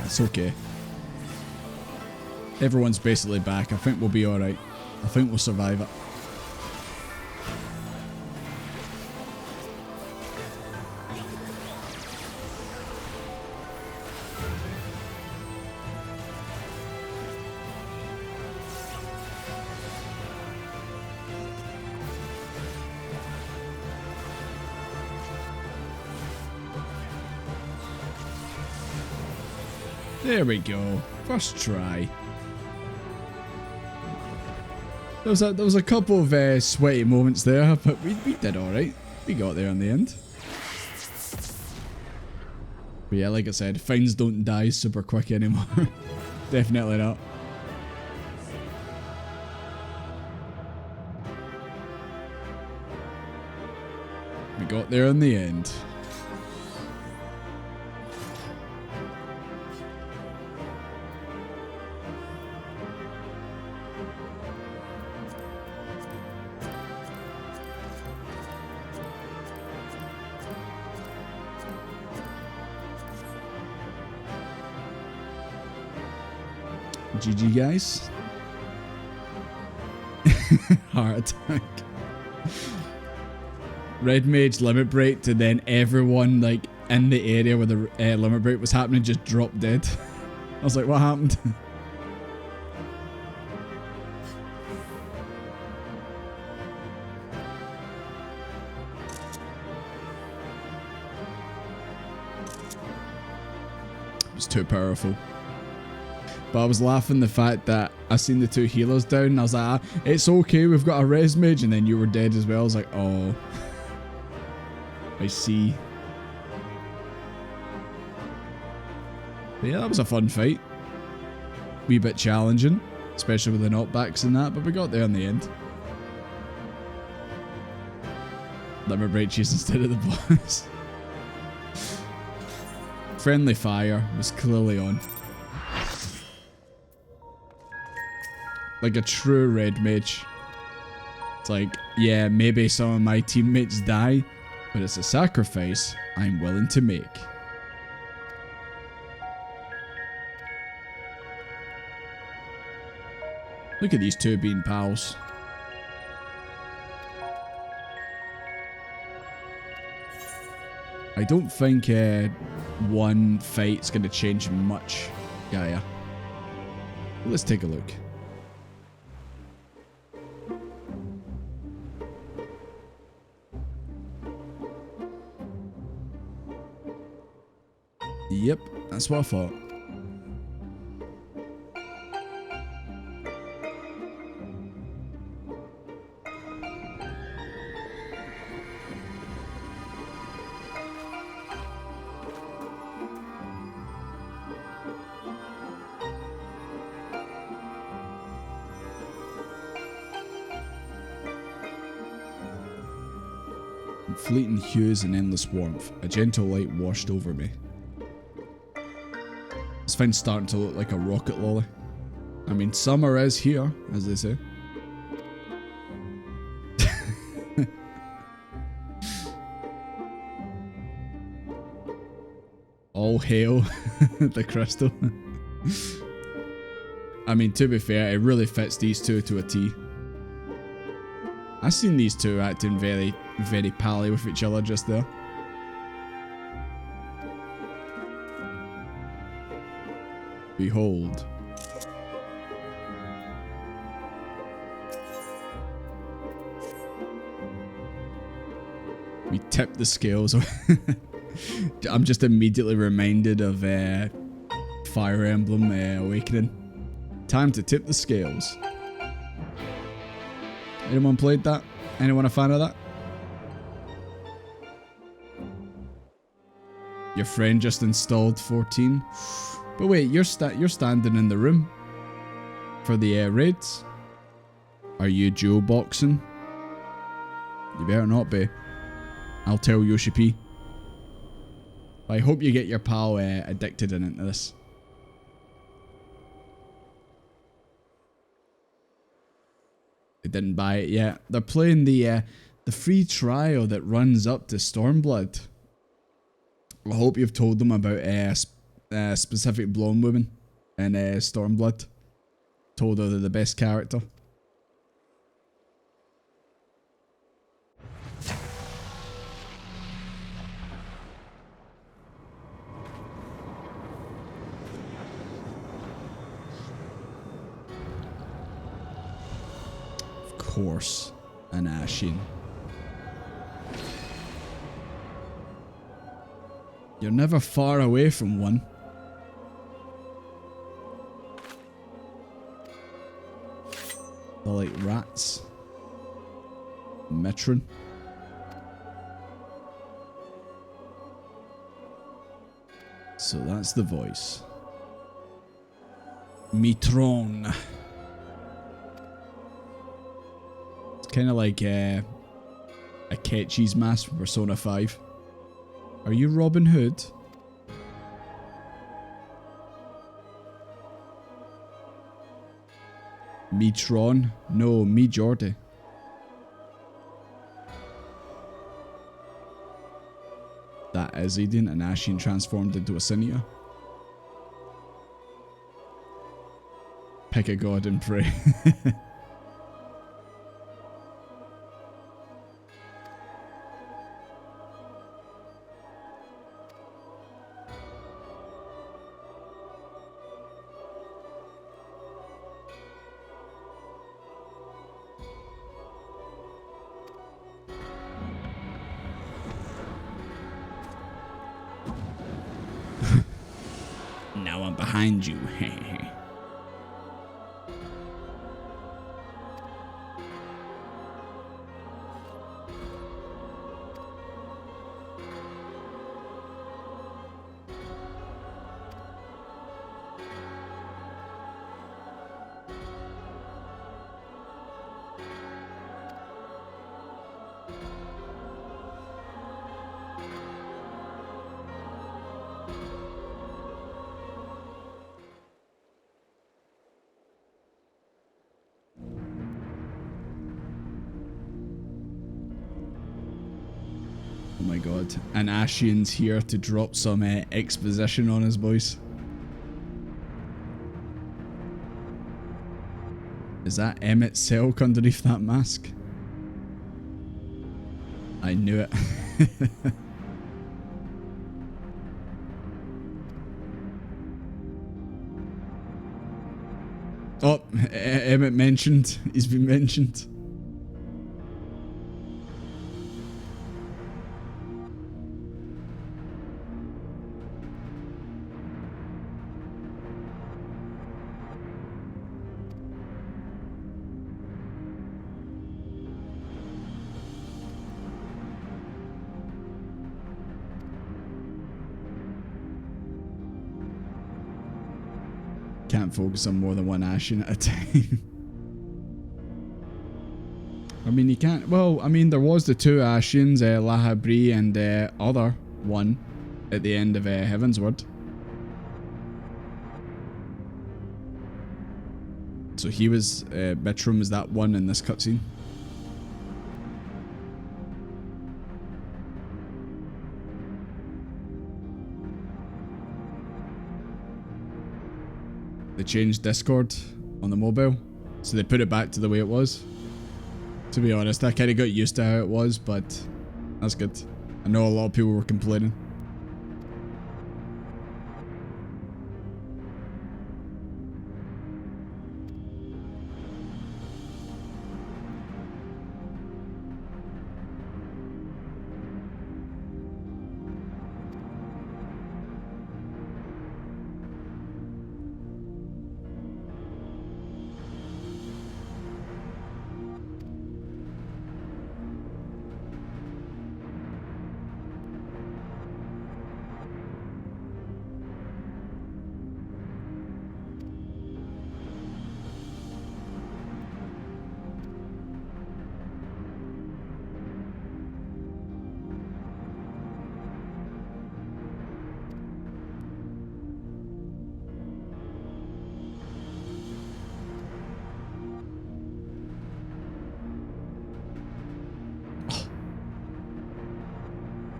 It's okay. Everyone's basically back. I think we'll be alright. I think we'll survive it. There we go. First try. There was a couple of sweaty moments there, but we did alright. We got there in the end. But yeah, like I said, finds don't die super quick anymore. Definitely not. We got there in the end. GG guys. Heart attack. Red Mage limit break to then everyone like in the area where the limit break was happening just dropped dead. I was like, what happened? It was too powerful. But I was laughing the fact that I seen the two healers down and I was like, ah, it's okay, we've got a res mage, and then you were dead as well. I was like, oh. I see. But yeah, that was a fun fight. Wee bit challenging, especially with the knockbacks and that, but we got there in the end. Limit break chase instead of the boss. Friendly fire was clearly on. Like a true red mage. It's like, yeah, maybe some of my teammates die, but it's a sacrifice I'm willing to make. Look at these two being pals. I don't think one fight's going to change much, Gaia. Let's take a look. Yep, that's what I thought. Fleeting hues and endless warmth, a gentle light washed over me. This thing's starting to look like a rocket lolly. I mean, summer is here, as they say. All hail the crystal. I mean, to be fair, it really fits these two to a T. I've seen these two acting very, very pally with each other just there. Behold. We tip the scales. I'm just immediately reminded of Fire Emblem Awakening. Time to tip the scales. Anyone played that? Anyone a fan of that? Your friend just installed 14. But wait, you're standing in the room for the raids. Are you dual boxing? You better not be. I'll tell Yoshi P. I hope you get your pal addicted into this. They didn't buy it yet. They're playing the free trial that runs up to Stormblood. I hope you've told them about specific blonde women in Stormblood. Told her they're the best character. Of course, an Ashen. You're never far away from one. They're like rats. Metron. So that's the voice. Mitron. It's kind of like a Ketchy's mask from Persona 5. Are you Robin Hood? Mitron? No, me Jordy. That is Eden, an Ashen transformed into a Cinear. Pick a god and pray. Now I'm behind you. Oh my god. And Ashian's here to drop some exposition on his voice. Is that Emmett Selk underneath that mask? I knew it. Oh, Emmett mentioned. He's been mentioned. Can't focus on more than one Ashen at a time. I mean, you can't. Well, I mean, there was the two Ashians, Lahabri and the other one at the end of Heavensward. So he was, Mitron was that one in this cutscene. They changed Discord on the mobile, so they put it back to the way it was. To be honest, I kind of got used to how it was, but that's good. I know a lot of people were complaining.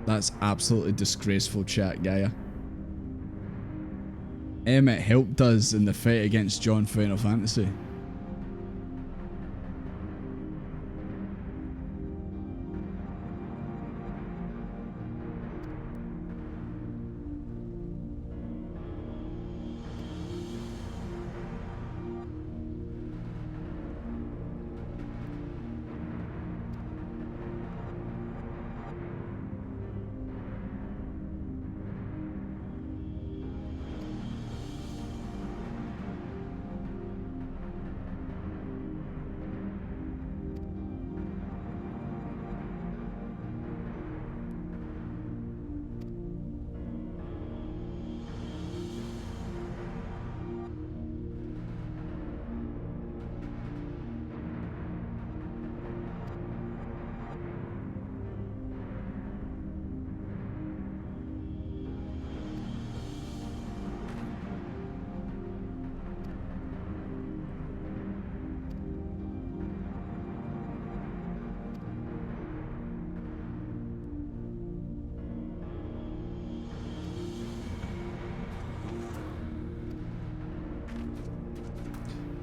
That's absolutely disgraceful, chat, Gaia. Emmett helped us in the fight against John Final Fantasy.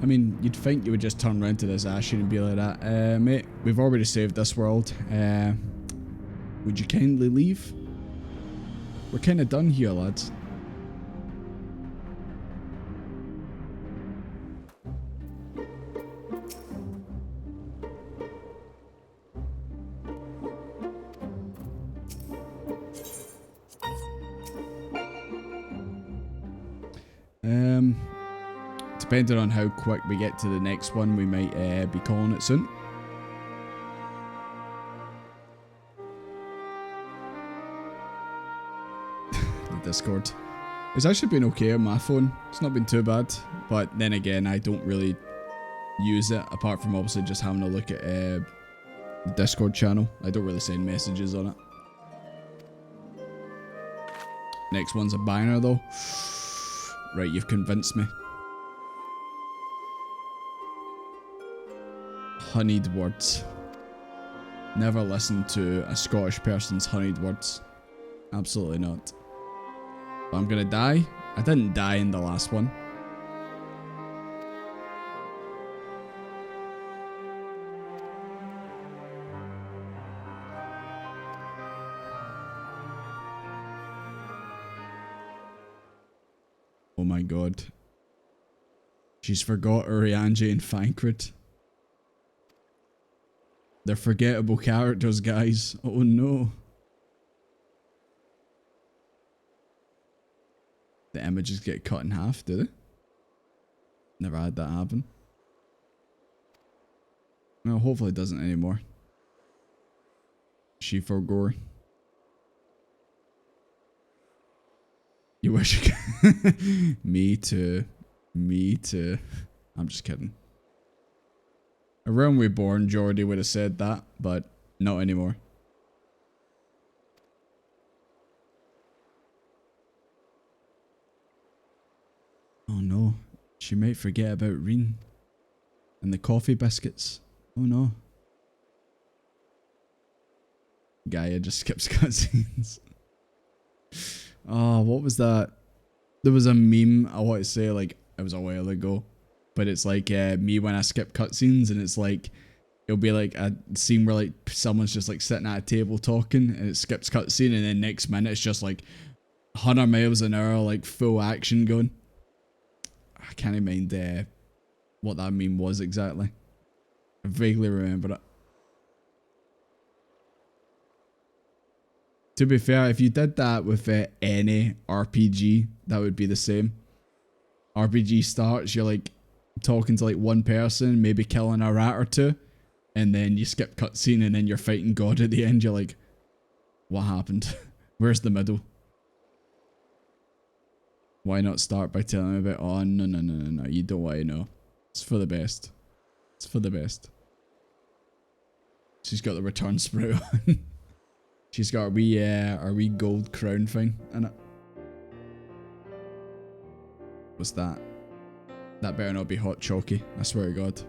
I mean, you'd think you would just turn around to this Ashen and be like that. Mate, we've already saved this world. Would you kindly leave? We're kind of done here, lads. Depending on how quick we get to the next one, we might be calling it soon. The Discord. It's actually been okay on my phone. It's not been too bad. But then again, I don't really use it, apart from obviously just having a look at the Discord channel. I don't really send messages on it. Next one's a banger though. Right, you've convinced me. Honeyed words. Never listen to a Scottish person's honeyed words. Absolutely not. But I'm gonna die. I didn't die in the last one. Oh my god. She's forgot Urianger and Thancred. They're forgettable characters, guys. Oh no. The images get cut in half, do they? Never had that happen. Well, hopefully it doesn't anymore. She forgot. You wish you could. Me too. Me too. I'm just kidding. Around we born, Jordy would have said that, but not anymore. Oh no, she might forget about Reen and the coffee biscuits. Oh no. Gaia just skips cutscenes. Oh, what was that? There was a meme, I want to say, like, it was a while ago. But it's like me when I skip cutscenes, and it's like, it'll be like a scene where like someone's just like sitting at a table talking, and it skips cutscene, and then next minute it's just like 100 miles an hour, like full action going. I can't mind what that meme was exactly. I vaguely remember it. To be fair, if you did that with any RPG, that would be the same. RPG starts, you're like talking to like one person, maybe killing a rat or two, and then you skip cutscene and then you're fighting God at the end. You're like, what happened? Where's the middle? Why not start by telling me about, oh no, you don't want to know. It's for the best. It's for the best. She's got the return sprite on. She's got our wee gold crown thing in it. What's that? That better not be Hot Chalky, I swear to God.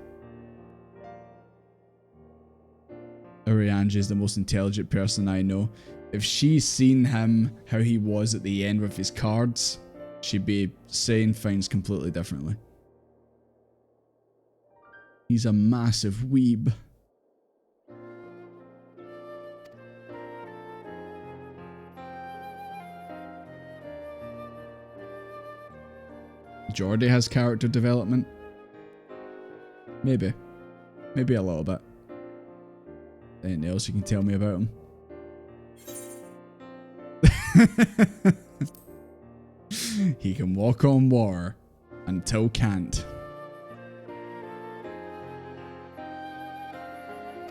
Urianger is the most intelligent person I know. If she's seen him, how he was at the end with his cards, she'd be saying things completely differently. He's a massive weeb. Jordy has character development. Maybe. Maybe a little bit. Anything else you can tell me about him? He can walk on water until can't.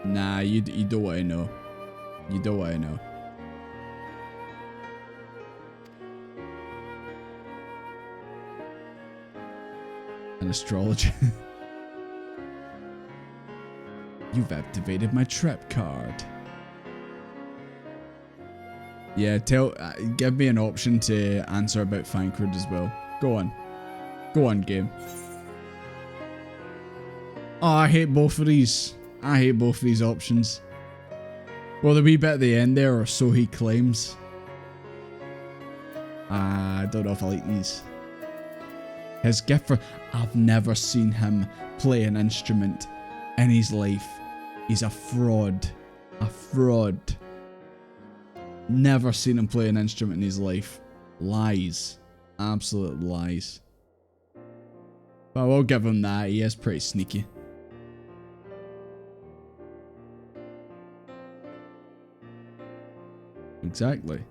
Nah, you don't want to know. You don't want to know. An astrologer. You've activated my trap card. Yeah, give me an option to answer about Thancred as well. Go on. Go on, game. Oh, I hate both of these. I hate both of these options. Well, the wee bit at the end there, or so he claims. I don't know if I like these. His gift for... I've never seen him play an instrument in his life. He's a fraud. A fraud. Never seen him play an instrument in his life. Lies. Absolute lies. But I will give him that. He is pretty sneaky. Exactly.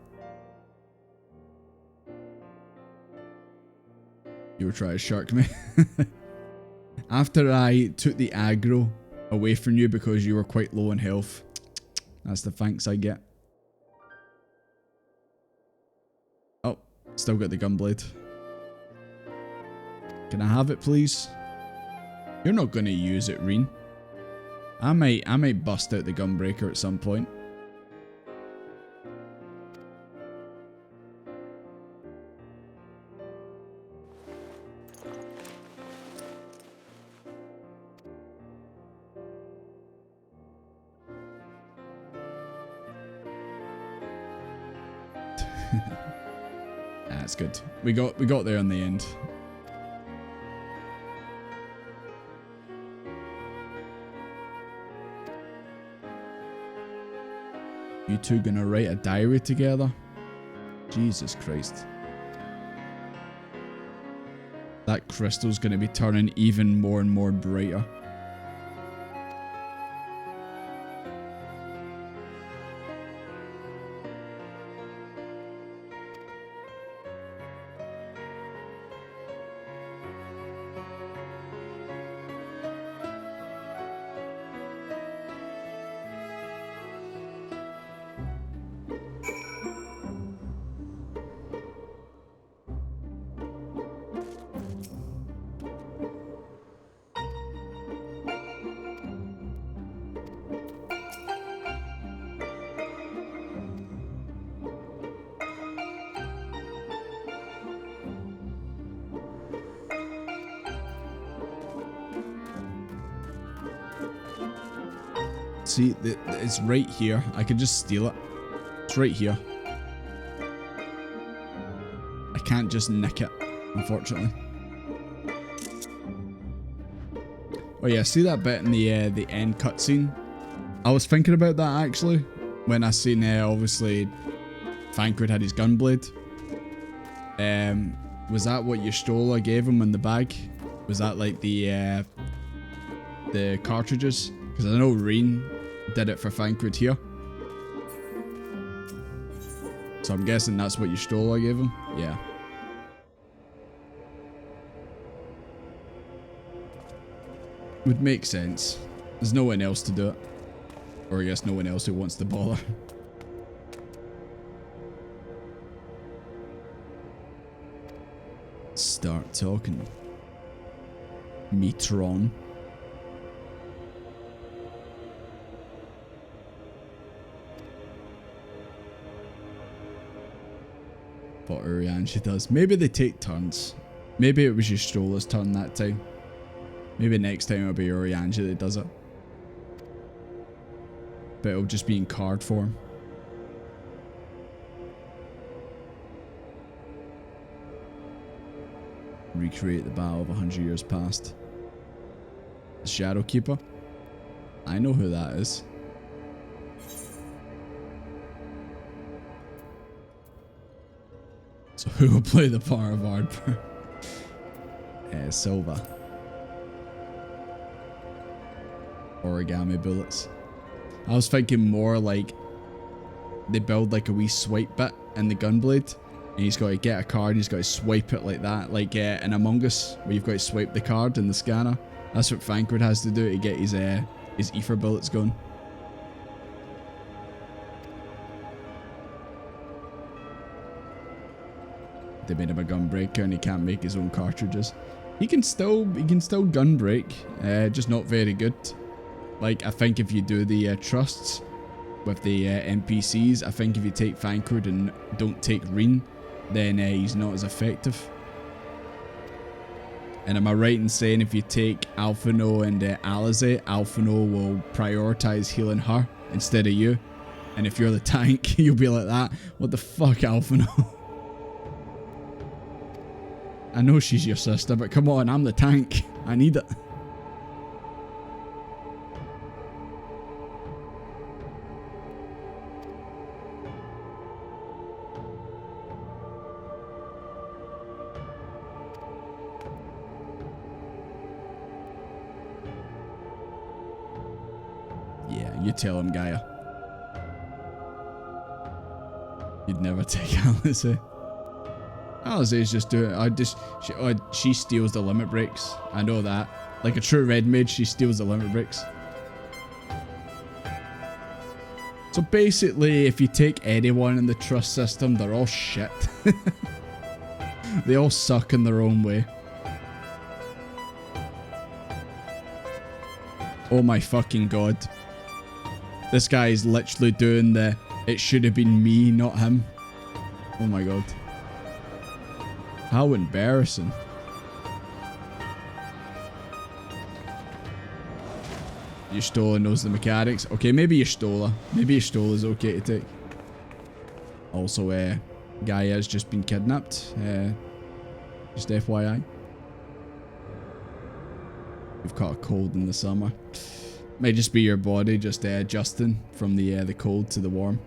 You were trying to shark me. After I took the aggro away from you because you were quite low in health. That's the thanks I get. Oh, still got the gunblade. Can I have it, please? You're not going to use it, Reen. I might bust out the gunbreaker at some point. That's good. We got there in the end. You two gonna write a diary together? Jesus Christ. That crystal's gonna be turning even more and more brighter. See, it's right here. I could just steal it. It's right here. I can't just nick it, unfortunately. Oh yeah, see that bit in the end cutscene? I was thinking about that actually when I seen obviously Thancred had his gunblade. Was that what you stole? I gave him in the bag. Was that like the cartridges? Because I know Reen did it for Thancred here. So I'm guessing that's what you stole I gave him? Yeah. Would make sense. There's no one else to do it. Or I guess no one else who wants to bother. Start talking. Metron. What Urianger does. Maybe they take turns. Maybe it was your Stroller's turn that time. Maybe next time it'll be Urianger that does it. But it'll just be in card form. Recreate the battle of 100 years past. The Shadowkeeper? I know who that is. So who will play the part of Ardbur? Silva. Origami bullets. I was thinking more like they build like a wee swipe bit in the gunblade, and he's got to get a card and he's got to swipe it like that, like in Among Us, where you've got to swipe the card in the scanner. That's what Thancred has to do to get his ether bullets going. They made him a gunbreaker and he can't make his own cartridges. He can still gunbreak, just not very good. Like, I think if you do the trusts with the NPCs, I think if you take Thancred and don't take Reen, then he's not as effective. And am I right in saying if you take Alphino and Alize, Alphino will prioritize healing her instead of you? And if you're the tank, you'll be like that. What the fuck, Alphino? I know she's your sister, but come on, I'm the tank. I need it. Yeah, you tell him, Gaia. You'd never take Alice. Alice is just doing. She steals the limit breaks. I know that. Like a true red mage, she steals the limit breaks. So basically, if you take anyone in the trust system, they're all shit. They all suck in their own way. Oh my fucking god. This guy is literally doing the it should have been me, not him. Oh my god. How embarrassing. Y'shtola knows the mechanics. Okay, maybe Y'shtola. Maybe Y'shtola's okay to take. Also, Gaia's just been kidnapped. Just FYI. You've caught a cold in the summer. Might just be your body just adjusting from the cold to the warm.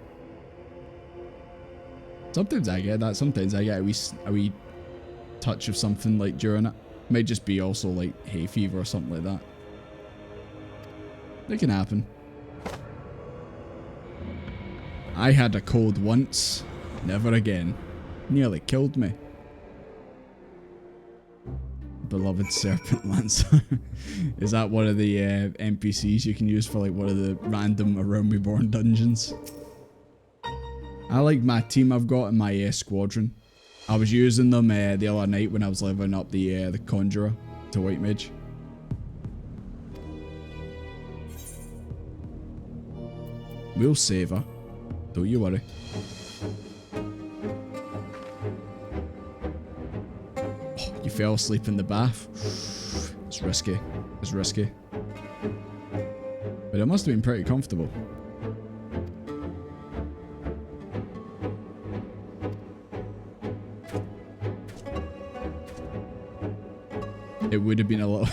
Sometimes I get that. Sometimes I get a wee touch of something like during it. Might just be also like hay fever or something like that. It can happen. I had a cold once. Never again. Nearly killed me. Beloved Serpent Lancer. Is that one of the NPCs you can use for like one of the random Around Reborn dungeons? I like my team I've got in my squadron. I was using them the other night when I was leveling up the Conjurer to White Mage. We'll save her. Don't you worry. Oh, you fell asleep in the bath. It's risky. It's risky. But it must have been pretty comfortable. It would have been a little...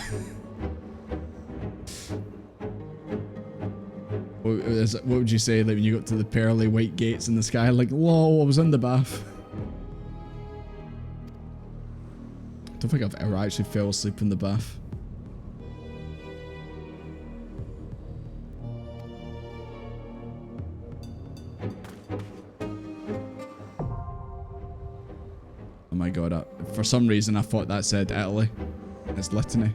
What would you say like when you got to the pearly white gates in the sky? Like, lol, I was in the bath. I don't think I've ever actually fell asleep in the bath. Oh my god, for some reason I thought that said Italy. It's Litany.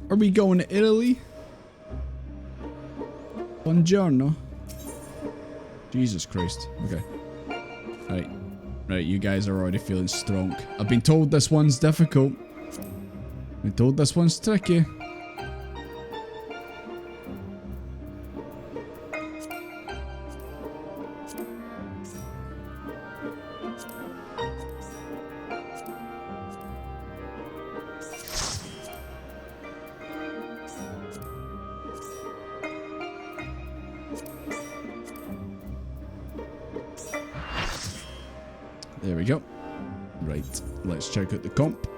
Are we going to Italy? Buongiorno. Jesus Christ. Okay. Right. Right, you guys are already feeling strong. I've been told this one's difficult. I've been told this one's tricky. There we go. Right, let's check out the comp.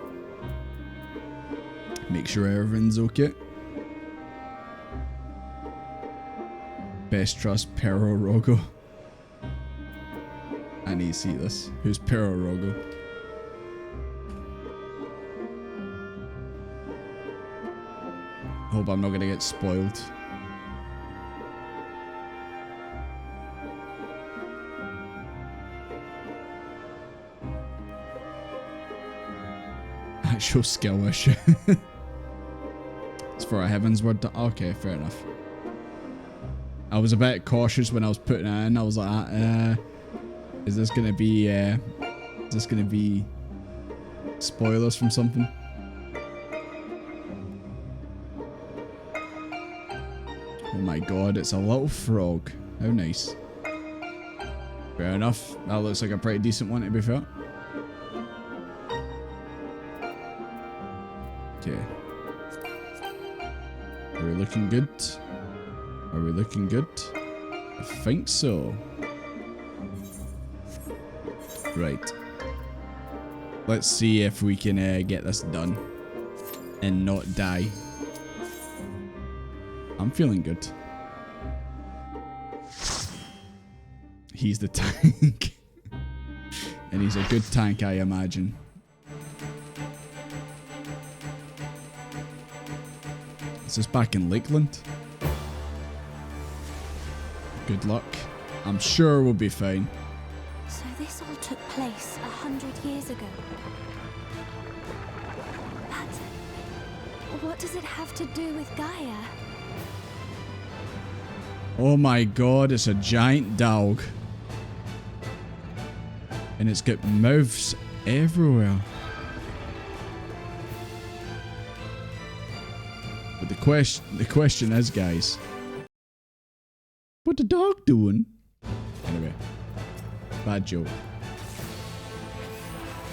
Make sure everything's okay. Best trust Pero Rogo. I need to see this. Who's Pero Rogo? Hope I'm not gonna get spoiled. Actual skill issue. It's for a heaven's word. Okay, fair enough. I was a bit cautious when I was putting it in. I was like, is this gonna be spoilers from something? Oh my god, it's a little frog. How nice. Fair enough. That looks like a pretty decent one to be fair. Okay. Are we looking good? Are we looking good? I think so. Right. Let's see if we can get this done and not die. I'm feeling good. He's the tank. And he's a good tank, I imagine. Is this back in Lakeland? Good luck. I'm sure we'll be fine. So this all took place 100 years ago. But what does it have to do with Gaia? Oh my god, it's a giant dog. And it's got mouths everywhere. But the question is, guys, what the dog doing? Anyway, bad joke.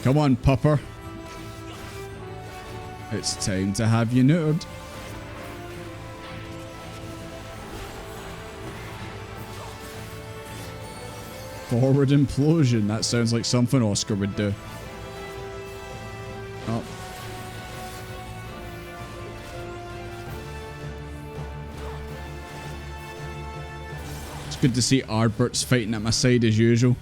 Come on, pupper. It's time to have you neutered. Forward implosion. That sounds like something Oscar would do. Oh. It's good to see Arbert's fighting at my side as usual.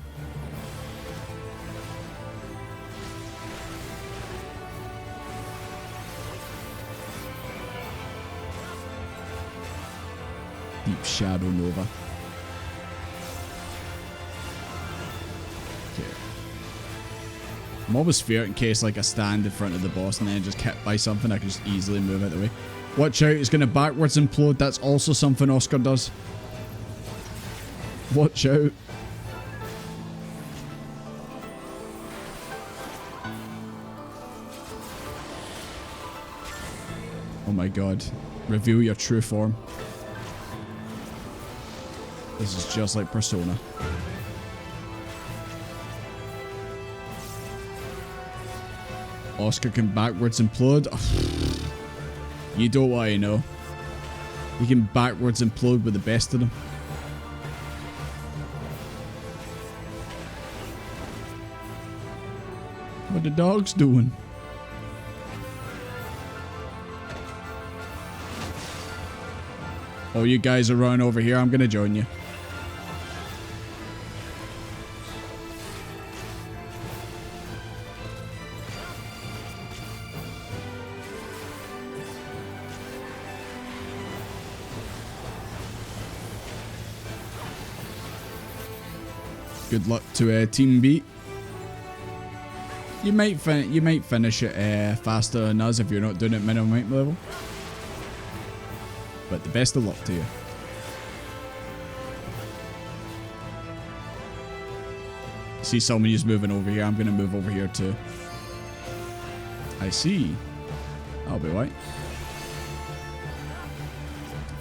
Deep Shadow Nova. I'm always fear in case like I stand in front of the boss and then just hit by something, I can just easily move out of the way. Watch out, it's going to backwards implode. That's also something Oscar does. Watch out. Oh my god. Reveal your true form. This is just like Persona. Oscar can backwards implode. You don't want to know. You can backwards implode with the best of them. What the dog's doing? Oh, you guys are running over here. I'm gonna join you. Good luck to Team B. You might finish it faster than us if you're not doing it minimum rank level. But the best of luck to you. See someone just moving over here. I'm gonna move over here too. I see. I'll be right.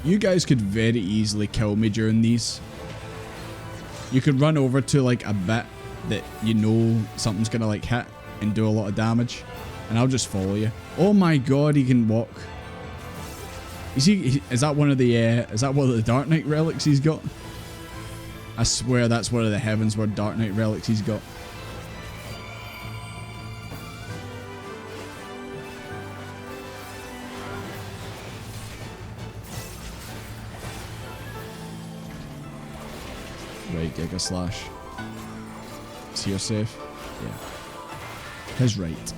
You guys could very easily kill me during these. You could run over to like a bit that you know something's gonna like hit and do a lot of damage, and I'll just follow you. Oh my god, he can walk. You see, is that one of the Dark Knight relics he's got? I swear that's one of the Heavensward Dark Knight relics he's got. Right, Giga Slash. Is he safe? Yeah. His right.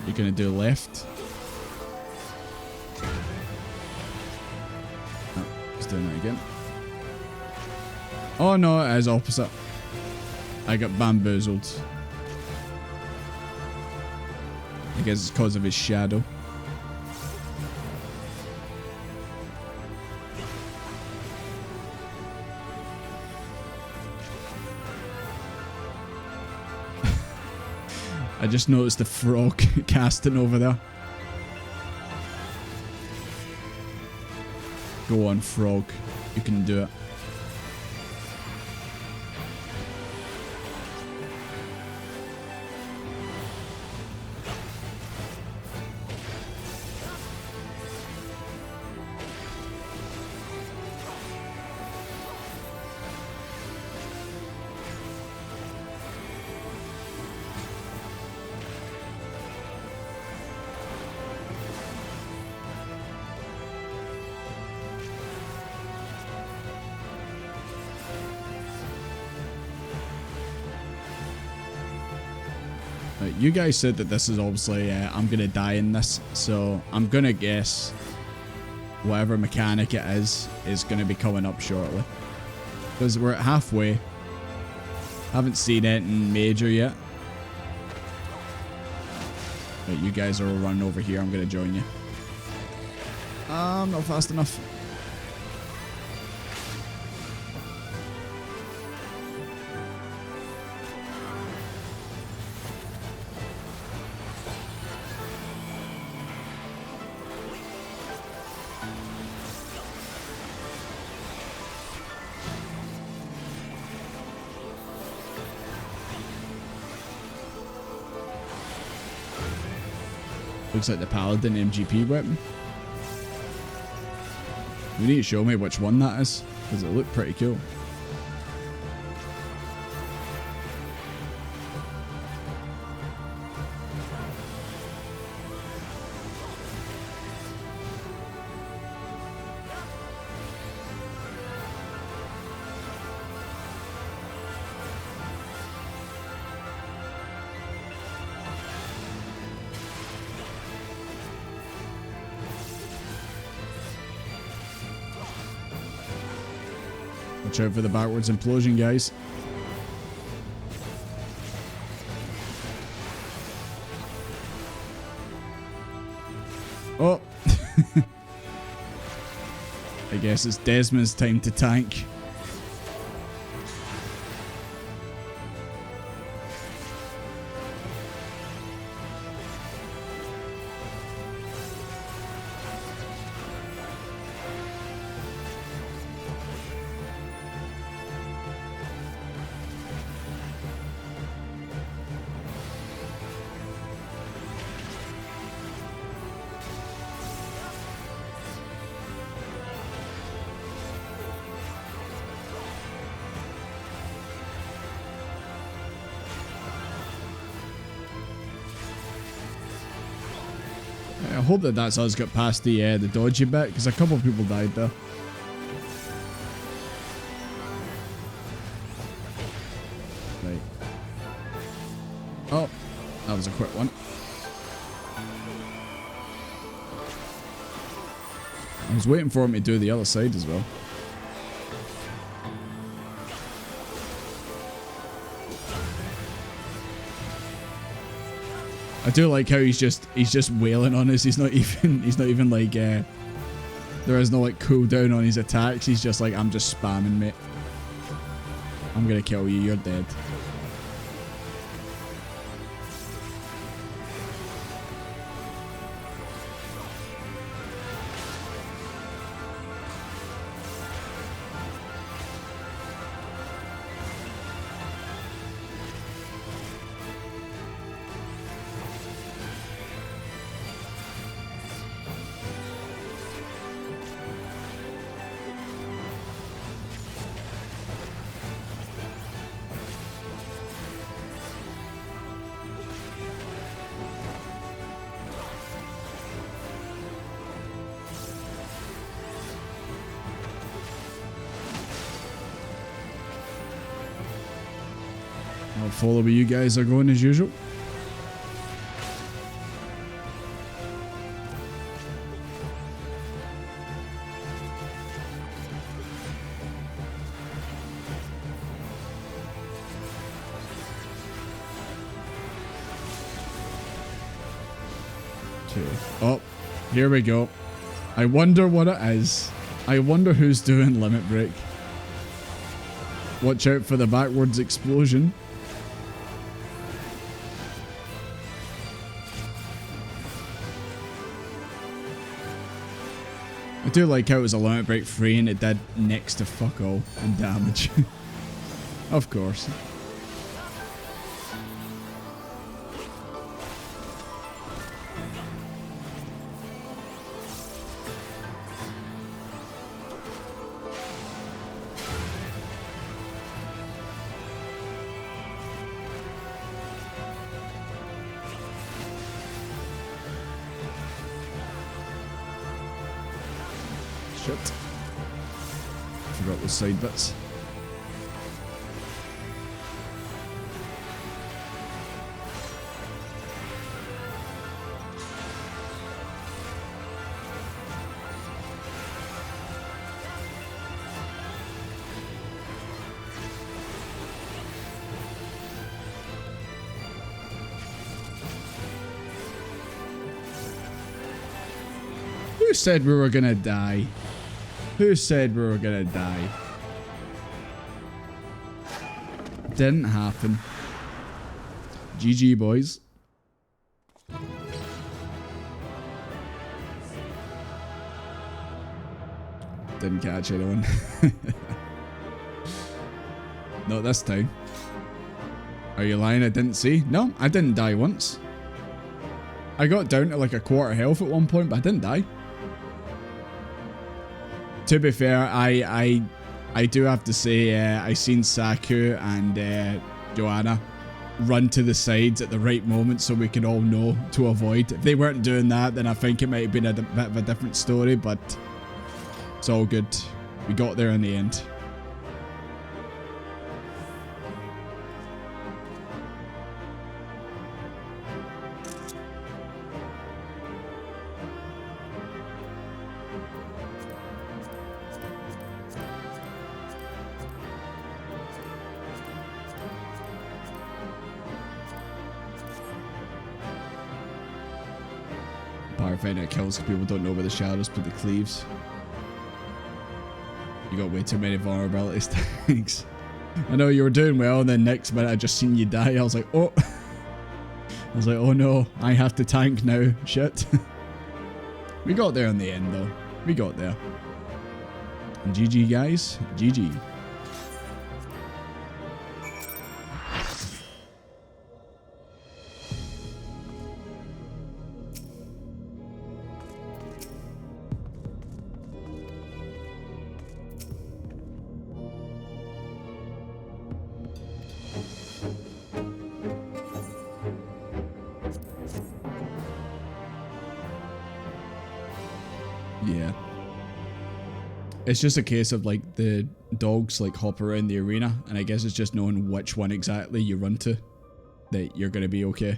You're gonna do left. Oh, he's doing it again. Oh no, it is opposite. I got bamboozled. I guess it's because of his shadow. I just noticed the frog casting over there. Go on, frog. You can do it. Right, you guys said that this is obviously, I'm going to die in this, so I'm going to guess whatever mechanic it is going to be coming up shortly. Because we're at halfway. Haven't seen anything major yet. Right, you guys are all running over here. I'm going to join you. I'm not fast enough. Looks like the Paladin MGP weapon. You need to show me which one that is, because it looked pretty cool. Watch out for the backwards implosion, guys. Oh. I guess it's Desmond's time to tank. I hope that that's us got past the dodgy bit, because a couple of people died there. Right. Oh, that was a quick one. I was waiting for him to do the other side as well. I do like how he's just wailing on us. He's not even like there is no like cooldown on his attacks. He's just like, I'm just spamming, mate. I'm gonna kill you. You're dead. I'll follow where you guys are going as usual. Okay. Oh, here we go. I wonder what it is. I wonder who's doing limit break. Watch out for the backwards explosion. I do like how it was a limit break free and it did next to fuck all in damage. Of course. Shit. Forgot the side bits. Who said we were gonna die? Who said we were gonna die? Didn't happen. GG, boys. Didn't catch anyone. Not this time. Are you lying? I didn't see? No, I didn't die once. I got down to like a quarter health at one point, but I didn't die. To be fair, I do have to say I seen Saku and Joanna run to the sides at the right moment so we could all know to avoid. If they weren't doing that, then I think it might have been a bit of a different story, but it's all good. We got there in the end. Find out kills because people don't know where the shadows put the cleaves. You got way too many vulnerabilities. Thanks. I know you were doing well, and then next minute I just seen you die. I was like, oh. I was like, oh no, I have to tank now. Shit. We got there in the end though. We got there. And GG guys. GG. Yeah. It's just a case of like the dogs like hop around the arena, and I guess it's just knowing which one exactly you run to that you're going to be okay.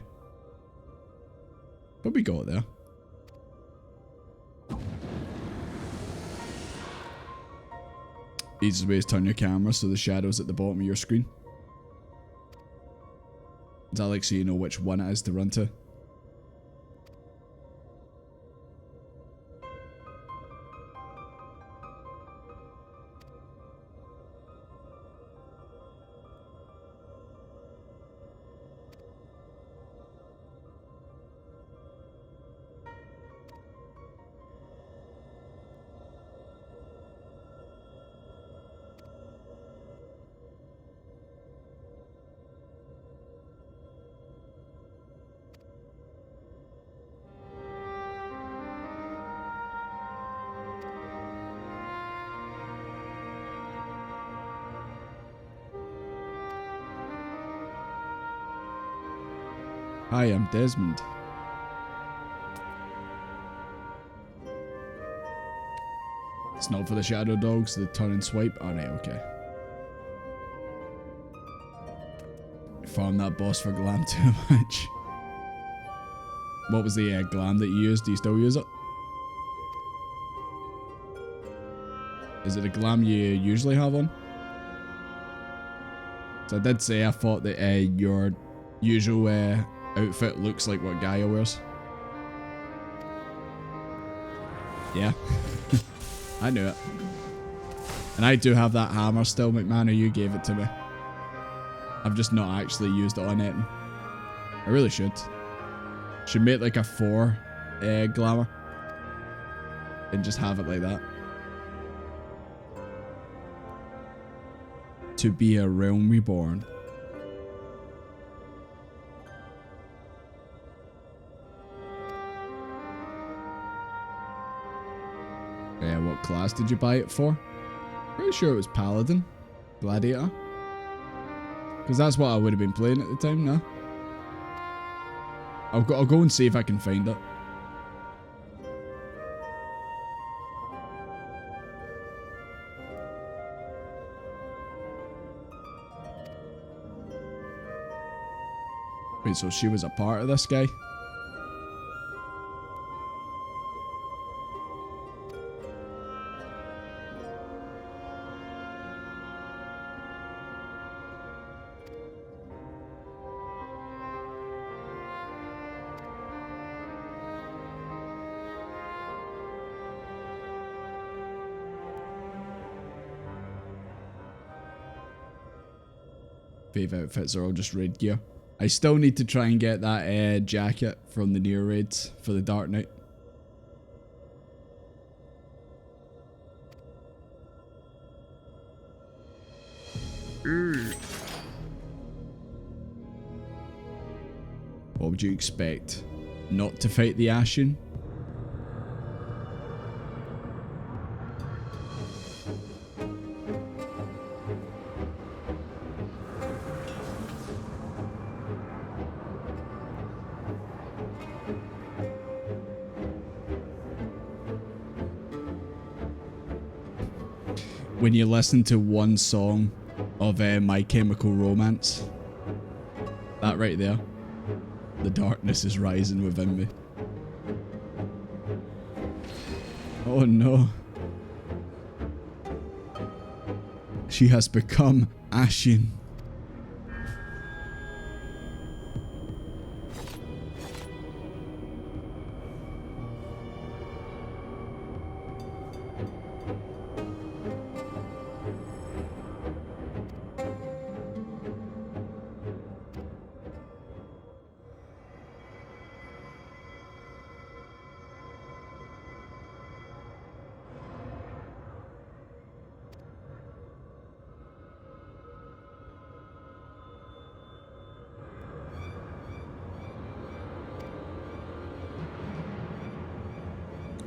But we got there. Easiest way is turn your camera so the shadow's at the bottom of your screen. Is that like so you know which one it is to run to? Hi, I'm Desmond. It's not for the shadow dogs, the turn and swipe. Alright, okay. Farm that boss for glam too much. What was the glam that you used? Do you still use it? Is it a glam you usually have on? So I did say I thought that your usual outfit looks like what Gaia wears. Yeah. I knew it. And I do have that hammer still, McMahon, you gave it to me. I've just not actually used it on anything. I really should. Should make like a 4 glamour. And just have it like that. To be a realm reborn. What class did you buy it for? Pretty sure it was Paladin. Gladiator. Because that's what I would have been playing at the time, no? I'll go and see if I can find it. Wait, so she was a part of this guy? Fave outfits are all just raid gear. I still need to try and get that jacket from the near raids for the Dark Knight. What would you expect? Not to fight the Ashen? When you listen to one song of My Chemical Romance, that right there, the darkness is rising within me. Oh no. She has become ashen.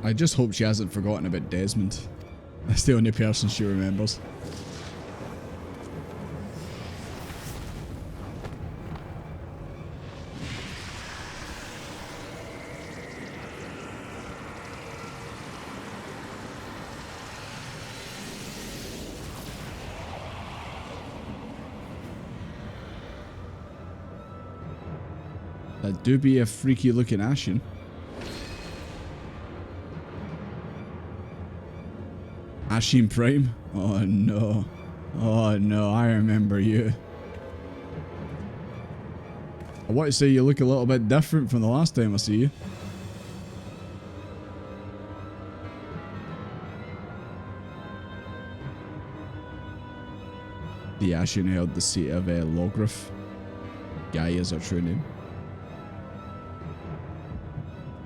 I just hope she hasn't forgotten about Desmond. That's the only person she remembers. That do be a freaky looking Ashen. Ashen Prime? Oh no. Oh no, I remember you. I want to say you look a little bit different from the last time I see you. The Ashen held the seat of Logrif. Guy is her true name.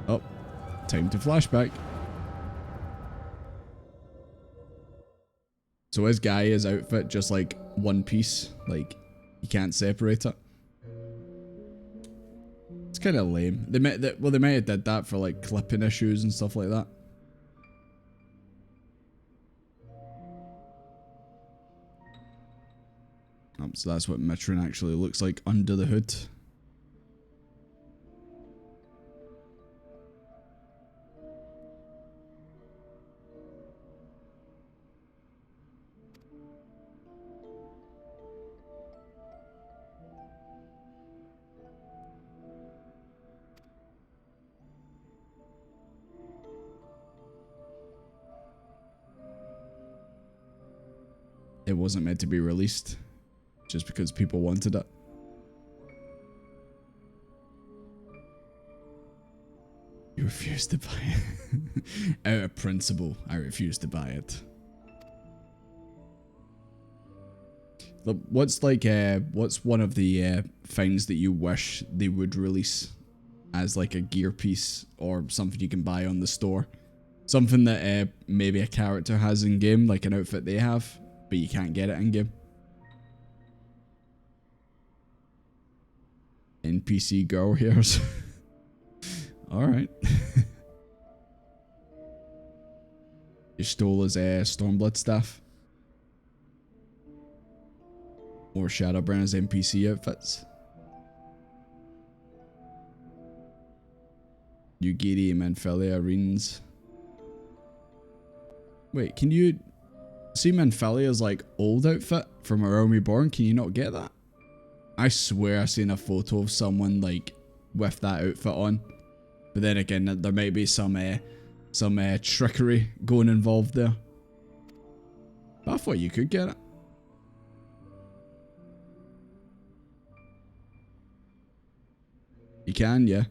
Oh, time to flashback. So is Gaia's outfit just like one piece? Like, you can't separate it? It's kind of lame. They might have did that for like clipping issues and stuff like that. So that's what Mitron actually looks like under the hood. It wasn't meant to be released just because people wanted it. You refused to buy it. Out of principle, I refused to buy it. Look, what's one of the things that you wish they would release as like a gear piece or something you can buy on the store? Something that maybe a character has in game, like an outfit they have, but you can't get it in game. NPC girl hairs. Alright. You stole his Stormblood staff. More Shadowbringers NPC outfits. Ugiri Manphilia Arenas. Wait, can you see Manphilia's like old outfit from A Realm Reborn? Can you not get that? I swear I've seen a photo of someone like with that outfit on. But then again, there might be some trickery going involved there. But I thought you could get it. You can, yeah.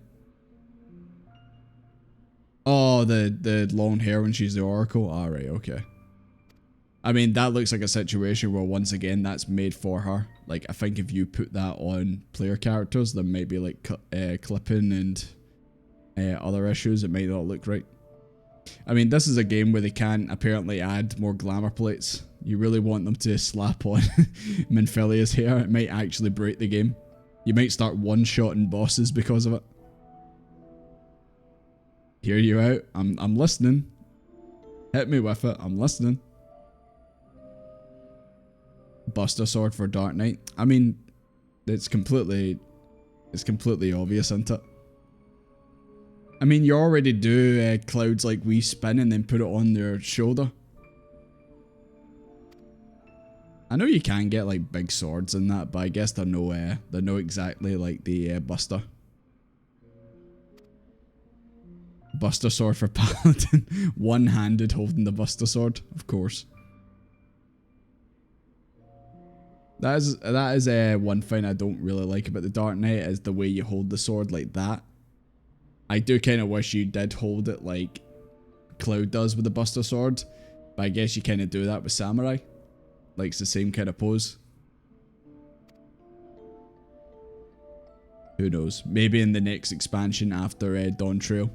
Oh, the long hair when she's the Oracle? Alright, okay. I mean, that looks like a situation where, once again, that's made for her. Like, I think if you put that on player characters, there may be, like, clipping and other issues. It might not look right. I mean, this is a game where they can apparently add more glamour plates. You really want them to slap on Minfilia's hair. It might actually break the game. You might start one-shotting bosses because of it. Hear you out. I'm listening. Hit me with it. I'm listening. Buster Sword for Dark Knight. I mean, it's completely obvious, isn't it? I mean, you already do Cloud's like wee spin and then put it on their shoulder. I know you can get like big swords in that, but I guess they're no exactly like the Buster. Buster Sword for Paladin. One-handed holding the Buster Sword, of course. That is one thing I don't really like about the Dark Knight, is the way you hold the sword like that. I do kind of wish you did hold it like Cloud does with the Buster Sword, but I guess you kind of do that with Samurai. Like, it's the same kind of pose. Who knows? Maybe in the next expansion after Dawn Trail,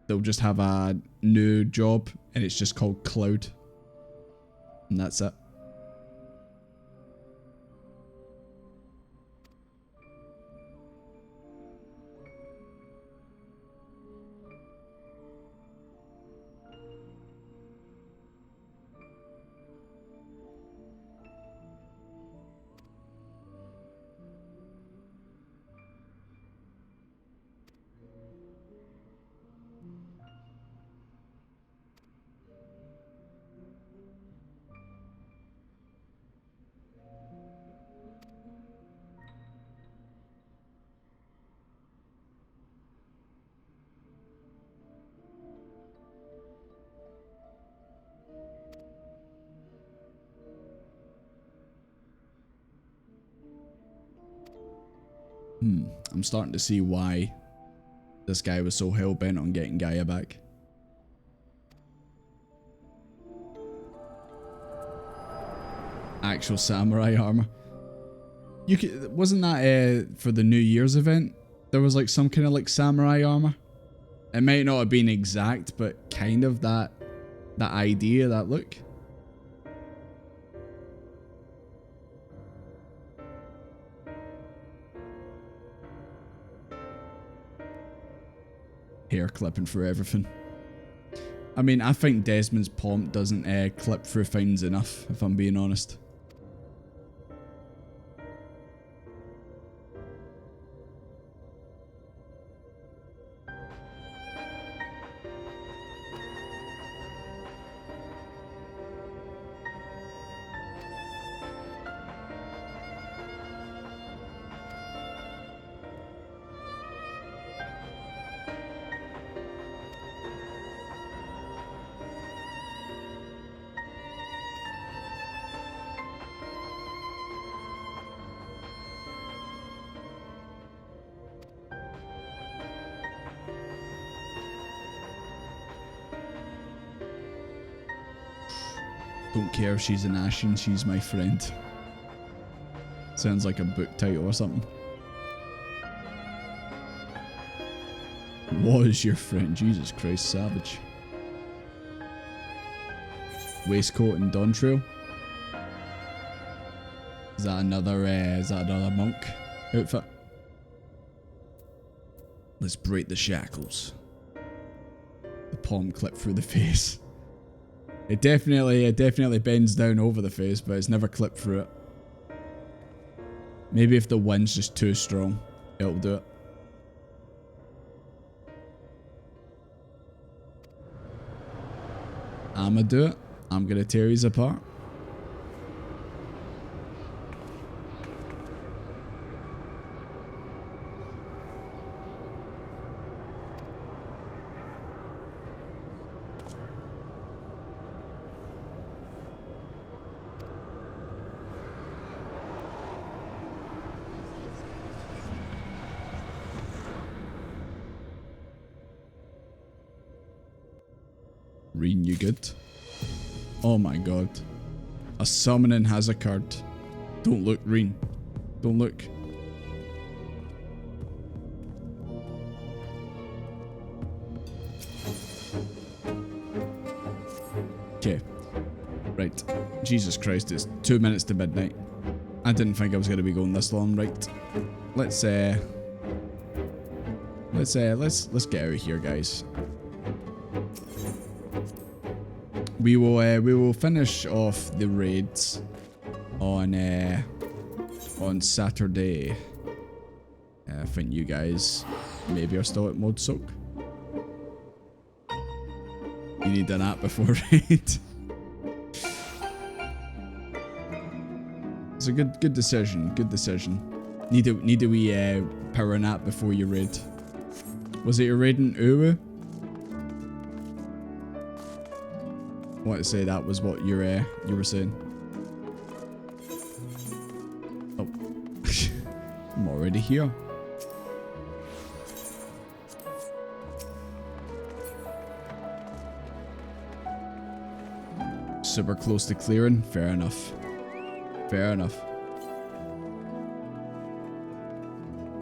they'll just have a new job and it's just called Cloud. And that's it. I'm starting to see why this guy was so hell-bent on getting Gaia back. Actual samurai armor. Wasn't that for the New Year's event? There was like some kind of like samurai armor. It might not have been exact, but kind of that idea, that look. Hair clipping for everything. I mean, I think Desmond's pomp doesn't clip through things enough, if I'm being honest. Don't care if she's an Ashen, she's my friend. Sounds like a book title or something. Was your friend? Jesus Christ, savage. Waistcoat and Dawn Trail. Is that another monk outfit? Let's break the shackles. The palm clip through the face. It definitely bends down over the face, but it's never clipped through it. Maybe if the wind's just too strong, it'll do it. I'ma do it. I'm gonna tear these apart. Reading you good. Oh my god. A summoning has occurred. Don't look, Reen. Don't look. Okay. Right. Jesus Christ, it's 2 minutes to midnight. I didn't think I was going to be going this long. Right. Let's get out of here, guys. We will finish off the raids on Saturday. I think you guys maybe are still at mod soak. You need a nap before raid. It's a good decision. Good decision. Need a wee power nap before you raid. Was it your raid in Uwu? I want to say that was what you were saying. Oh, I'm already here. Super close to clearing. Fair enough. Fair enough.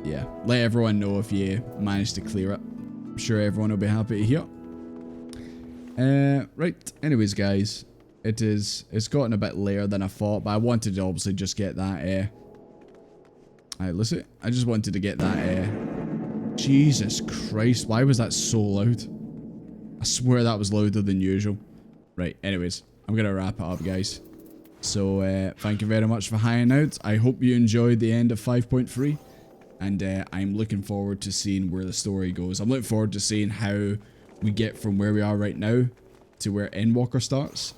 Yeah, let everyone know if you manage to clear it. I'm sure everyone will be happy to hear. Right, anyways guys, it's gotten a bit later than I thought, but I wanted to obviously just get that, alright, listen, I just wanted to get that, Jesus Christ, why was that so loud? I swear that was louder than usual. Right, anyways, I'm gonna wrap it up, guys. So, thank you very much for hanging out. I hope you enjoyed the end of 5.3. And I'm looking forward to seeing where the story goes. I'm looking forward to seeing how we get from where we are right now to where Endwalker starts.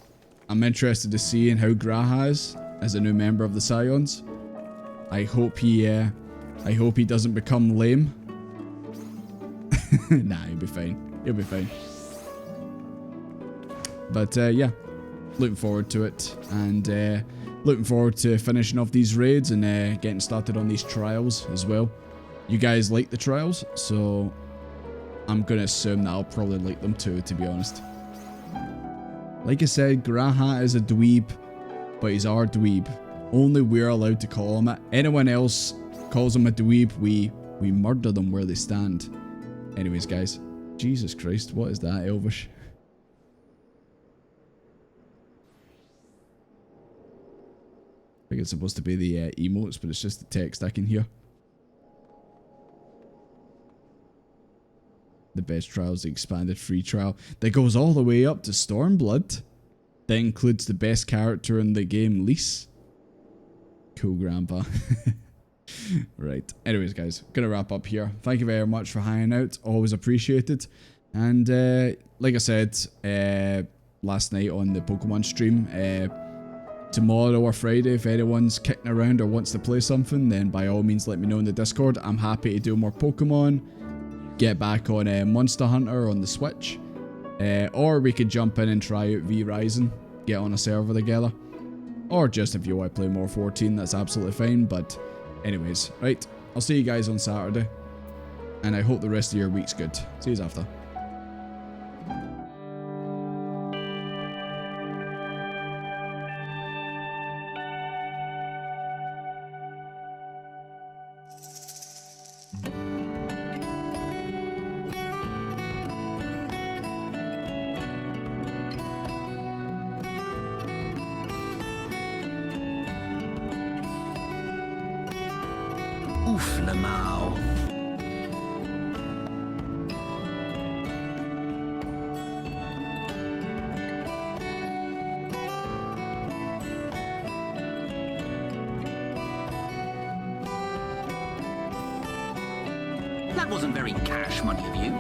I'm interested to seeing how Graha is as a new member of the Scions. I hope he doesn't become lame. Nah, he'll be fine. He'll be fine. But yeah, looking forward to it, and looking forward to finishing off these raids and getting started on these trials as well. You guys like the trials, so I'm going to assume that I'll probably like them too, to be honest. Like I said, Graha is a dweeb, but he's our dweeb. Only we're allowed to call him it. Anyone else calls him a dweeb, we murder them where they stand. Anyways, guys, Jesus Christ, what is that, Elvish? I think it's supposed to be the emotes, but it's just the text I can hear. The best trial is the expanded free trial that goes all the way up to Stormblood. That includes the best character in the game, Lise. Cool, Grandpa. Right. Anyways, guys, gonna wrap up here. Thank you very much for hanging out. Always appreciated. And like I said last night on the Pokemon stream, tomorrow or Friday, if anyone's kicking around or wants to play something, then by all means let me know in the Discord. I'm happy to do more Pokemon, get back on Monster Hunter on the Switch, or we could jump in and try out V-Rising, get on a server together, or just if you want to play more 14, that's absolutely fine. But anyways, right, I'll see you guys on Saturday, and I hope the rest of your week's good. See you after. Oof, Lamau. That wasn't very cash money of you.